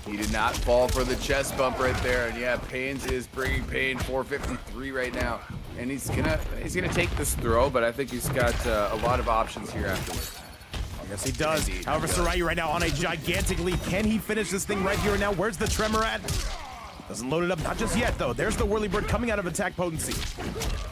He did not fall for the chest bump right there, and yeah, Painz is bringing pain 453 right now, and he's gonna take this throw, but I think he's got a lot of options here afterwards. Yes, he does. Indeed, However, Sarayu right now on a gigantic lead. Can he finish this thing right here and now? Where's the tremor at? Doesn't load it up, not just yet though. There's the whirly bird coming out of AttackPotency.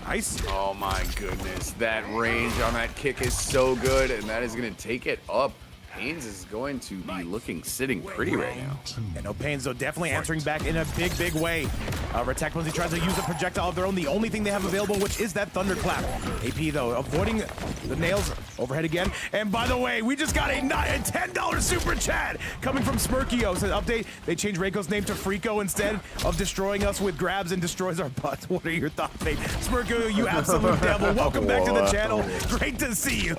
Nice. Oh my goodness, that range on that kick is so good, and that is gonna take it up. Painz is going to be sitting pretty right now. And no Painz though, definitely answering back in a big way. AttackPotency tries to use a projectile of their own, the only thing they have available, which is that thunderclap. AP though, avoiding the nails, overhead again. And by the way, we just got a $10 super chat coming from Smirkio. Says update, they changed Reiko's name to Freako instead of destroying us with grabs and destroys our butts. What are your thoughts, mate? Smirkio, you absolute devil. Welcome back to the channel. Great to see you.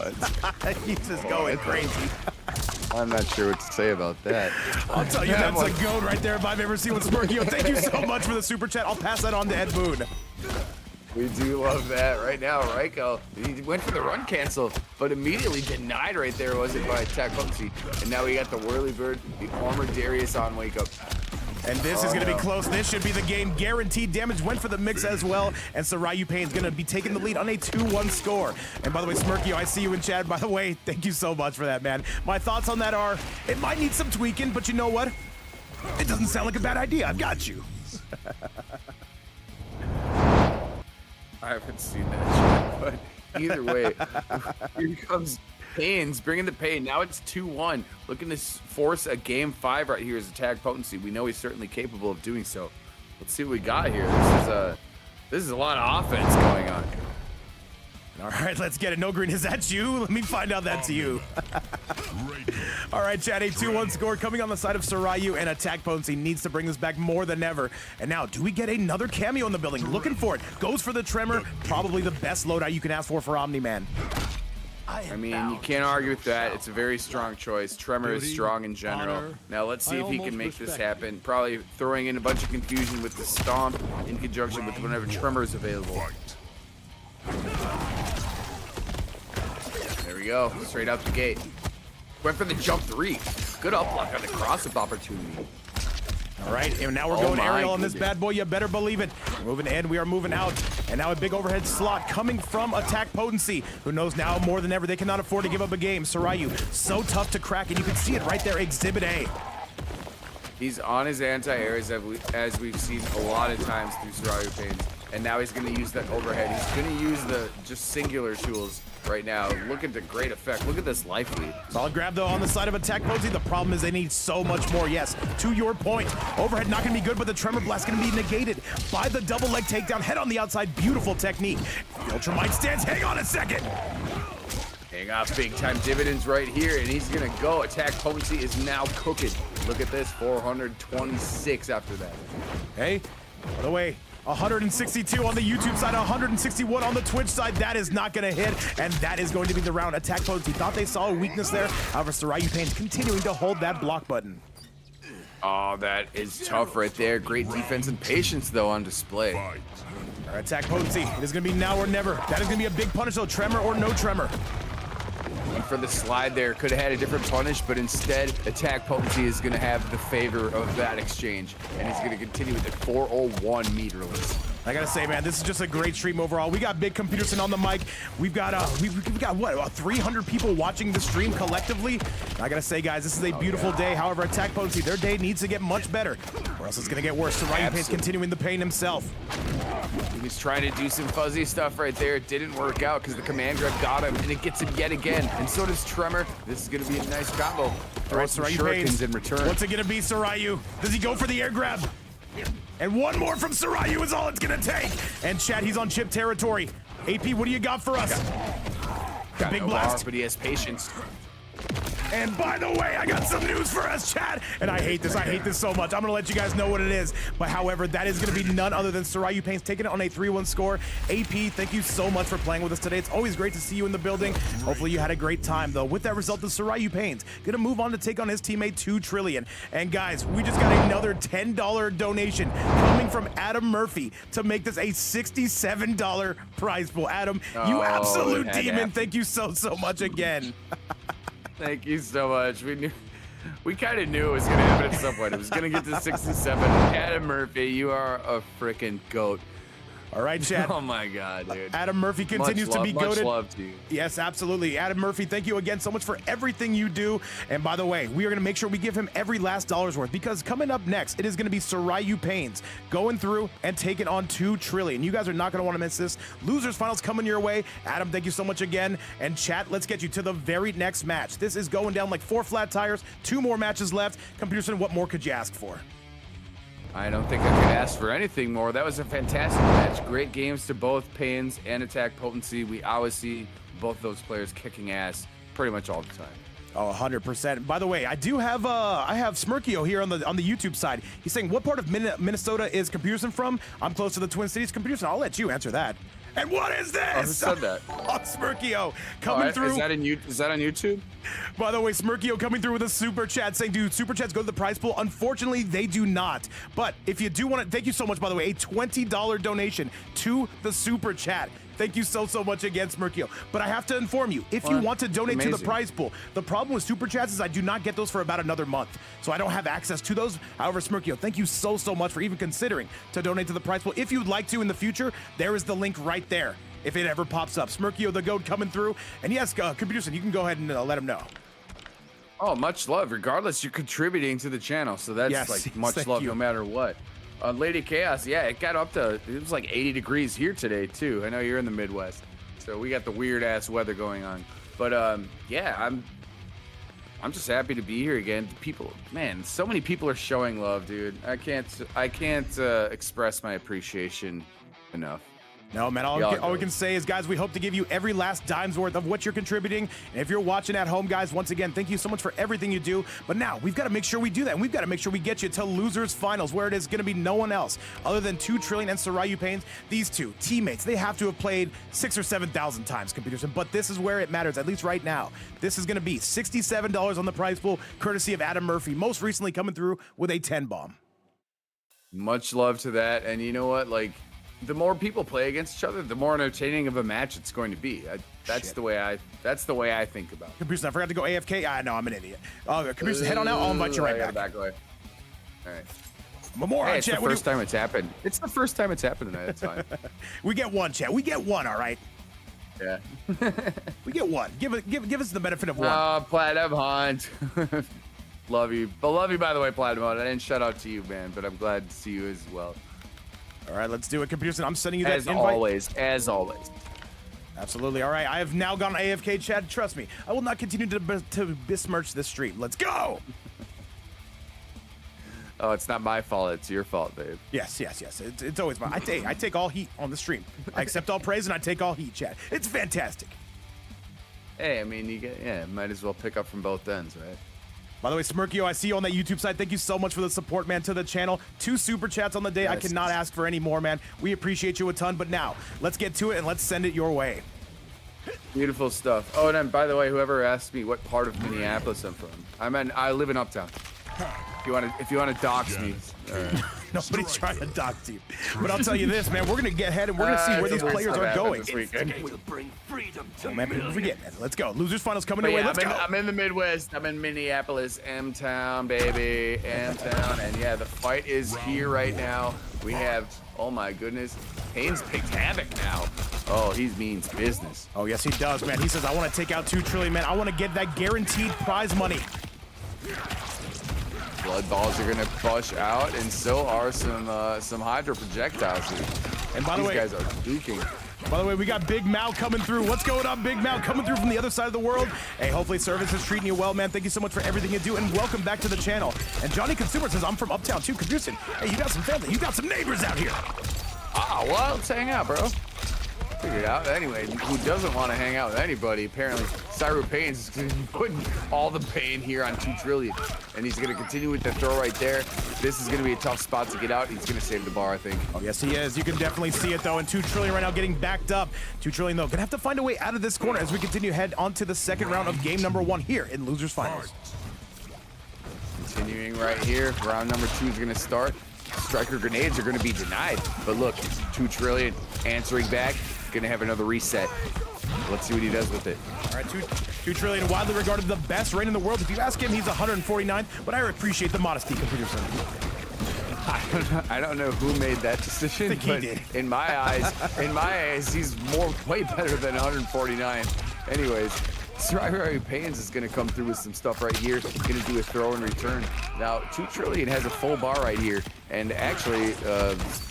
He's just going crazy. I'm not sure what to say about that. I'll tell you, that's a goat right there if I've ever seen one. Smirkio, thank you so much for the super chat. I'll pass that on to Ed Boone. We do love that right now. Raiko, he went for the run cancel, but immediately denied right there, was it, by AttackPotency. And now we got the whirly bird, the armored Darius on wake up. And this is going to be close. This should be the game. Guaranteed damage went for the mix as well. And Sarayu Painz going to be taking the lead on a 2-1 score. And by the way, Smirkio, I see you in chat. By the way, thank you so much for that, man. My thoughts on that are, it might need some tweaking, but you know what? It doesn't sound like a bad idea. I've got you. I haven't seen that shit, but either way, here comes Painz bringing the pain. Now it's 2-1. Looking to force a game 5 right here as AttackPotency. We know he's certainly capable of doing so. Let's see what we got here. This is a lot of offense going on. All right, let's get it. No Green, is that you? Let me find out that's you. All right, chat, a 2-1 score coming on the side of Sarayu, and AttackPotency needs to bring this back more than ever. And now, do we get another cameo in the building? Looking for it. Goes for the tremor. Probably the best loadout you can ask for Omni-Man. I mean, you can't argue with that. It's a very strong choice. Tremor is strong in general. Now, let's see if he can make this happen. Probably throwing in a bunch of confusion with the stomp in conjunction with whenever Tremor is available. There we go. Straight out the gate. Went for the jump 3. Good up block on the cross-up opportunity. All right, and now we're going aerial on this bad boy. You better believe it. Moving in, we are moving out. And now a big overhead slot coming from AttackPotency, who knows now more than ever they cannot afford to give up a game. Sarayu, so tough to crack, and you can see it right there, Exhibit A. He's on his anti-airs as we've seen a lot of times through Sarayu Painz. And now he's going to use that overhead. He's going to use the just singular tools right now. Look at the great effect. Look at this life lead. Solid grab, though, on the side of AttackPotency. The problem is they need so much more. Yes, to your point. Overhead not going to be good, but the Tremor Blast going to be negated by the double leg takedown. Head on the outside. Beautiful technique. The Ultramind stance. Hang on a second. Paying off big-time dividends right here, and he's going to go. AttackPotency is now cooking. Look at this, 426 after that. Hey, by the way, 162 on the YouTube side, 161 on the Twitch side. That is not going to hit, and that is going to be the round. AttackPotency thought they saw a weakness there. However, Sarayu Painz continuing to hold that block button. Oh, that is tough right there. Great defense and patience, though, on display. All right, AttackPotency, it is going to be now or never. That is going to be a big punish, though. Tremor or no tremor. And for the slide there, could have had a different punish, but instead, AttackPotency is going to have the favor of that exchange, and he's going to continue with the 401 meterless. I gotta say, man, this is just a great stream overall. We got Big Computerson on the mic. We've got what, about 300 people watching the stream collectively. I gotta say, guys, this is a beautiful day. However, AttackPotency, their day needs to get much better, or else it's gonna get worse. Sarayu Painz continuing the pain himself. He was trying to do some fuzzy stuff right there. It didn't work out because the command grab got him, and it gets him yet again. And so does Tremor. This is gonna be a nice combo. Throw some shurikens in return. What's it gonna be, Sarayu? Does he go for the air grab? And one more from Sarayu is all it's gonna take. And chat, he's on chip territory. AP, what do you got for us? Got big no blast. bar, but he has patience. And by the way, I got some news for us, chat. And I hate this so much. I'm gonna let you guys know what it is. But however, that is gonna be none other than Sarayu Painz taking it on a 3-1 score. AP, thank you so much for playing with us today. It's always great to see you in the building. Hopefully you had a great time, though. With that result, the Sarayu Painz gonna move on to take on his teammate TooTrillion. And guys, we just got another $10 donation coming from Adam Murphy to make this a $67 prize pool. Adam, you absolute demon. Thank you so much again. Thank you so much. We kind of knew it was going to happen at some point. It was going to get to 67. Adam Murphy, you are a freaking goat. All right, chat. Oh my God, dude. Adam Murphy continues to be goated. Much love to you. Yes, absolutely. Adam Murphy, thank you again so much for everything you do. And by the way, we are going to make sure we give him every last dollar's worth, because coming up next, it is going to be Sarayu Painz going through and taking on TooTrillion. You guys are not going to want to miss this. Losers finals coming your way. Adam, thank you so much again. And chat, let's get you to the very next match. This is going down like 4 flat tires. 2 more matches left. Computerson, what more could you ask for? I don't think I could ask for anything more. That was a fantastic match. Great games to both Painz and AttackPotency. We always see both those players kicking ass pretty much all the time. Oh, 100%. By the way, I have Smirkio here on the YouTube side. He's saying, what part of Minnesota is Computerson from? I'm close to the Twin Cities. Computerson, I'll let you answer that. And what is this? Oh, who said that? Oh, Smirkio coming through. Is that on YouTube? By the way, Smirkio coming through with a super chat saying, dude, super chats go to the prize pool. Unfortunately, they do not. But if you do want to, thank you so much, by the way, a $20 donation to the super chat. Thank you so much again, Smirkio. But I have to inform you, if you want to donate to the prize pool, the problem with super chats is I do not get those for about another month. So I don't have access to those. However, Smirkio, thank you so much for even considering to donate to the prize pool. If you'd like to in the future, there is the link right there if it ever pops up. Smirkio the GOAT coming through. And yes, Computerson, you can go ahead and let him know. Oh, much love. Regardless, you're contributing to the channel. So that's like much love no matter what. Lady Chaos, yeah, it got up to, it was like 80 degrees here today too. I know you're in the Midwest, so we got the weird ass weather going on. But yeah, I'm just happy to be here again. People, man, so many people are showing love, dude. I can't express my appreciation enough. No, man, all we can say is, guys, we hope to give you every last dime's worth of what you're contributing. And if you're watching at home, guys, once again, thank you so much for everything you do. But now we've got to make sure we do that. And we've got to make sure we get you to Losers Finals, where it is going to be no one else other than TooTrillion and Sarayu Painz. These two teammates, they have to have played 6,000 or 7,000 times, Computerson. But this is where it matters, at least right now. This is going to be $67 on the prize pool, courtesy of Adam Murphy, most recently coming through with a 10 bomb. Much love to that. And you know what? Like, the more people play against each other, the more entertaining of a match it's going to be. That's the way I think about it. Computerson, I forgot to go AFK. I know, I'm an idiot. Computerson, head on out. I'll invite you right back. Back away. All right. More it's the first time it's happened. It's the first time it's happened tonight. It's fine. We get one, chat. We get one, all right? Yeah. We get one. Give us the benefit of one. Platinum Hunt. Love you. But love you, by the way, Platinum Hunt. I didn't shout out to you, man, but I'm glad to see you as well. All right, let's do it, Computerson. I'm sending you that invite. As always. Absolutely. All right, I have now gone AFK, Chad. Trust me, I will not continue to besmirch this stream. Let's go. Oh, it's not my fault. It's your fault, babe. Yes. It's always mine. I take all heat on the stream. I accept all praise and I take all heat, Chad. It's fantastic. Hey, I mean, might as well pick up from both ends, right? By the way, Smirkio, I see you on that YouTube side. Thank you so much for the support, man, to the channel. 2 super chats on the day. I cannot ask for any more, man. We appreciate you a ton. But now, let's get to it and let's send it your way. Beautiful stuff. Oh, and then, by the way, whoever asked me what part of Minneapolis I'm from, I live in Uptown. If you want to dox me. Nobody's trying to dox you. But I'll tell you this, man. We're going to get ahead and we're going to see where these players are going. Will bring freedom to Man, people forget, man. Let's go. Losers finals coming away. Let's go. I'm in the Midwest. I'm in Minneapolis, M-Town, baby. M-Town. And yeah, the fight is here right now. We have, oh my goodness, Painz picked Havoc now. Oh, he means business. Oh, yes, he does, man. He says, I want to take out 2 trillion, man. I want to get that guaranteed prize money. Blood balls are gonna push out, and so are some hydro projectiles here. And by the way, these guys are duking. By the way, we got Big Mao coming through. What's going on, Big Mao? Coming through from the other side of the world. Hey, hopefully service is treating you well, man. Thank you so much for everything you do, and welcome back to the channel. And Johnny Consumer says, I'm from Uptown too. Confusion. Hey, you got some family. You got some neighbors out here. Ah, well, let's hang out, bro. Figure it out. Anyway, who doesn't want to hang out with anybody? Apparently, Sarayu Painz is going to be putting all the pain here on TooTrillion, and he's going to continue with the throw right there. This is going to be a tough spot to get out. He's going to save the bar, I think. Oh, yes, he is. You can definitely see it, though, and 2 trillion right now getting backed up. 2 trillion, though, gonna have to find a way out of this corner as we continue head on to the second round of game number 1 here in Losers Finals. Continuing right here, round number 2 is going to start. Striker grenades are going to be denied, but look, 2Trillion answering back. Gonna have another reset. Let's see what he does with it. All right, 2Trillion, widely regarded the best raid in the world. If you ask him, he's 149th, but I appreciate the modesty, Computer Son. I don't know who made that decision, but he did. in my eyes, he's way better than 149. Anyways, Sarayu Painz is going to come through with some stuff right here. Going to do a throw and return. Now, 2Trillion has a full bar right here, and actually,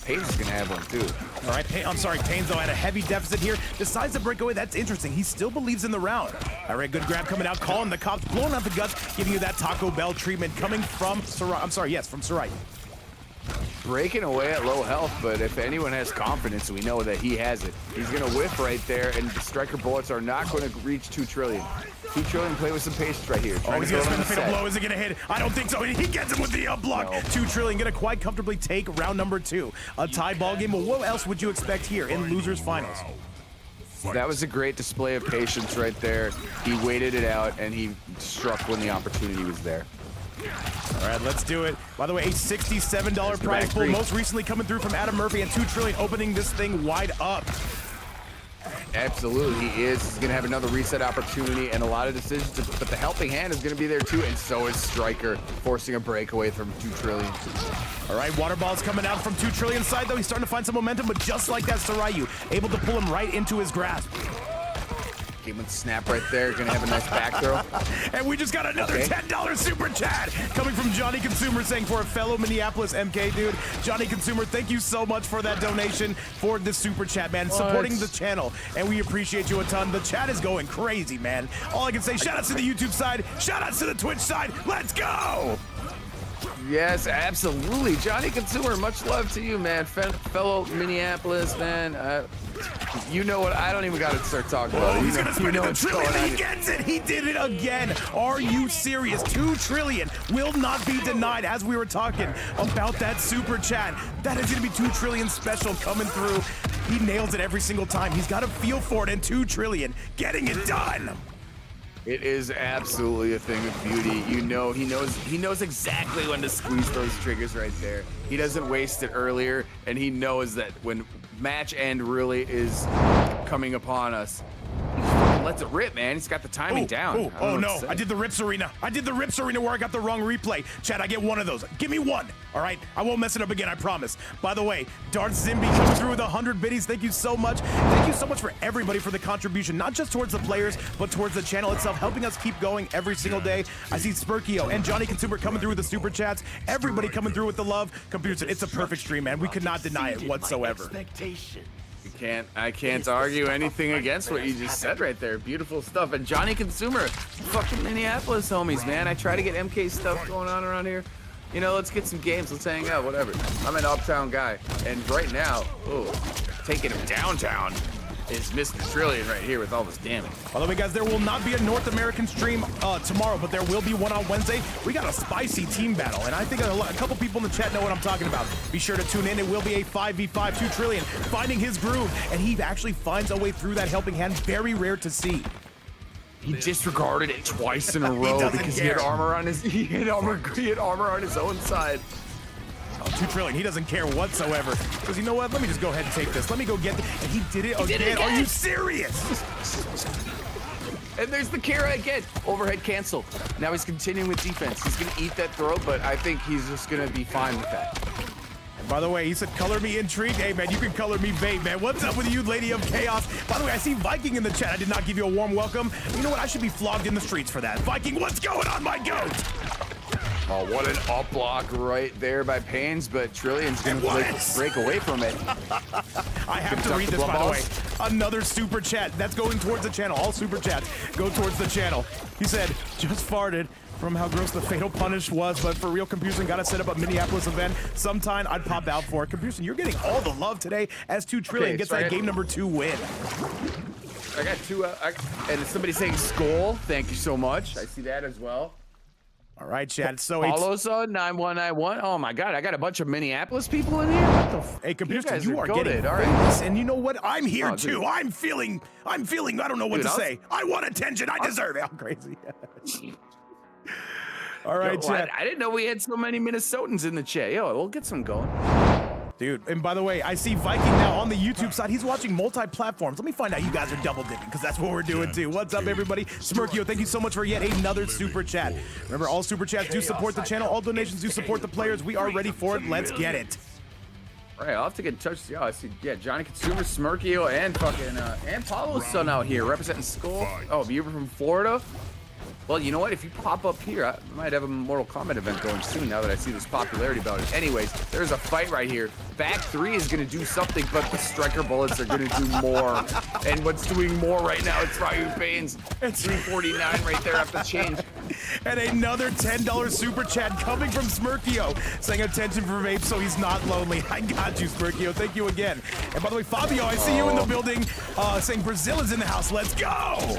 Painz is going to have one too. All right, Painz, though, had a heavy deficit here. Decides to break away. That's interesting. He still believes in the round. All right, good grab coming out, calling the cops, blowing out the guts, giving you that Taco Bell treatment coming from Sarayu. From Sarayu. Breaking away at low health, but if anyone has confidence, we know that he has it. He's going to whiff right there, and the striker bullets are not going to reach 2Trillion. 2Trillion play with some patience right here. Oh, he's going to spin the fatal blow. Is it going to hit? I don't think so. He gets him with the block. No. 2Trillion going to quite comfortably take round number 2. A tie ball game, but what else would you expect here in Losers Finals? That was a great display of patience right there. He waited it out, and he struck when the opportunity was there. All right, let's do it. By the way, a $67 prize pool, most recently coming through from Adam Murphy, and 2Trillion opening this thing wide up. Absolutely, he is. He's going to have another reset opportunity and a lot of decisions, but the helping hand is going to be there too, and so is Striker, forcing a breakaway from 2Trillion. All right, water balls coming out from 2Trillion's side, though. He's starting to find some momentum, but just like that, Sarayu able to pull him right into his grasp. Gave him a snap right there. Gonna have a nice back throw. And we just got another $10 super chat coming from Johnny Consumer saying, for a fellow Minneapolis MK dude. Johnny Consumer, thank you so much for that donation for the super chat, man. Supporting the channel, and we appreciate you a ton. The chat is going crazy, man. All I can say, shout outs to the YouTube side, shout outs to the Twitch side. Let's go! Yes, absolutely. Johnny Consumer, much love to you, man. Fellow Minneapolis, man. You know what? I don't even got to start talking about it. He's going to spin the trillion. He gets it. He did it again. Are you serious? 2Trillion will not be denied, as we were talking about that super chat. That is going to be 2Trillion special coming through. He nails it every single time. He's got a feel for it, and 2Trillion getting it done. It is absolutely a thing of beauty. You know, he knows exactly when to squeeze those triggers right there. He doesn't waste it earlier, and he knows that when match end really is coming upon us, he just lets it rip, man. He's got the timing down. Oh no, I did the Rips Arena. I did the Rips Arena where I got the wrong replay. Chad, I get one of those. Give me one, all right? I won't mess it up again, I promise. By the way, Darth Zimby coming through with 100 biddies. Thank you so much. Thank you so much for everybody for the contribution, not just towards the players, but towards the channel itself, helping us keep going every single day. I see Spurkio and Johnny Consumer coming through with the super chats. Everybody coming through with the love. Computers, it's a perfect stream, man. We could not deny it whatsoever. I can't argue anything against what you just said right there. Beautiful stuff. And Johnny Consumer, fucking Minneapolis homies, man. I try to get MK stuff going on around here. You know, let's get some games, let's hang out, whatever. I'm an uptown guy, and right now, taking him downtown. is Mr. Trillion right here with all this damage. By the way, guys, there will not be a North American stream tomorrow, but there will be one on Wednesday. We got a spicy team battle, and I think a couple people in the chat know what I'm talking about. Be sure to tune in. It will be a 5v5, TooTrillion finding his groove, and he actually finds a way through that helping hand. Very rare to see. He disregarded it twice in a row because he had armor on his he had armor on his own side. Oh, TooTrillion, he doesn't care whatsoever. Because you know what? Let me just go ahead and take this. Let me go get this. And he did it again. Are you serious? And there's the Kara again. Overhead cancel. Now he's continuing with defense. He's going to eat that throw, but I think he's just going to be fine with that. And by the way, he said, color me intrigued. Hey, man, you can color me vape, man. What's up with you, Lady of Chaos? By the way, I see Viking in the chat. I did not give you a warm welcome. You know what? I should be flogged in the streets for that. Viking, what's going on, my goat? Oh, what an up block right there by Painz, but Trillion's going to break away from it. I have to read this, by the way. Another super chat. That's going towards the channel. All super chats go towards the channel. He said, just farted from how gross the Fatal Punish was, but for real, Compuson, gotta set up a Minneapolis event. Sometime I'd pop out for it. Compuson, you're getting all the love today as TooTrillion gets that game number 2 win. I got 2, and somebody's saying Skull. Thank you so much. I see that as well. All right, Chad. So Paulo's 9191. Oh my God, I got a bunch of Minneapolis people in here. What the hey, Computer, you are goated. Getting all famous, right. and you know what? I'm here too. Dude. I'm feeling. I don't know what to say. I want attention. I deserve it. I'm crazy. All right, Chad. I didn't know we had so many Minnesotans in the chat. Yo, we'll get some going. Dude, and by the way, I see Viking now on the YouTube side. He's watching multi-platforms. Let me find out you guys are double dipping, because that's what we're doing too. What's up, everybody? Smirkio, thank you so much for yet another super chat. Remember, all super chats do support the channel. All donations do support the players. We are ready for it. Let's get it. All right, I'll have to get in touch. Yeah, I see. Yeah, Johnny Consumer, Smirkio, and fucking and Paulo's son out here representing Skull. Oh, you're from Florida. Well, you know what? If you pop up here, I might have a Mortal Kombat event going soon now that I see this popularity about it. Anyways, there's a fight right here. Back 3 is going to do something, but the striker bullets are going to do more. And what's doing more right now, it's Sarayu Painz. It's 349 right there after the change. And another $10 super chat coming from Smirkio, saying attention for Vape so he's not lonely. I got you, Smirkio. Thank you again. And by the way, Fabio, I see you in the building saying Brazil is in the house. Let's go.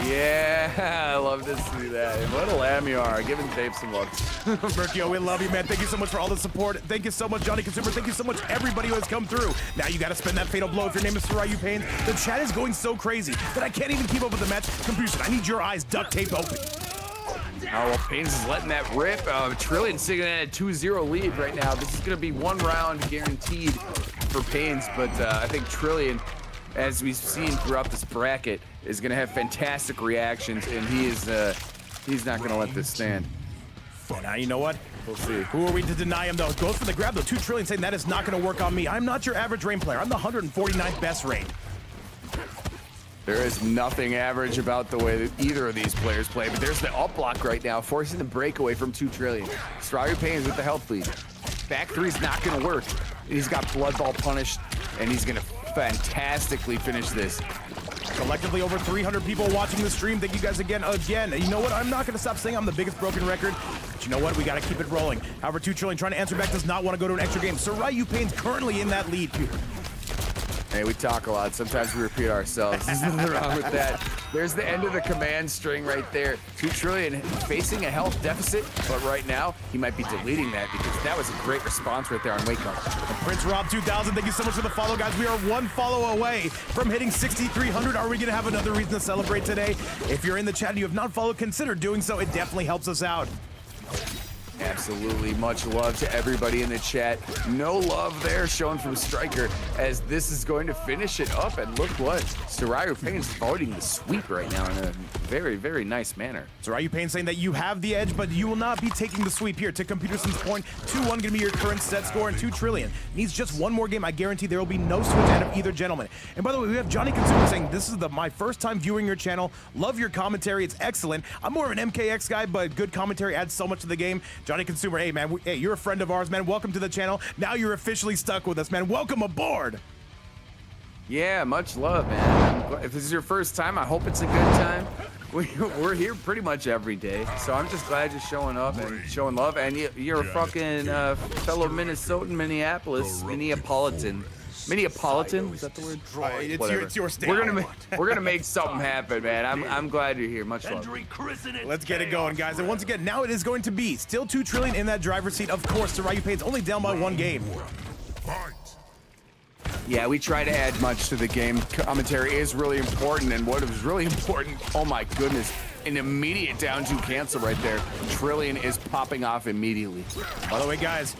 Yeah, I love to see that. And what a lamb you are, giving Vape some love. Smirkio, we love you, man. Thank you so much for all the support. Thank you so much, Johnny Consumer. Thank you so much, everybody who has come through. Now you got to spend that fatal blow if your name is Sarayu Painz. The chat is going so crazy that I can't even keep up with the match. Computer, I need your eyes duct taped open. Oh, well, Painz is letting that rip. Trillion sitting at a 2-0 lead right now. This is going to be 1 round guaranteed for Painz, but I think Trillion, as we've seen throughout this bracket, is going to have fantastic reactions, and he's not going to let this stand. Now, you know what? We'll see. Who are we to deny him, though? Goes for the grab, though. TooTrillion saying that is not going to work on me. I'm not your average rain player. I'm the 149th best rain. There is nothing average about the way that either of these players play, but there's the up block right now, forcing the breakaway from TooTrillion. Sarayu Painz with the health lead. Back 3 is not going to work. He's got blood ball punished, and he's going to fantastically finish this. Collectively, over 300 people watching the stream. Thank you guys again. You know what? I'm not going to stop saying I'm the biggest broken record, but you know what? We got to keep it rolling. However, TooTrillion trying to answer back does not want to go to an extra game. Sarayu Painz currently in that lead. Hey, we talk a lot. Sometimes we repeat ourselves. There's nothing wrong with that. There's the end of the command string right there. TooTrillion facing a health deficit, but right now he might be deleting that because that was a great response right there on WakeUp. Prince Rob 2000, thank you so much for the follow, guys. We are 1 follow away from hitting 6,300. Are we going to have another reason to celebrate today? If you're in the chat and you have not followed, consider doing so. It definitely helps us out. Absolutely. Much love to everybody in the chat. No love there shown from Striker as this is going to finish it up. And look what Sarayu Painz is avoiding the sweep right now in a very, very nice manner. Sarayu Painz saying that you have the edge, but you will not be taking the sweep here. To Computerson's point, 2-1 going to be your current set score, and TooTrillion needs just 1 more game. I guarantee there will be no switch out of either gentleman. And by the way, we have Johnny Consumer saying, this is my first time viewing your channel. Love your commentary. It's excellent. I'm more of an MKX guy, but good commentary adds so much to the game. Johnny Consumer, hey man, hey, you're a friend of ours, man. Welcome to the channel. Now you're officially stuck with us, man. Welcome aboard. Yeah, much love, man. If this is your first time, I hope it's a good time. We're here pretty much every day, so I'm just glad you're showing up and showing love. And you're a fucking fellow Minnesotan, Minneapolis, Minneapolitan. Miniapolitan, is that the word? It's your state. We're gonna make something happen, man. I'm glad you're here. Much love. Let's get it going, guys. And once again, now it is going to be still TooTrillion in that driver's seat. Of course, Sarayu Painz only down by 1 game. Yeah, we try to add much to the game. Commentary is really important, and what is really important, oh my goodness, an immediate down 2 cancel right there. Trillion is popping off immediately. By the way, guys,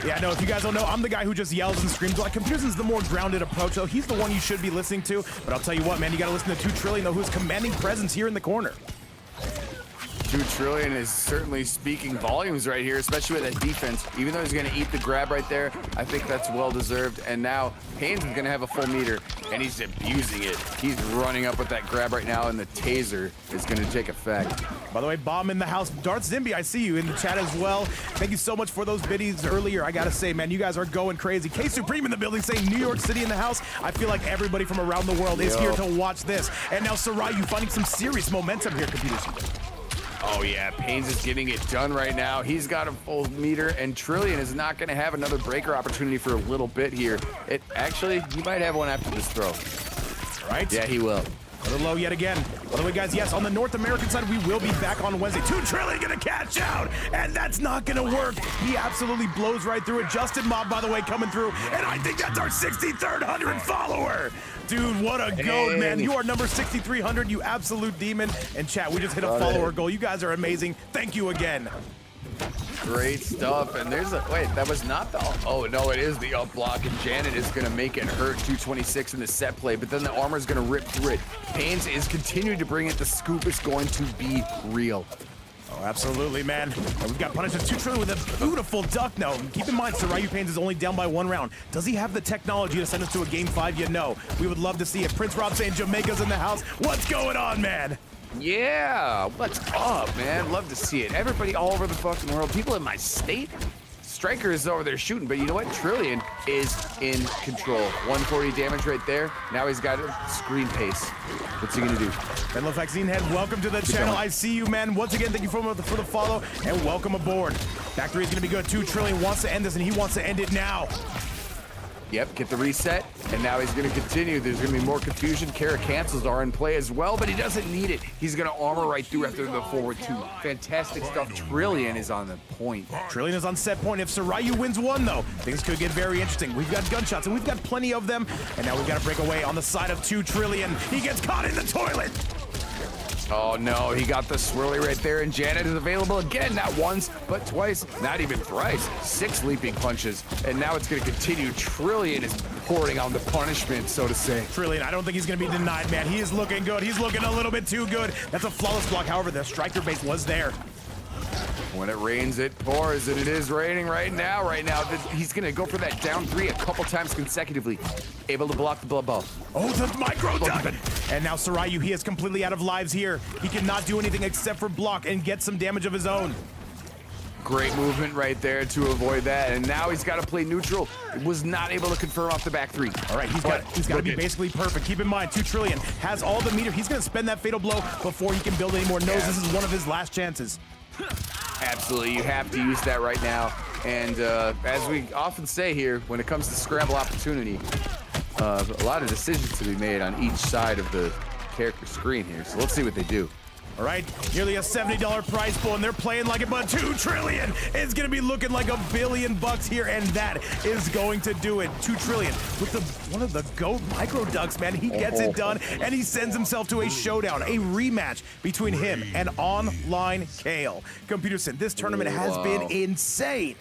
yeah, no, if you guys don't know, I'm the guy who just yells and screams. Like, Confusion's the more grounded approach, though. He's the one you should be listening to. But I'll tell you what, man, you got to listen to TooTrillion, though, who's commanding presence here in the corner. TooTrillion is certainly speaking volumes right here, especially with that defense. Even though he's going to eat the grab right there, I think that's well-deserved. And now Painz is going to have a full meter, and he's abusing it. He's running up with that grab right now, and the taser is going to take effect. By the way, Bomb in the house. Darth Zimby, I see you in the chat as well. Thank you so much for those biddies earlier. I got to say, man, you guys are going crazy. K Supreme in the building saying New York City in the house. I feel like everybody from around the world is here to watch this. And now Sarayu finding some serious momentum here, computers. Oh yeah, Painz is getting it done right now. He's got a full meter, and Trillion is not going to have another breaker opportunity for a little bit here. He might have one after this throw. Right? Yeah, he will. A little low yet again. By the way, guys, yes, on the North American side, we will be back on Wednesday. TooTrillion gonna catch out, and that's not gonna work. He absolutely blows right through it. Justin Mob, by the way, coming through, and I think that's our 6,300 follower. Dude, what a goat, man. You are number 6,300, you absolute demon. And chat, we just hit a follower goal. You guys are amazing. Thank you again. Great stuff, and there's a, wait, that was not the, oh no, it is the up block, and Janet is gonna make it hurt. 226 in the set play, but then the armor's gonna rip through it. Painz is continuing to bring it. The scoop is going to be real. Oh, absolutely, man. And we've got Punisher TooTrillion with a beautiful duck now. Keep in mind, Sarayu Painz is only down by 1 round. Does he have the technology to send us to a game 5? You know. We would love to see it. Prince Rob saying Jamaica's in the house. What's going on, man? Yeah, what's up, man? Love to see it. Everybody all over the fucking world. People in my state. Striker is over there shooting, but you know what? Trillion is in control. 140 damage right there. Now he's got a screen pace. What's he gonna do? Hello, Vaccine Head. Welcome to the channel. I see you, man. Once again, thank you for the follow and welcome aboard. Back 3 is gonna be good. TooTrillion wants to end this, and he wants to end it now. Yep, get the reset, and now he's going to continue. There's going to be more confusion. Kara cancels are in play as well, but he doesn't need it. He's going to armor right through after the forward 2. Fantastic stuff. Trillion is on the point. Trillion is on set point. If Sarayu wins 1, though, things could get very interesting. We've got gunshots, and we've got plenty of them, and now we've got to break away on the side of TooTrillion. He gets caught in the toilet. Oh no, he got the swirly right there, and Janet is available again, not once, but twice, not even thrice. 6 leaping punches, and now it's going to continue. Trillion is pouring on the punishment, so to say. Trillion, I don't think he's going to be denied, man. He is looking good. He's looking a little bit too good. That's a flawless block. However, the striker base was there. When it rains, it pours, and it is raining right now. He's going to go for that down 3 a couple times consecutively. Able to block the blood ball. Oh, the micro duck. And now Sarayu, he is completely out of lives here. He cannot do anything except for block and get some damage of his own. Great movement right there to avoid that, and now he's got to play neutral. Was not able to confirm off the back 3. All right, he's got to be basically perfect. Keep in mind, TooTrillion has all the meter. He's going to spend that fatal blow before he can build any more. Knows this is one of his last chances. Absolutely, you have to use that right now. And as we often say here, when it comes to scramble opportunity, a lot of decisions to be made on each side of the character screen here. So let's see what they do. All right, nearly a $70 prize pool, and they're playing like it, but TooTrillion is going to be looking like $1 billion here, and that is going to do it. TooTrillion with one of the GOAT micro ducks, man. He gets it done, and he sends himself to a showdown, a rematch between him and OnlineCale. Computerson, this tournament has been insane.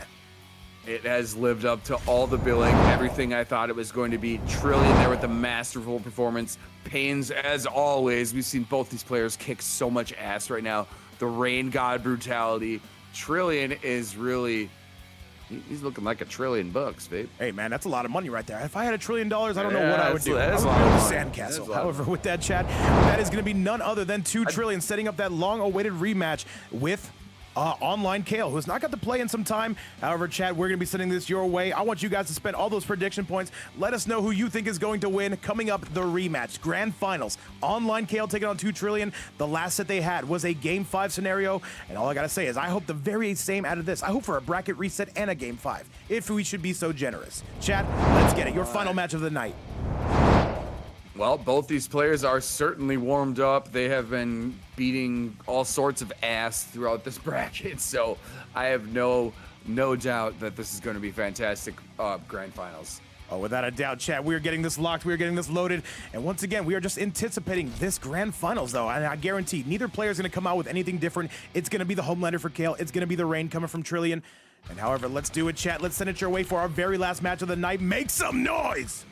It has lived up to all the billing, everything I thought it was going to be. Trillion there with the masterful performance. Painz, as always. We've seen both these players kick so much ass right now. The Rain God brutality. Trillion is really, he's looking like $1 trillion, Vape. Hey, man, that's a lot of money right there. If I had $1 trillion, I don't know what I would do. That I is would a lot build a of money. sandcastle. However, with that chat, that is going to be none other than TooTrillion setting up that long-awaited rematch with OnlineCale, who's not got to play in some time. However, Chad, we're going to be sending this your way. I want you guys to spend all those prediction points. Let us know who you think is going to win. Coming up, the rematch, grand finals. OnlineCale taking on TooTrillion. The last set they had was a Game 5 scenario. And all I got to say is I hope the very same out of this. I hope for a bracket reset and a Game 5, if we should be so generous. Chad, let's get it. Your final match of the night. Well, both these players are certainly warmed up. They have been beating all sorts of ass throughout this bracket, so I have no doubt that this is going to be fantastic grand finals. Oh, without a doubt, Chad, we are getting this locked, we are getting this loaded, and once again, we are just anticipating this grand finals, though, and I guarantee neither player is going to come out with anything different. It's going to be the Homelander for Kale, it's going to be the Rain coming from Trillion, and however, let's do it, Chad. Let's send it your way for our very last match of the night. Make some noise!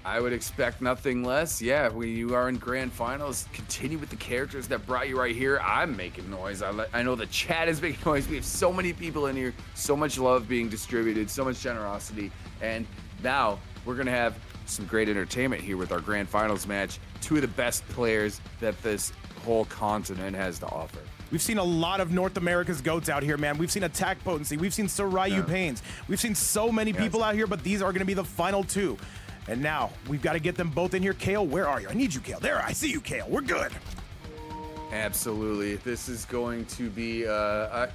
I would expect nothing less. Yeah, when you are in grand finals, continue with the characters that brought you right here. I'm making noise. I know the chat is making noise. We have so many people in here, so much love being distributed, so much generosity. And now we're going to have some great entertainment here with our grand finals match. Two of the best players that this whole continent has to offer. We've seen a lot of North America's GOATs out here, man. We've seen AttackPotency. We've seen Sarayu Painz. We've seen so many people out here, but these are going to be the final two. And now, we've got to get them both in here. Kale, where are you? I need you, Kale. There, I see you, Kale. We're good. Absolutely. This is going to be,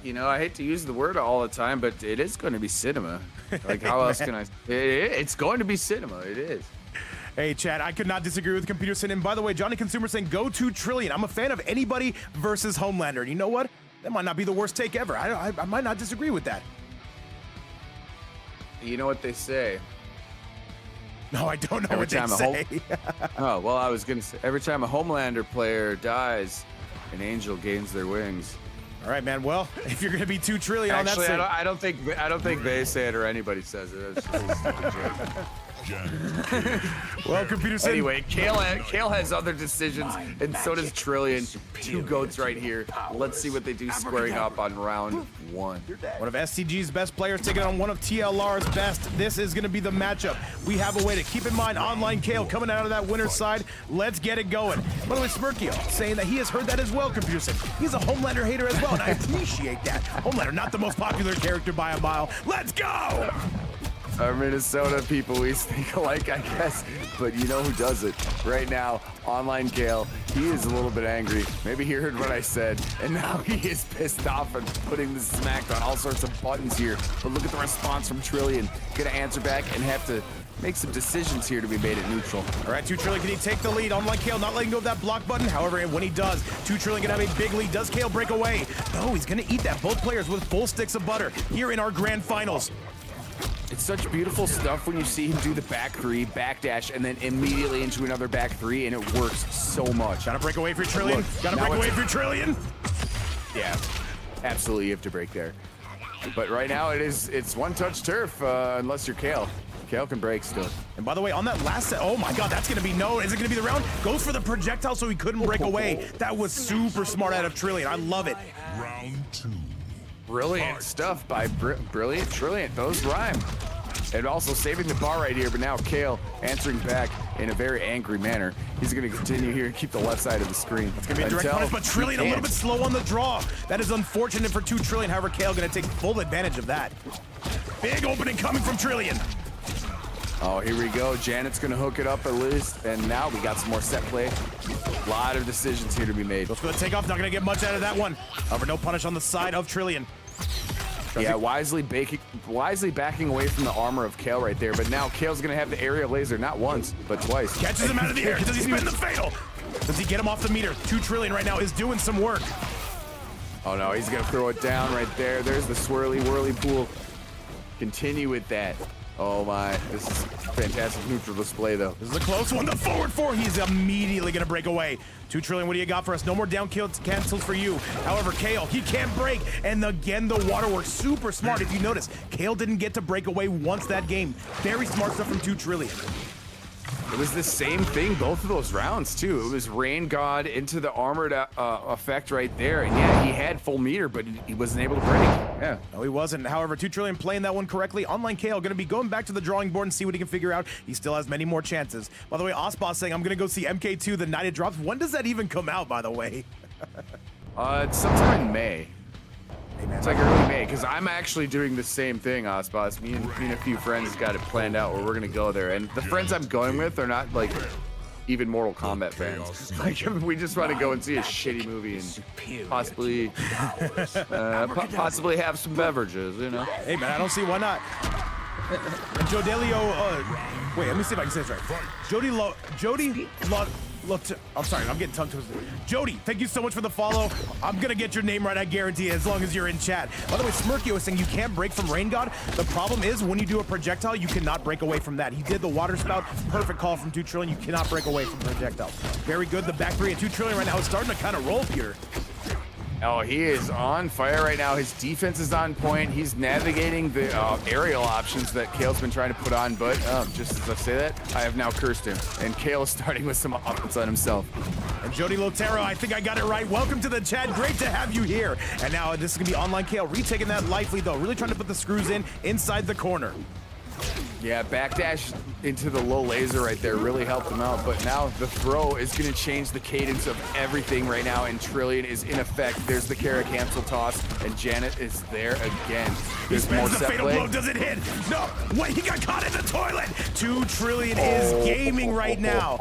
you know, I hate to use the word all the time, but it is going to be cinema. Like, how else can I? It's going to be cinema. It is. Hey, Chad, I could not disagree with Computer Sin. And by the way, Johnny Consumer saying, go TooTrillion. I'm a fan of anybody versus Homelander. And you know what? That might not be the worst take ever. I might not disagree with that. You know what they say? No, I don't know what they say. Oh, well, I was going to say, every time a Homelander player dies, an angel gains their wings. All right, man. Well, if you're going to be TooTrillion on that Actually, side. I don't think they say it or anybody says it. It's just a stupid joke. Well, Computer Sin. Anyway, Kale has other decisions, and so does Trillion. Two GOATs right here. Let's see what they do squaring up on round one. One of STG's best players taking on one of TLR's best. This is going to be the matchup. We have a way to keep in mind. OnlineCale coming out of that winner's side. Let's get it going. By the way, Smirkio saying that he has heard that as well, Computer Sin. He's a Homelander hater as well, and I appreciate that. Homelander, not the most popular character by a mile. Let's go! Our Minnesota people, we think alike, I guess, but you know who does it right now? OnlineCale, he is a little bit angry. Maybe he heard what I said, and now he is pissed off and putting the smack on all sorts of buttons here. But look at the response from Trillion. Gonna answer back and have to make some decisions here to be made at neutral. All right, TooTrillion, can he take the lead? OnlineCale not letting go of that block button. However, when he does, TooTrillion gonna have a big lead. Does Kale break away? No, he's gonna eat that. Both players with full sticks of butter here in our grand finals. It's such beautiful stuff when you see him do the back three, backdash, and then immediately into another back three, and it works so much. Gotta break away for Trillion. Gotta break away for Trillion. Yeah, absolutely, you have to break there. But right now, it's one-touch turf, unless you're Kale. Kale can break still. And by the way, on that last set, oh my God, that's gonna be no. Is it gonna be the round? Goes for the projectile so he couldn't break away. That was super smart out of Trillion. I love it. Round two. Brilliant stuff by Brilliant Trillion. Those rhyme. And also saving the bar right here, but now Kale answering back in a very angry manner. He's going to continue here and keep the left side of the screen. It's going to be a direct punish, but Trillion a little bit slow on the draw. That is unfortunate for TooTrillion. However, Kale going to take full advantage of that. Big opening coming from Trillion. Oh, here we go. Janet's going to hook it up at least. And now we got some more set play. A lot of decisions here to be made. Goes for the takeoff. Not going to get much out of that one. However, no punish on the side of Trillion. Yeah, wisely backing away from the armor of Kale right there. But now Kale's going to have the aerial laser, not once, but twice. Catches him out of the air. Does he spin the fatal? Does he get him off the meter? TooTrillion right now is doing some work. Oh, no, he's going to throw it down right there. There's the swirly, whirly pool. Continue with that. Oh, my. This is fantastic neutral display, though. This is a close one. The forward four. He's immediately going to break away. TooTrillion, what do you got for us? No more down cancels for you. However, Kale, he can't break. And again, the waterworks. Super smart. If you notice, Kale didn't get to break away once that game. Very smart stuff from TooTrillion. It was the same thing both of those rounds, too. It was Rain God into the armored effect right there. And yeah, he had full meter, but he wasn't able to break. Yeah. No, he wasn't. However, TooTrillion playing that one correctly. OnlineCale going to be going back to the drawing board and see what he can figure out. He still has many more chances. By the way, Osboss saying, I'm going to go see MK2 the night it drops. When does that even come out, by the way? It's sometime in May. It's like early May, because I'm actually doing the same thing, Osboss. Me and a few friends got it planned out where we're gonna go there, and the friends I'm going with are not like even Mortal Kombat fans. Like we just want to go and see a shitty movie and possibly possibly have some beverages, you know. Hey man, I don't see why not. And Jodelio, wait, let me see if I can say this right. I'm sorry, I'm getting tongue twisted. Jody, thank you so much for the follow. I'm gonna get your name right, I guarantee it, as long as you're in chat. By the way, Smirkio is saying you can't break from Rain God. The problem is when you do a projectile, you cannot break away from that. He did the water spout, perfect call from TooTrillion. You cannot break away from projectile. Very good, the back three at TooTrillion right now is starting to kind of roll here. Oh, he is on fire right now. His defense is on point. He's navigating the aerial options that Kale's been trying to put on, but just as I say that, I have now cursed him. And Kale is starting with some offense on himself. And Jody Lotero, I think I got it right. Welcome to the chat. Great to have you here. And now this is going to be OnlineCale retaking that life lead, though. Really trying to put the screws in inside the corner. Yeah, backdash into the low laser right there really helped him out, but now the throw is going to change the cadence of everything right now, and Trillion is in effect. There's the Kara cancel toss, and Janet is there again. There's more the fatal blow doesn't hit. No, wait, he got caught in the toilet. TooTrillion is gaming right now.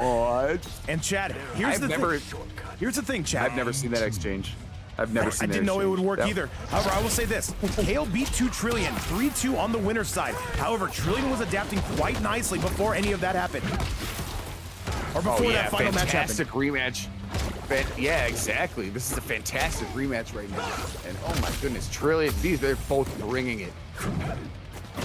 And Chad, here's the thing, Chad. I've never seen that exchange. I've never seen that. I didn't know it would work either. However, I will say this. Kale beat TooTrillion 3-2 on the winner's side. However, Trillion was adapting quite nicely before any of that happened. Or before that final match happened. Fantastic rematch. Yeah, exactly. This is a fantastic rematch right now. And oh my goodness, Trillion, they're both bringing it.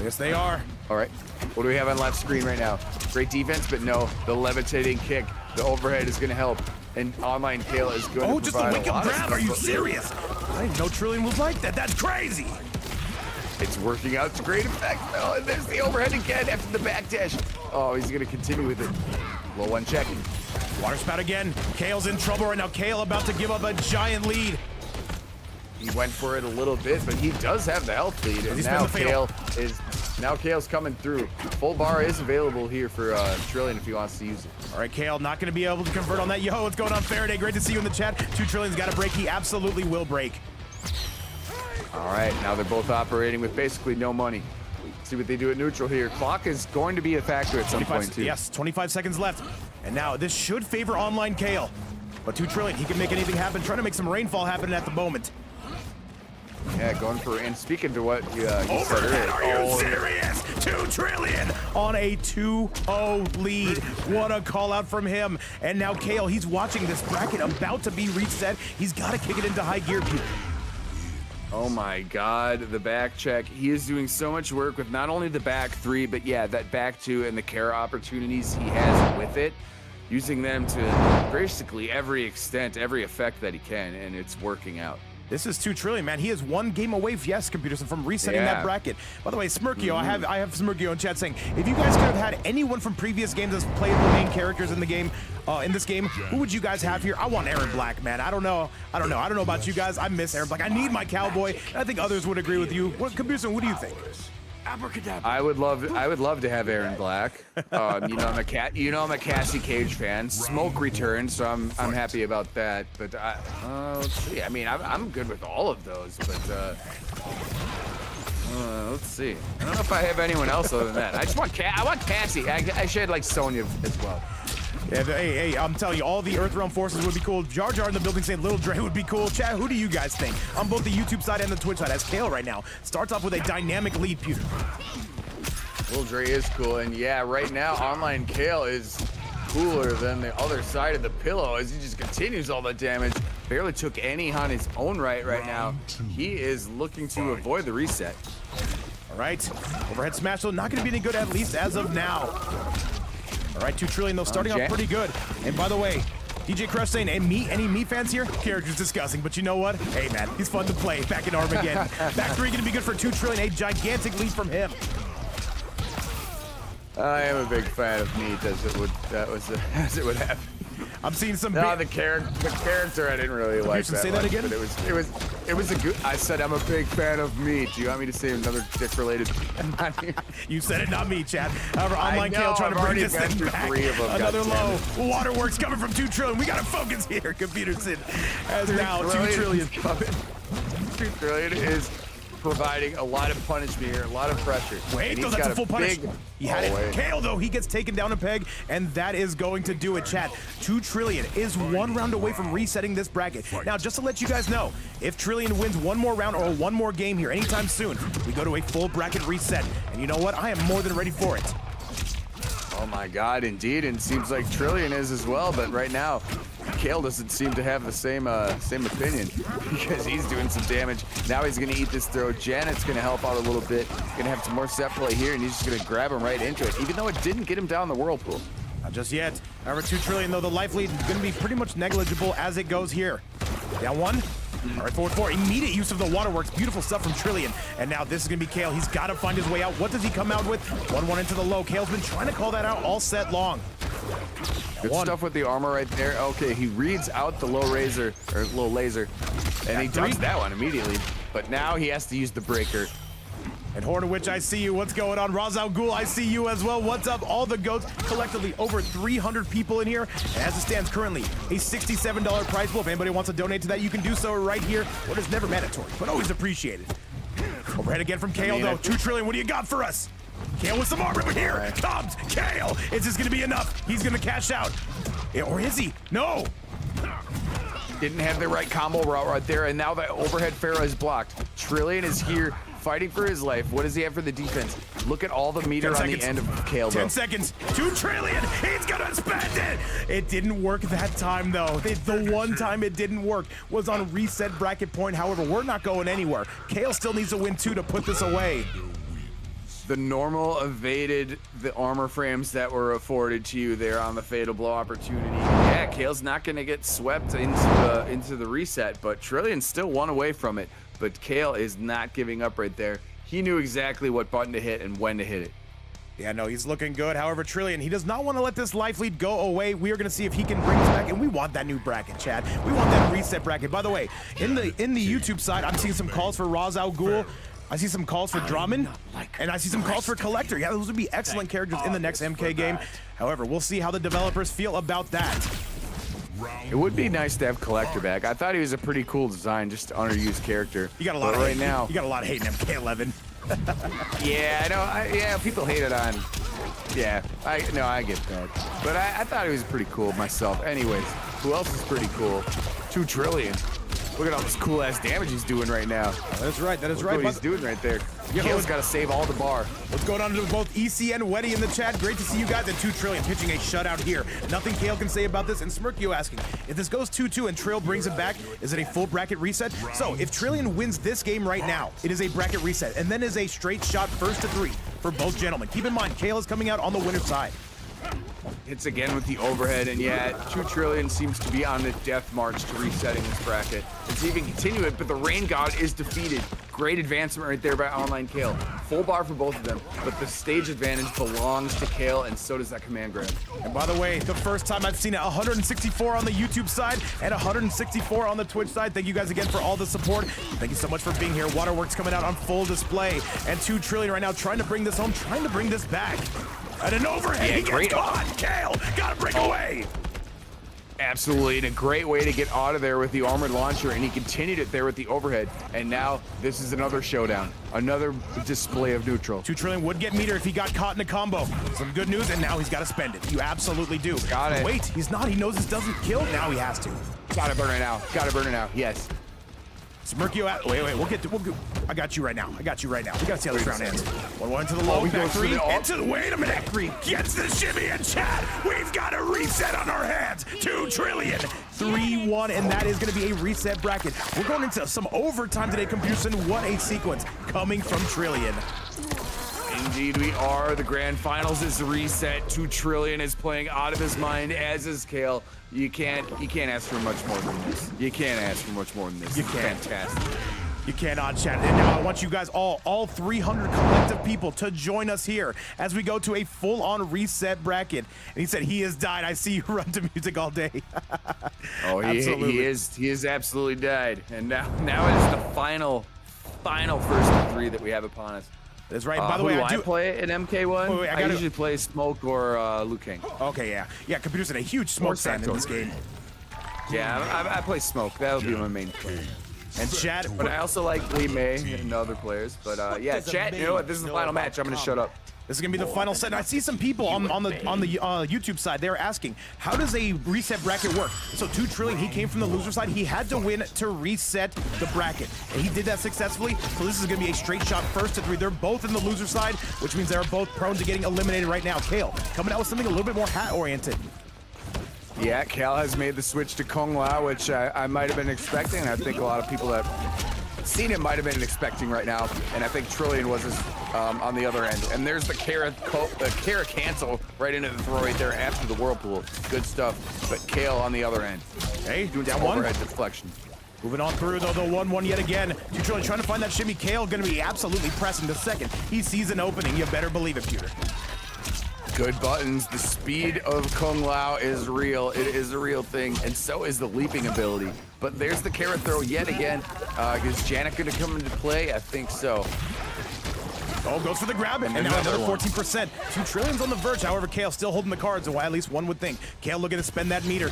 Yes, they are. All right, what do we have on left screen right now? Great defense, but no, the levitating kick, the overhead is gonna help. And OnlineCale is going to just a wake-up grab, are you serious? I didn't know Trillion was like that, that's crazy. It's working out to great effect. Oh, and there's the overhead again after the backdash. Oh, he's gonna continue with it. Low one check. Water spout again. Kale's in trouble right now. Kale about to give up a giant lead. He went for it a little bit, but he does have the health lead. And now Kale's coming through. Full bar is available here for Trillion if he wants to use it. All right, Kale, not going to be able to convert on that. Yo, what's going on, Faraday? Great to see you in the chat. TooTrillion's got to break. He absolutely will break. All right, now they're both operating with basically no money. See what they do at neutral here. Clock is going to be a factor at some point, too. Yes, 25 seconds left. And now this should favor OnlineCale. But TooTrillion, he can make anything happen. Trying to make some rainfall happen at the moment. Yeah, going for, and speaking to what you said earlier. Are you oh, serious? TooTrillion on a 2-0 lead. What a call out from him. And now Kale, he's watching this bracket about to be reset. He's got to kick it into high gear. Oh my God, the back check. He is doing so much work with not only the back three, but yeah, that back two and the Kara opportunities he has with it, using them to basically every extent, every effect that he can, and it's working out. This is TooTrillion, man. He is one game away, yes, Computerson, from resetting that bracket. By the way, Smirkio, I have Smirkio in chat saying, if you guys could have had anyone from previous games as played the main characters in the game, in this game, who would you guys have here? I want Aaron Black, man. I don't know about you guys. I miss Aaron Black. I need my cowboy. And I think others would agree with you. Computerson, what do you think? I would love to have Aaron Black. I'm a Cassie Cage fan. Smoke returned, so I'm happy about that. But let's see. I mean, I'm good with all of those, but let's see. I don't know if I have anyone else other than that. I want Cassie. I should like Sonya as well. Yeah, hey, I'm telling you, all the Earthrealm forces would be cool. Jar Jar in the building saying Little Dre would be cool. Chat, who do you guys think? On both the YouTube side and the Twitch side, as Kale right now starts off with a dynamic lead. Little Dre is cool, and yeah, right now, OnlineCale is cooler than the other side of the pillow as he just continues all the damage. Barely took any on his own right now. He is looking to avoid the reset. All right, overhead smash, though, not going to be any good, at least as of now. All right, TooTrillion, though, starting off pretty good. And by the way, DJ Crush saying, any me fans here? Character's disgusting, but you know what? Hey, man, he's fun to play back in Armageddon. Back three going to be good for TooTrillion, a gigantic lead from him. I am a big fan of meat, as it would happen. I'm seeing some. No, the character I didn't really like that. Say that again. But it was a good. I said I'm a big fan of meat. Do you want me to say another dick-related? You said it, not me, Chad. However, OnlineCale trying to bring this thing back. Another low. Waterworks coming from TooTrillion. We got to focus here, Computerson. As now TooTrillion coming. TooTrillion is providing a lot of punishment here, a lot of pressure. Wait, And though, he's that's got a full punish. He had it. wait. Kale, though, he gets taken down a peg, and that is going to do it, chat. TooTrillion is 1 round away from resetting this bracket. Now, just to let you guys know, if Trillion wins 1 more round or 1 more game here anytime soon, we go to a full bracket reset. And you know what? I am more than ready for it. Oh my God, indeed, and it seems like Trillion is as well, but right now, Kale doesn't seem to have the same opinion because he's doing some damage. Now he's gonna eat this throw. Janet's gonna help out a little bit. Gonna have some more set play here, and he's just gonna grab him right into it, even though it didn't get him down the whirlpool. Not just yet. However, TooTrillion, though, the life lead is gonna be pretty much negligible as it goes here. Down 1. All right, forward 4. Immediate use of the waterworks. Beautiful stuff from Trillion. And now this is going to be Kale. He's got to find his way out. What does he come out with? 1-1 into the low. Kale's been trying to call that out all set long. Good stuff with the armor right there. Okay, he reads out the low laser, and he does that one immediately. But now he has to use the breaker. And Hornwich, I see you. What's going on? Ra's al Ghul, I see you as well. What's up? All the goats, collectively over 300 people in here. And as it stands currently, a $67 prize pool. If anybody wants to donate to that, you can do so right here. What is never mandatory, but always appreciated. Overhead again from Kale, though. TooTrillion, what do you got for us? Kale with some armor, but here comes Kale. Is this going to be enough? He's going to cash out. Or is he? No. Didn't have the right combo route right there, and now the overhead Pharaoh is blocked. Trillion is here fighting for his life. What does he have for the defense? Look at all the meter on the end of Kale, though. 10 seconds. TooTrillion. He's gonna spend it. It didn't work that time, though. The one time it didn't work was on reset bracket point. However, we're not going anywhere. Kale still needs to win 2 to put this away. The normal evaded the armor frames that were afforded to you there on the fatal blow opportunity. Yeah, Kale's not going to get swept into the reset, but Trillion's still 1 away from it. But Kale is not giving up right there. He knew exactly what button to hit and when to hit it. Yeah, no, he's looking good. However, Trillion, he does not want to let this life lead go away. We are going to see if he can bring us back, and we want that new bracket, Chad. We want that reset bracket. By the way, in the YouTube side, I'm seeing some calls for Ra's al Ghul. I see some calls for Drummond, and I see some calls for Collector. Yeah, those would be excellent characters in the next MK game. However, we'll see how the developers feel about that. It would be nice to have Collector back. I thought he was a pretty cool design, just underused character. You got a lot of right hate. now. You got a lot of hate in MK11. Yeah, I know. Yeah, people hate it on. Yeah, I get that. But I thought he was pretty cool myself. Anyways, who else is pretty cool? TooTrillion. Look at all this cool ass damage he's doing right now. That's right. That is Look right. what he's doing right there. Kale's got to save all the bar. What's going on to both EC and Weddy in the chat? Great to see you guys. And TooTrillion pitching a shutout here. Nothing Kale can say about this. And Smirkio asking, if this goes 2-2 and Trill brings it back, is it a full bracket reset? So if Trillion wins this game right now, it is a bracket reset. And then is a straight shot 1st to 3 for both gentlemen. Keep in mind, Kale is coming out on the winner's side. Hits again with the overhead, and yeah, TooTrillion seems to be on the death march to resetting this bracket. It's even continue it, but the Rain God is defeated. Great advancement right there by OnlineCale. Full bar for both of them, but the stage advantage belongs to Kale, and so does that command grab. And by the way, the first time I've seen it, 164 on the YouTube side and 164 on the Twitch side. Thank you guys again for all the support. Thank you so much for being here. Waterworks coming out on full display, and TooTrillion right now trying to bring this home, trying to bring this back. And an overhead, yeah, he gets caught. Kale, gotta break away. Absolutely, and a great way to get out of there with the armored launcher, and he continued it there with the overhead. And now this is another showdown, another display of neutral. TooTrillion would get meter if he got caught in a combo. Some good news, and now he's got to spend it. You absolutely do. Got it. Wait, he's not. He knows this doesn't kill. Now he has to. Gotta burn it out. Gotta burn it out. Yes. Smirkio out. Wait, we'll get. I got you right now. We gotta see how this round ends. 1-1 to the low. Back 3. Wait a minute. Gets the shimmy and chat. We've got a reset on our hands. TooTrillion. 3-1, and that is going to be a reset bracket. We're going into some overtime today, Computerson. What a sequence coming from Trillion. Indeed, we are. The grand finals is reset. TooTrillion is playing out of his mind, as is Kale. You can't ask for much more than this. You can't ask for much more than this. You can't. Fantastic. You cannot, chat. And now I want you guys all 300 collective people to join us here as we go to a full-on reset bracket. And he said he has died. I see you run to music all day. Oh, he is absolutely died. And now it is the final 1st to 3 that we have upon us. That's right. By the way, I play an MK1. Wait, I usually play Smoke or Liu Kang. Okay, yeah. Computer's in a huge smoke fan in this game. Yeah, I play Smoke. That'll be my main play. And chat, But I also like Lee May and other players. But yeah, chat, you know what? This is the final match. I'm gonna shut up. this is gonna be the final set. And I see some people on the YouTube side. They're asking, how does a reset bracket work? So TooTrillion, he came from the loser side. He had to win to reset the bracket, and he did that successfully. So this is gonna be a straight shot first to 3. They're both in the loser side, which means they're both prone to getting eliminated right now. Kale coming out with something a little bit more hat oriented. Yeah, Kale has made the switch to Kung Lao, which I might have been expecting. And I think a lot of people that seen him might have been expecting right now. And I think Trillion was on the other end. And there's the Kara cancel right into the throw right there after the whirlpool. Good stuff. But Kale on the other end. Hey, Doing down some one. overhead deflection. Moving on through though, the 1-1 yet again. TooTrillion trying to find that shimmy. Kale gonna be absolutely pressing the second. He sees an opening. You better believe it, Pewter. Good buttons. The speed of Kung Lao is real. It is a real thing, and so is the leaping ability. But there's the carrot throw yet again. Is Janet going to come into play? I think so. Oh, goes for the grab, and now another 14%. TooTrillion's on the verge. However, Kale still holding the cards, or at least one would think. Kale looking to spend that meter.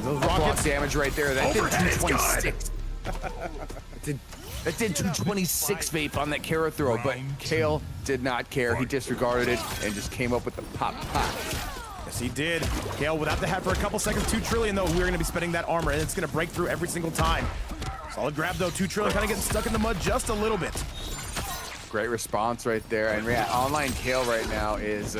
Those Block rockets. damage right there. That did Overhead is 226. That did 226 vape on that carrot throw, but Kale did not care. He disregarded it and just came up with the pop. Yes, he did. Kale without the hat for a couple seconds. TooTrillion, though, we're going to be spending that armor, and it's going to break through every single time. Solid grab, though. TooTrillion kind of getting stuck in the mud just a little bit. Great response right there. And yeah, OnlineCale right now is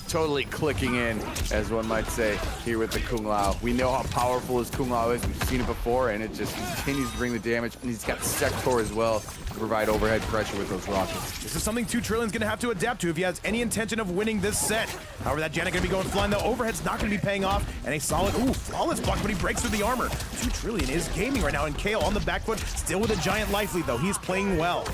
totally clicking in, as one might say, here with the Kung Lao. We know how powerful his Kung Lao is. We've seen it before, and it just continues to bring the damage. And he's got Sector as well to provide overhead pressure with those rockets. This is something TooTrillion's going to have to adapt to if he has any intention of winning this set. However, that Janet going to be going flying, though. Overhead's not going to be paying off, and a solid, flawless block, but he breaks through the armor. TooTrillion is gaming right now, and Kale on the back foot, still with a giant life lead, though. He's playing well.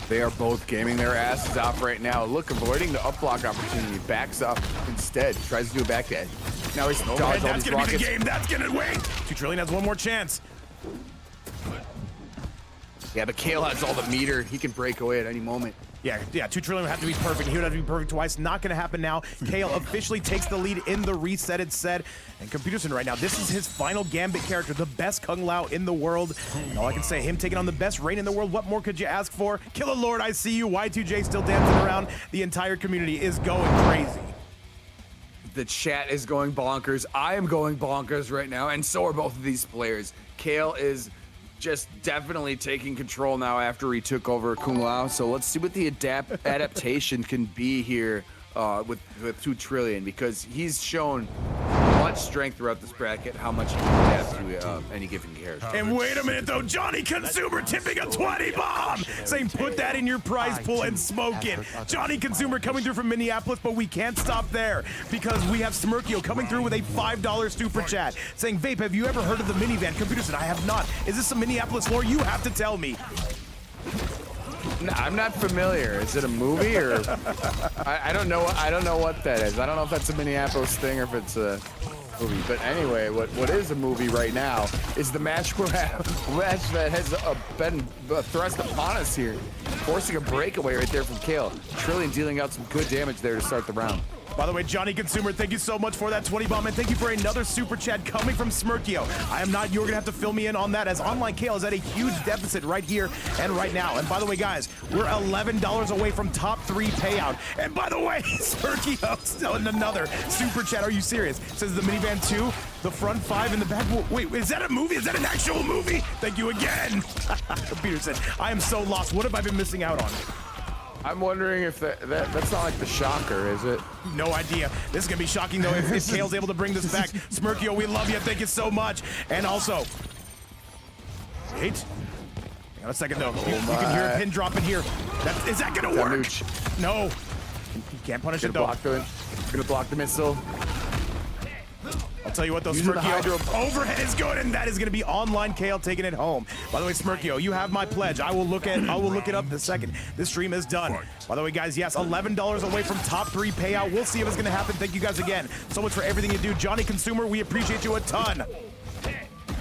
They are both gaming their asses off right now. Look, avoiding the up block opportunity. Backs up instead. Tries to do a back edge. Now he's dodged all That's these going to be rockets. the game. That's going to win. TooTrillion has one more chance. Yeah, but Kale has all the meter. He can break away at any moment. Yeah, TooTrillion would have to be perfect. He would have to be perfect twice. Not going to happen now. Kale officially takes the lead in the resetted set. And Computerson right now, this is his final Gambit character, the best Kung Lao in the world. And all I can say, him taking on the best Rain in the world, what more could you ask for? Killer Lord, I see you. Y2J still dancing around. The entire community is going crazy. The chat is going bonkers. I am going bonkers right now, and so are both of these players. Kale is just definitely taking control now after he took over Kung Lao. So let's see what the adaptation can be here with TooTrillion, because he's shown much strength throughout this bracket, how much he can adapt to any given character. And wait a minute, though. Johnny Consumer tipping a 20 bomb, saying put that in your prize pool and smoke it. Johnny Consumer coming through from Minneapolis, but we can't stop there because we have Smirkio coming through with a $5 super chat saying, Vape, have you ever heard of the minivan? Computer said, I have not. Is this some Minneapolis lore? You have to tell me. No, I'm not familiar. Is it a movie or? I don't know. I don't know what that is. I don't know if that's a Minneapolis thing or if it's a movie. But anyway, what is a movie right now is the match that has been thrust upon us here, forcing a breakaway right there from Kale. Trillion dealing out some good damage there to start the round. By the way, Johnny Consumer, thank you so much for that 20 bomb, and thank you for another super chat coming from Smirkio. I am not, you're gonna have to fill me in on that, as OnlineCale is at a huge deficit right here and right now. And by the way, guys, we're $11 away from top 3 payout. And by the way, Smirkio still in another super chat. Are you serious? It says the minivan 2, the front 5, and the back. Wait, is that a movie? Is that an actual movie? Thank you again. Peter said, I am so lost. What have I been missing out on? I'm wondering if that's not like the Shocker, is it? No idea. This is gonna be shocking though if Kale's able to bring this back. Smirkio, we love you. Thank you so much. And also, wait. Hang on a second though. You can hear a pin drop in here. Is that gonna work? No. You can't punish it though. Gonna block the missile. I'll tell you what though, Smirkio, overhead is good, and that is gonna be OnlineCale taking it home. By the way, Smirkio, you have my pledge. I will look it up the second this stream is done. By the way, guys, yes, $11 away from top 3 payout. We'll see if it's gonna happen. Thank you guys again so much for everything you do. Johnny Consumer, we appreciate you a ton.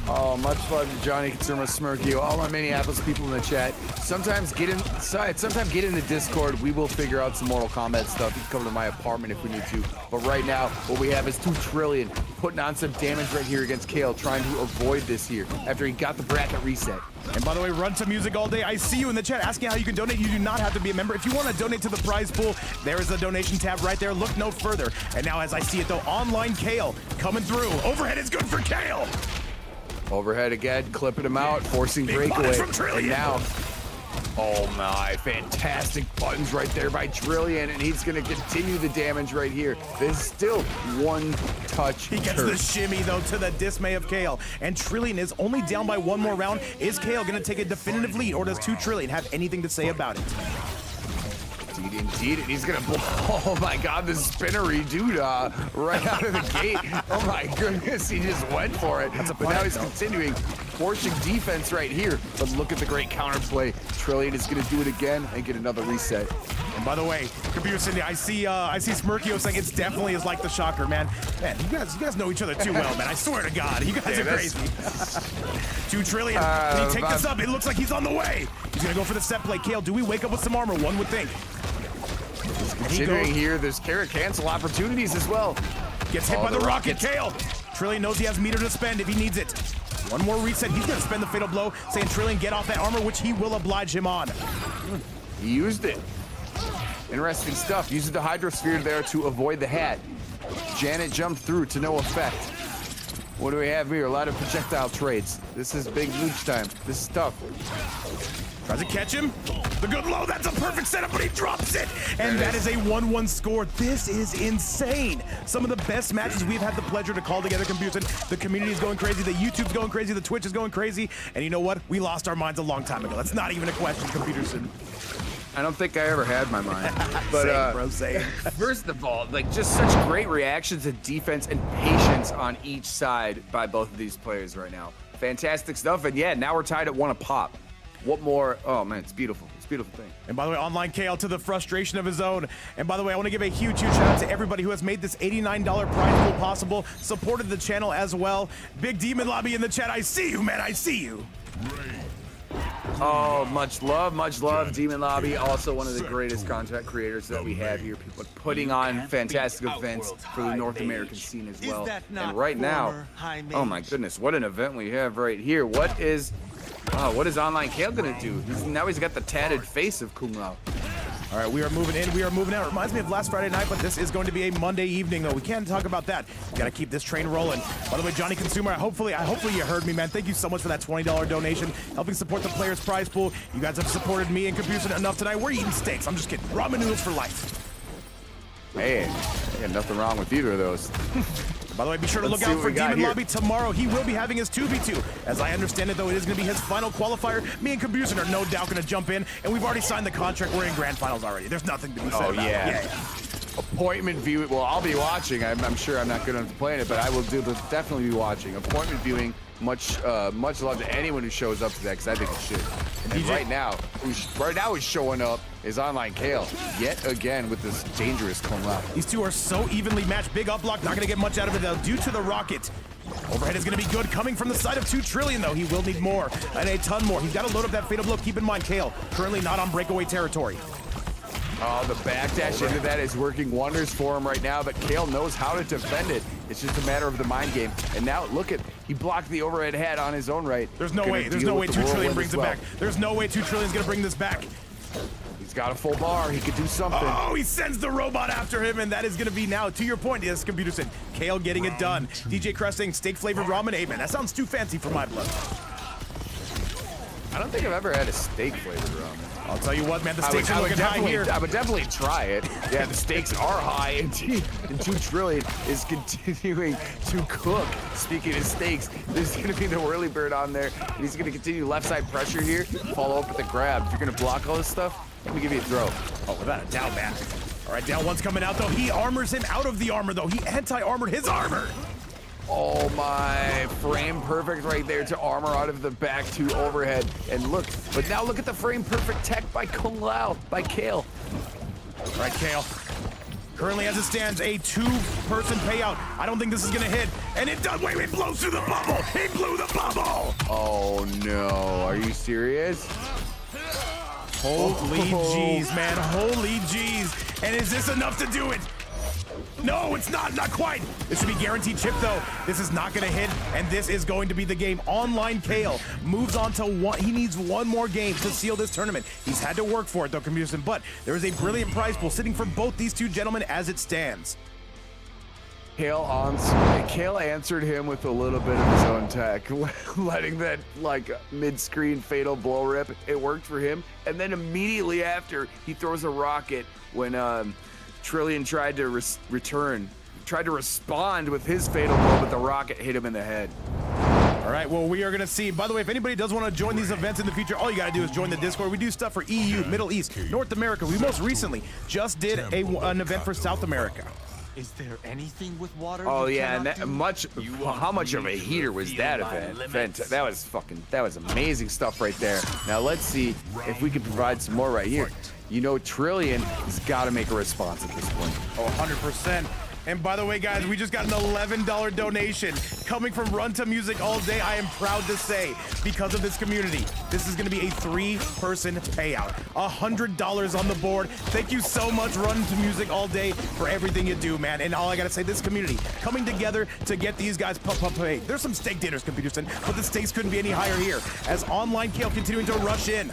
Oh, much love to Johnny Consumer, Smirkio, all my Minneapolis people in the chat. Sometimes get in the Discord. We will figure out some Mortal Kombat stuff. You can come to my apartment if we need to. But right now, what we have is TooTrillion putting on some damage right here against Kale, trying to avoid this here after he got the bracket reset. And by the way, run to music all day. I see you in the chat asking how you can donate. You do not have to be a member. If you want to donate to the prize pool, there is the donation tab right there. Look no further. And now as I see it though, OnlineCale coming through. Overhead is good for Kale. Overhead again, clipping him out, forcing breakaway. From TooTrillion. And now, oh my, fantastic buttons right there by TooTrillion, and he's gonna continue the damage right here. This is still one touch. He gets the shimmy though to the dismay of Kale. And TooTrillion is only down by one more round. Is Kale gonna take a definitive lead, or does TooTrillion have anything to say about it? Indeed, and he's gonna blow. Oh my god, the spinnery dude right out of the gate. Oh my goodness, he just went for it. But now he's continuing, forcing defense right here. But look at the great counterplay. TooTrillion is gonna do it again and get another reset. And by the way, Computer Cindy, I see Smirkio saying it's definitely is like the shocker, man. Man, you guys know each other too well, man. I swear to God, you guys are crazy. TooTrillion, can he take this up? It looks like he's on the way. He's gonna go for the set play. Kale, do we wake up with some armor? One would think. Considering here, there's carrot cancel opportunities as well. Gets hit by the rocket. Kale. TooTrillion knows he has meter to spend if he needs it. One more reset. He's gonna spend the fatal blow, saying TooTrillion get off that armor, which he will oblige him on. He used it. Interesting stuff. Uses the Hydrosphere there to avoid the hat. Janet jumped through to no effect. What do we have here? A lot of projectile trades. This is big leech time. This is tough. Tries to catch him. The good low, that's a perfect setup, but he drops it. And that is a 1-1 score. This is insane. Some of the best matches we've had the pleasure to call together, Computer. The community is going crazy. The YouTube's going crazy. The Twitch is going crazy. And you know what? We lost our minds a long time ago. That's not even a question, Computer. I don't think I ever had my mind. But same, bro, same. First of all, like just such great reactions to defense and patience on each side by both of these players right now. Fantastic stuff. And yeah, now we're tied at 1 a pop. What more? Oh man, it's beautiful. It's a beautiful thing. And by the way, OnlineCale to the frustration of his own. And by the way, I want to give a huge shout out to everybody who has made this $89 prize pool possible, supported the channel as well. Big Demon Lobby in the chat. I see you, man. I see you. Oh, much love, Demon Lobby. Also one of the greatest content creators that we have here. People putting on fantastic events for the North American scene as well. And right now, oh my goodness, what an event we have right here. What is OnlineCale gonna do? Now he's got the tatted face of Kung Lao. All right, we are moving in, we are moving out. It reminds me of last Friday night, but this is going to be a Monday evening, though. We can't talk about that. We gotta keep this train rolling. By the way, Johnny Consumer, hopefully you heard me, man. Thank you so much for that $20 donation, helping support the players' prize pool. You guys have supported me and Computer enough tonight. We're eating steaks. I'm just kidding. Ramen noodles for life. Hey, I got nothing wrong with either of those. By the way, be sure to look out for Demon Lobby tomorrow. He will be having his 2v2. As I understand it, though, it is going to be his final qualifier. Me and Computer are no doubt going to jump in, and we've already signed the contract. We're in grand finals already. There's nothing to be said about it. Yeah. Appointment viewing. Well, I'll be watching. I'm sure I'm not good enough to play in it, but I will definitely be watching. Appointment viewing. Much love to anyone who shows up to that, because I think it should. And right now who's showing up is OnlineCale yet again with this dangerous Kung Lao. These two are so evenly matched. Big up block, not gonna get much out of it though, due to the rocket. Overhead is gonna be good, coming from the side of TooTrillion though. He will need more, and a ton more. He's gotta load up that fatal blow. Keep in mind, Kale currently not on breakaway territory. Oh, the backdash into that is working wonders for him right now, but Kale knows how to defend it. It's just a matter of the mind game. And now look at, he blocked the overhead head on his own right. There's no way TooTrillion brings it back. There's no way TooTrillion's gonna bring this back. He's got a full bar, he could do something. Oh, he sends the robot after him, and that is gonna be now, to your point, yes, Computer said, Kale getting it done. DJ Cresting, steak flavored ramen, amen. That sounds too fancy for my blood. I don't think I've ever had a steak flavored ramen. I'll tell you what, man, the stakes are looking high here. I would definitely try it. Yeah, the stakes are high, and TooTrillion is continuing to cook. Speaking of stakes, there's going to be the whirly bird on there, and he's going to continue left side pressure here, follow up with the grab. If you're going to block all this stuff, let me give you a throw. Oh, without a doubt, man. All right, down one's coming out, though. He armors him out of the armor, though. He anti-armored his armor. Oh my, frame perfect right there to armor out of the back to overhead. And look, but now look at the frame perfect tech by Kung Lao, by Kale. All right, Kale. Currently, as it stands, a 2-person payout. I don't think this is gonna hit. And it does, wait, it blows through the bubble. He blew the bubble. Oh no, are you serious? Holy jeez, man, holy jeez. And is this enough to do it? No, it's not quite. This should be guaranteed chip though. This is not gonna hit, and this is going to be the game. OnlineCale moves on to one. He needs one more game to seal this tournament. He's had to work for it though, Commuterson, but there is a brilliant prize pool sitting for both these two gentlemen as it stands. Kale answered him with a little bit of his own tech, letting that like mid-screen fatal blow rip. It worked for him, and then immediately after, he throws a rocket when TooTrillion tried to respond with his fatal blow, but the rocket hit him in the head. All right, well, we are going to see. By the way, if anybody does want to join these events in the future, all you got to do is join the Discord. We do stuff for EU, Middle East, North America. We most recently just did an event for South America. Is there anything with water? Oh yeah, and that how much of a heater was that event? That was amazing stuff right there. Now let's see if we can provide some more right here. You know, TooTrillion has got to make a response at this point. Oh, 100%. And by the way, guys, we just got an $11 donation coming from Run to Music All Day. I am proud to say, because of this community, this is going to be a 3-person payout. $100 on the board. Thank you so much, Run to Music All Day, for everything you do, man. And all I got to say, this community coming together to get these guys paid. There's some stake dinners, Computerson, but the stakes couldn't be any higher here as OnlineCale continuing to rush in.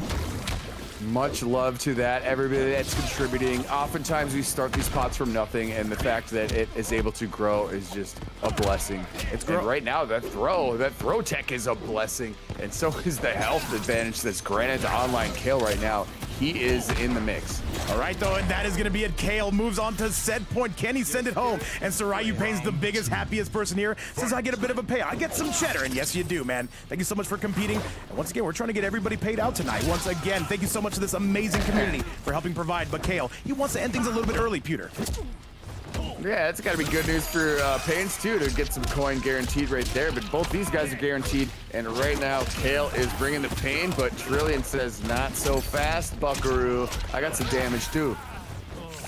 Much love to that, everybody that's contributing. Oftentimes we start these pots from nothing, and the fact that it is able to grow is just a blessing. And right now, that throw tech is a blessing, and so is the health advantage that's granted to OnlineCale right now. He is in the mix. All right, though, and that is going to be it. Kale moves on to set point. Can he send it home? And Sarayu Painz, the biggest, happiest person here, says, I get a bit of a payout. I get some cheddar, and yes, you do, man. Thank you so much for competing. And once again, we're trying to get everybody paid out tonight. Once again, thank you so much to this amazing community for helping provide. But Kale, he wants to end things a little bit early, Pewter. Yeah, it's got to be good news for Painz, too, to get some coin guaranteed right there. But both these guys are guaranteed. And right now, Kale is bringing the pain, but TooTrillion says, not so fast, buckaroo. I got some damage, too.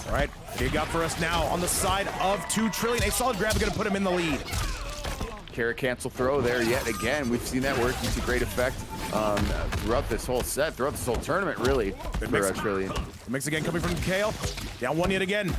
All right, big up for us now on the side of TooTrillion. A solid grab is going to put him in the lead. Carrot cancel throw there yet again. We've seen that working to great effect throughout this whole set, throughout this whole tournament, really, for TooTrillion. The mix again coming from Kale. Down one yet again.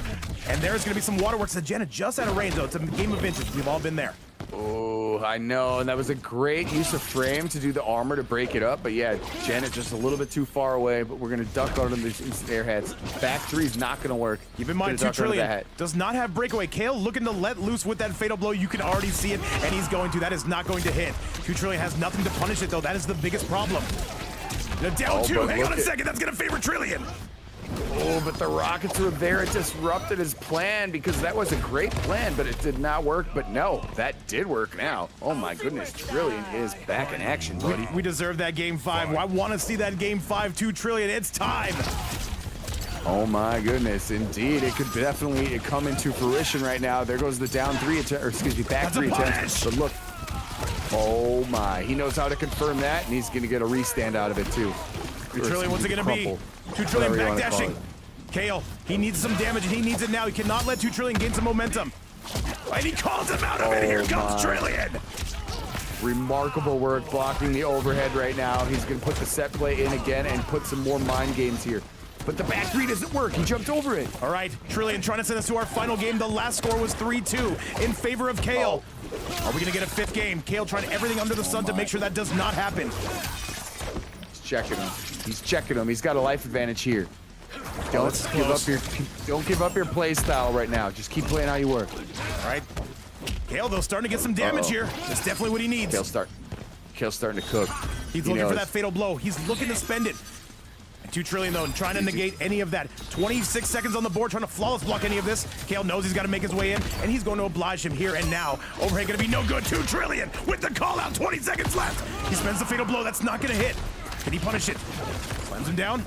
And there's going to be some waterworks. The Janet just out of range, though. It's a game of vintage. We've all been there. Oh, I know. And that was a great use of frame to do the armor to break it up. But yeah, Janet just a little bit too far away. But we're going to duck under these instant air hats. Back three is not going to work. Keep in mind, TooTrillion does not have breakaway. Kale looking to let loose with that fatal blow. You can already see it. And he's going to. That is not going to hit. TooTrillion has nothing to punish it, though. That is the biggest problem. Now down two. Hang on a second. That's going to favor Trillion. Oh, but the rockets were there. It disrupted his plan because that was a great plan, but it did not work. But no, that did work now. Oh my goodness, TooTrillion is back in action, buddy. We deserve that game 5. I want to see that game 5, TooTrillion. It's time. Oh my goodness, indeed. It could definitely come into fruition right now. There goes the down 3 attempt, or excuse me, back 3 attempts. But look, oh my, he knows how to confirm that, and he's gonna get a restand out of it too. TooTrillion, what's it gonna be? TooTrillion backdashing. Kale, he needs some damage, and he needs it now. He cannot let TooTrillion gain some momentum. And he calls him out of it. Here comes Trillion. Remarkable work blocking the overhead right now. He's gonna put the set play in again and put some more mind games here. But the back 3 doesn't work. He jumped over it. All right, TooTrillion trying to send us to our final game. The last score was 3-2 in favor of Kale. Are we gonna get a 5th game? Kale trying everything under the sun to make sure that does not happen. He's checking him. He's checking him. He's got a life advantage here. Don't give up your play style right now. Just keep playing how you were. All right. Kale, though, starting to get some damage here. That's definitely what he needs. Kale's starting to cook. He's looking for that fatal blow. He's looking to spend it. And TooTrillion, though, trying to negate any of that. 26 seconds on the board, trying to flawless block any of this. Kale knows he's got to make his way in, and he's going to oblige him here and now. Overhead going to be no good. TooTrillion with the call out. 20 seconds left. He spends the fatal blow. That's not going to hit. Can he punish it? Slams him down.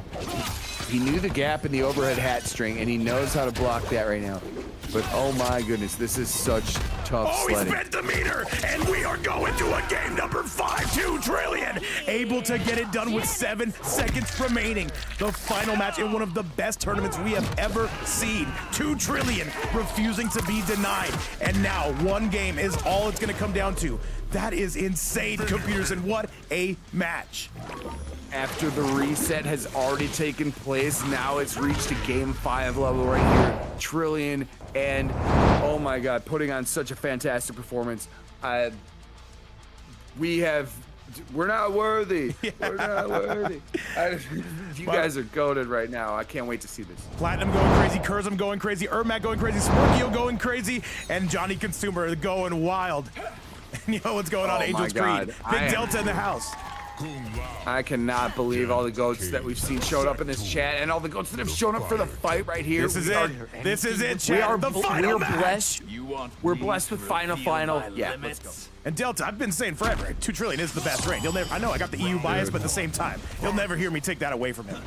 He knew the gap in the overhead hat string, and he knows how to block that right now. But oh my goodness, this is such tough sledding. He spent the meter, and we are going to a game number 5, TooTrillion. Able to get it done with 7 seconds remaining. The final match in one of the best tournaments we have ever seen. TooTrillion refusing to be denied. And now 1 game is all it's going to come down to. That is insane, computers, and what a match. after the reset has already taken place. Now it's reached a game 5 level right here. TooTrillion and, oh my God, putting on such a fantastic performance. We're not worthy. Yeah. We're not worthy. You guys are goated right now. I can't wait to see this. Platinum going crazy, Kurzum going crazy, Ermac going crazy, Scorpio going crazy, and Johnny Consumer going wild. And you know what's going on, Angel's Creed. Big Delta in the house. I cannot believe all the goats that we've seen showed up in this chat, and all the goats that have shown up for the fight right here. This is it. This is it, chat. We are the final match. We're blessed with final. Yeah, let's go. And Delta, I've been saying forever, TooTrillion is the best rain. You'll never. I know I got the EU bias, but at the same time, you'll never hear me take that away from him.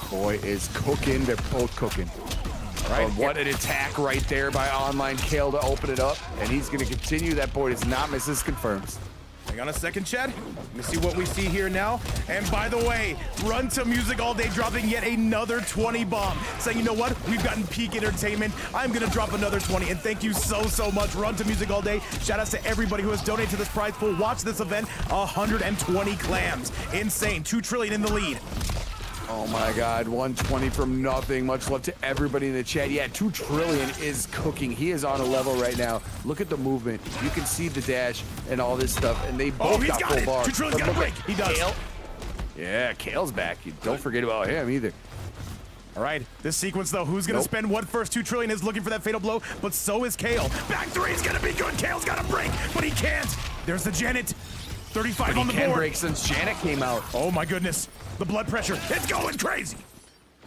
Boy is cooking. They're both cooking. All right, what an attack right there by OnlineCale to open it up, and he's going to continue. That boy does not miss. This confirms. Hang on a second, Chad. Let me see what we see here now. And by the way, Run to Music All Day dropping yet another 20 bomb. Saying, you know what? We've gotten peak entertainment. I'm going to drop another 20. And thank you so much, Run to Music All Day. Shout out to everybody who has donated to this prize pool. Watch this event. 120 clams. Insane. TooTrillion in the lead. Oh my God, 120 from nothing. Much love to everybody in the chat. Yeah, TooTrillion is cooking. He is on a level right now. Look at the movement. You can see the dash and all this stuff, and they both got full bar. TooTrillion's got a break. He does. Kale. Yeah, Kale's back. You don't forget about him either. All right, this sequence though, who's gonna spend what first? TooTrillion is looking for that fatal blow, but so is Kale. Back three's gonna be good. Kale's got a break, but he can't. There's the Janet. 35 on the board. He can break since Janet came out. Oh my goodness. The blood pressure, it's going crazy.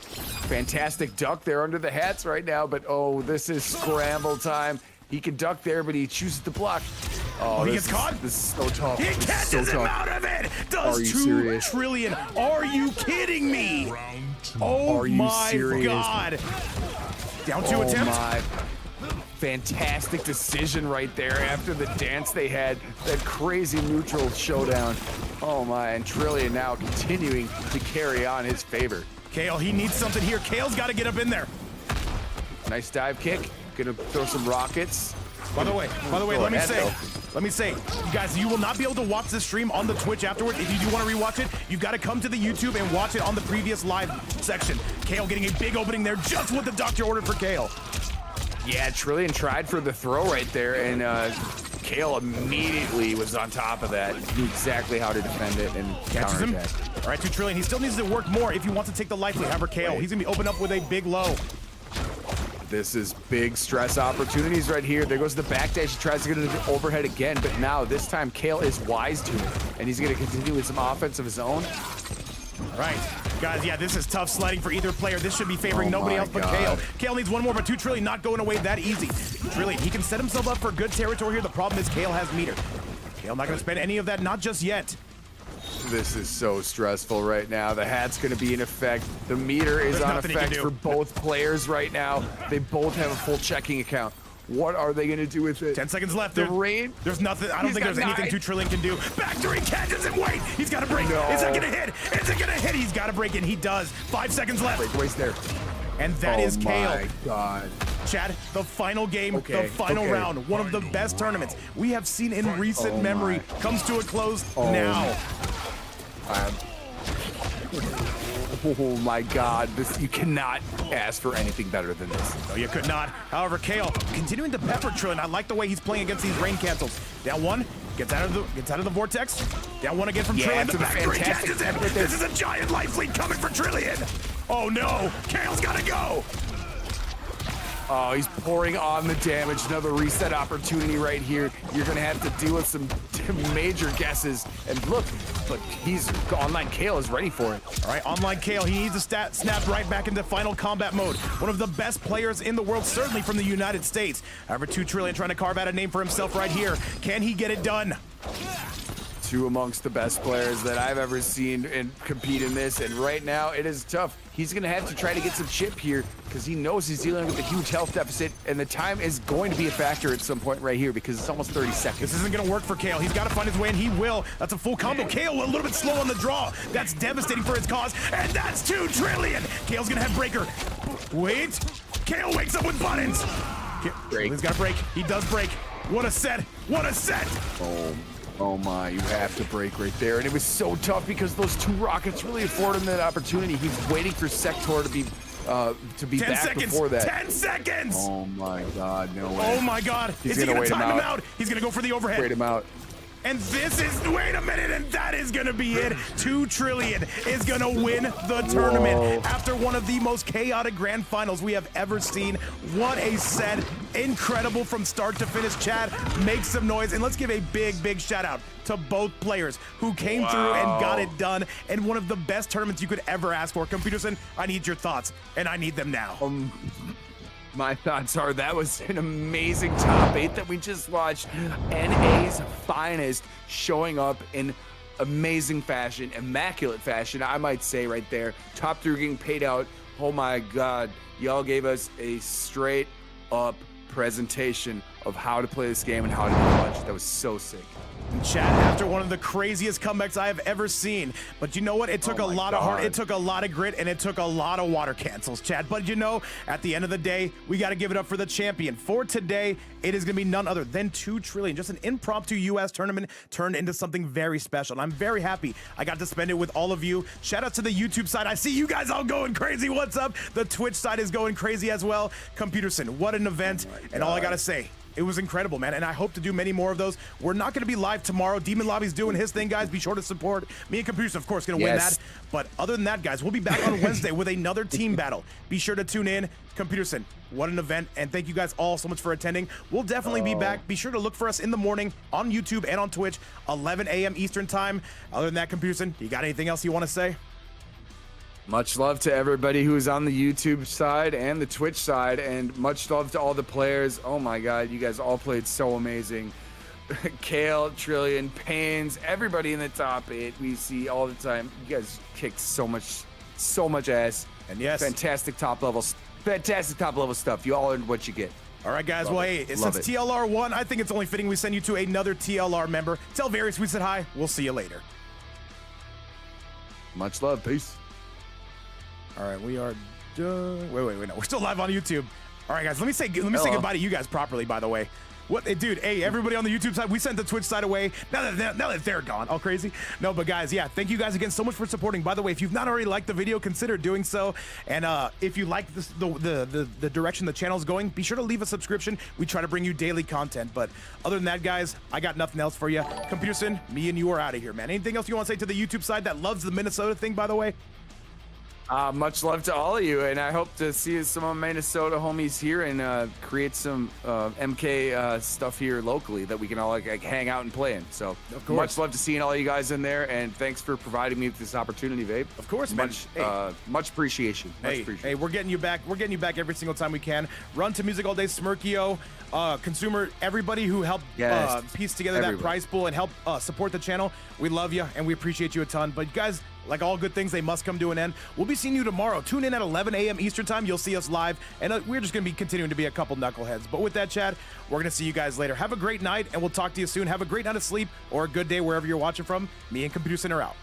Fantastic duck there under the hats right now, but oh, this is scramble time. He can duck there, but he chooses to block. Oh, he gets caught? This is so tough. He catches him out of it! Does TooTrillion? Are you kidding me? Oh my God. Down 2 attempts. My. Fantastic decision right there after the dance they had, that crazy neutral showdown. Oh my, and TooTrillion now continuing to carry on his favor. Kale, he needs something here. Kale's got to get up in there. Nice dive kick. Gonna throw some rockets. By the way, let me say, you guys, you will not be able to watch this stream on the Twitch afterwards. If you do want to rewatch it, you've got to come to the YouTube and watch it on the previous live section. Kale getting a big opening there, just what the doctor ordered for Kale. Yeah, TooTrillion tried for the throw right there, and Kale immediately was on top of that. Knew exactly how to defend it and catches him. Counterattack. All right, TooTrillion, he still needs to work more if he wants to take the life lead. However, Kale, he's gonna be open up with a big low. This is big stress opportunities right here. There goes the backdash. He tries to get into the overhead again, but now this time Kale is wise to it, and he's gonna continue with some offense of his own. All right, guys, yeah, this is tough sledding for either player. This should be favoring nobody else but Kale. Kale needs one more, but TooTrillion not going away that easy. TooTrillion, he can set himself up for good territory here. The problem is Kale has meter. Kale not gonna spend any of that, not just yet. This is so stressful right now. The hat's going to be in effect. The meter is on effect for both players right now. They both have a full checking account. What are they going to do with it? 10 seconds left. The rain. There's nothing. I don't think there's anything TooTrillion can do. Back three catches him. Wait, he's got to break. No. Is it going to hit? Is it going to hit? He's got to break, and he does. 5 seconds left. Breakaways there. And that is Kale. Oh my God. Chad, the final game, the final round, one of the best tournaments we have seen in recent memory comes to a close now. Oh my God, you cannot ask for anything better than this. No, you could not. However, Kale continuing to pepper TooTrillion. I like the way he's playing against these rain cancels. Down one, gets out of the vortex. Down one again from TooTrillion. The back three catches him. This is a giant life lead coming for TooTrillion. Oh no, Kale's gotta go. Oh, he's pouring on the damage. Another reset opportunity right here. You're going to have to deal with some major guesses. And look, but OnlineCale is ready for it. All right, OnlineCale, he needs to snap right back into final combat mode. One of the best players in the world, certainly from the United States. However, TooTrillion trying to carve out a name for himself right here. Can he get it done? Two amongst the best players that I've ever seen and compete in this, and right now it is tough. He's gonna have to try to get some chip here because he knows he's dealing with a huge health deficit, and the time is going to be a factor at some point right here because it's almost 30 seconds. This isn't gonna work for Kale. He's gotta find his way, and he will. That's a full combo. Kale a little bit slow on the draw. That's devastating for his cause, and that's TooTrillion. Kale's gonna have breaker. Wait, Kale wakes up with buttons. He's got to break. He does break. What a set. What a set. Oh. Oh my, you have to break right there. And it was so tough because those two rockets really afforded him that opportunity. He was waiting for Sector to be 10 back seconds. before that. 10 seconds. Oh my God, no way. Oh my God. He's Is he gonna going to wait time him him out. out? He's going to go for the overhead. Wait him out. And this is, wait a minute, and that is gonna be it. TooTrillion is gonna win the tournament after one of the most chaotic grand finals we have ever seen. What a set, incredible from start to finish. Chat, make some noise, and let's give a big shout out to both players who came through and got it done in one of the best tournaments you could ever ask for. Computerson, I need your thoughts, and I need them now. My thoughts are that was an amazing top 8 that we just watched. NA's finest showing up in amazing fashion, immaculate fashion, I might say right there. Top 3 getting paid out. Oh my God, y'all gave us a straight up presentation of how to play this game and how to be clutch. That was so sick. Chat, after one of the craziest comebacks I have ever seen. But you know what? It took a lot of heart, it took a lot of grit, and it took a lot of water cancels, Chat. But you know, at the end of the day, we got to give it up for the champion. For today, it is going to be none other than TooTrillion. Just an impromptu US tournament turned into something very special. And I'm very happy I got to spend it with all of you. Shout out to the YouTube side. I see you guys all going crazy. What's up? The Twitch side is going crazy as well. Computerson, what an event. And all I got to say, it was incredible, man, and I hope to do many more of those. We're not going to be live tomorrow. Demon Lobby's doing his thing, guys. Be sure to support. Me and Computerson, of course, going to win that. But other than that, guys, we'll be back on Wednesday with another team battle. Be sure to tune in. Computerson, what an event, and thank you guys all so much for attending. We'll definitely be back. Be sure to look for us in the morning on YouTube and on Twitch, 11 a.m. Eastern time. Other than that, Computerson, you got anything else you want to say? Much love to everybody who is on the YouTube side and the Twitch side, and much love to all the players. Oh my God, you guys all played so amazing. Kale, Trillion, Painz, everybody in the top 8 we see all the time. You guys kicked so much ass. And yes, fantastic top level stuff. You all earned what you get. All right, guys. Well, hey, since TLR won, I think it's only fitting we send you to another TLR member. Tell Various we said hi. We'll see you later. Much love. Peace. All right, we are done. Wait, no, we're still live on YouTube. All right, guys, let me say goodbye to you guys properly, by the way. What, dude, hey, everybody on the YouTube side, we sent the Twitch side away. Now that they're gone, all crazy. No, but guys, yeah, thank you guys again so much for supporting. By the way, if you've not already liked the video, consider doing so. And if you like this, the direction the channel's going, be sure to leave a subscription. We try to bring you daily content. But other than that, guys, I got nothing else for you. Computerson, me and you are out of here, man. Anything else you want to say to the YouTube side that loves the Minnesota thing, by the way? Much love to all of you, and I hope to see some of my Minnesota homies here and create some MK stuff here locally that we can all like hang out and play in. So much love to seeing all you guys in there, and thanks for providing me with this opportunity, Vape. Of course, man. Much appreciation. Hey, we're getting you back. We're getting you back every single time we can. Run to Music All Day, Smirkio, Consumer, everybody who helped piece together that prize pool and help support the channel. We love you and we appreciate you a ton. But guys, like all good things, they must come to an end. We'll be seeing you tomorrow. Tune in at 11 a.m. Eastern time. You'll see us live, and we're just going to be continuing to be a couple knuckleheads. But with that, Chad, we're going to see you guys later. Have a great night, and we'll talk to you soon. Have a great night of sleep or a good day wherever you're watching from. Me and Computerson are out.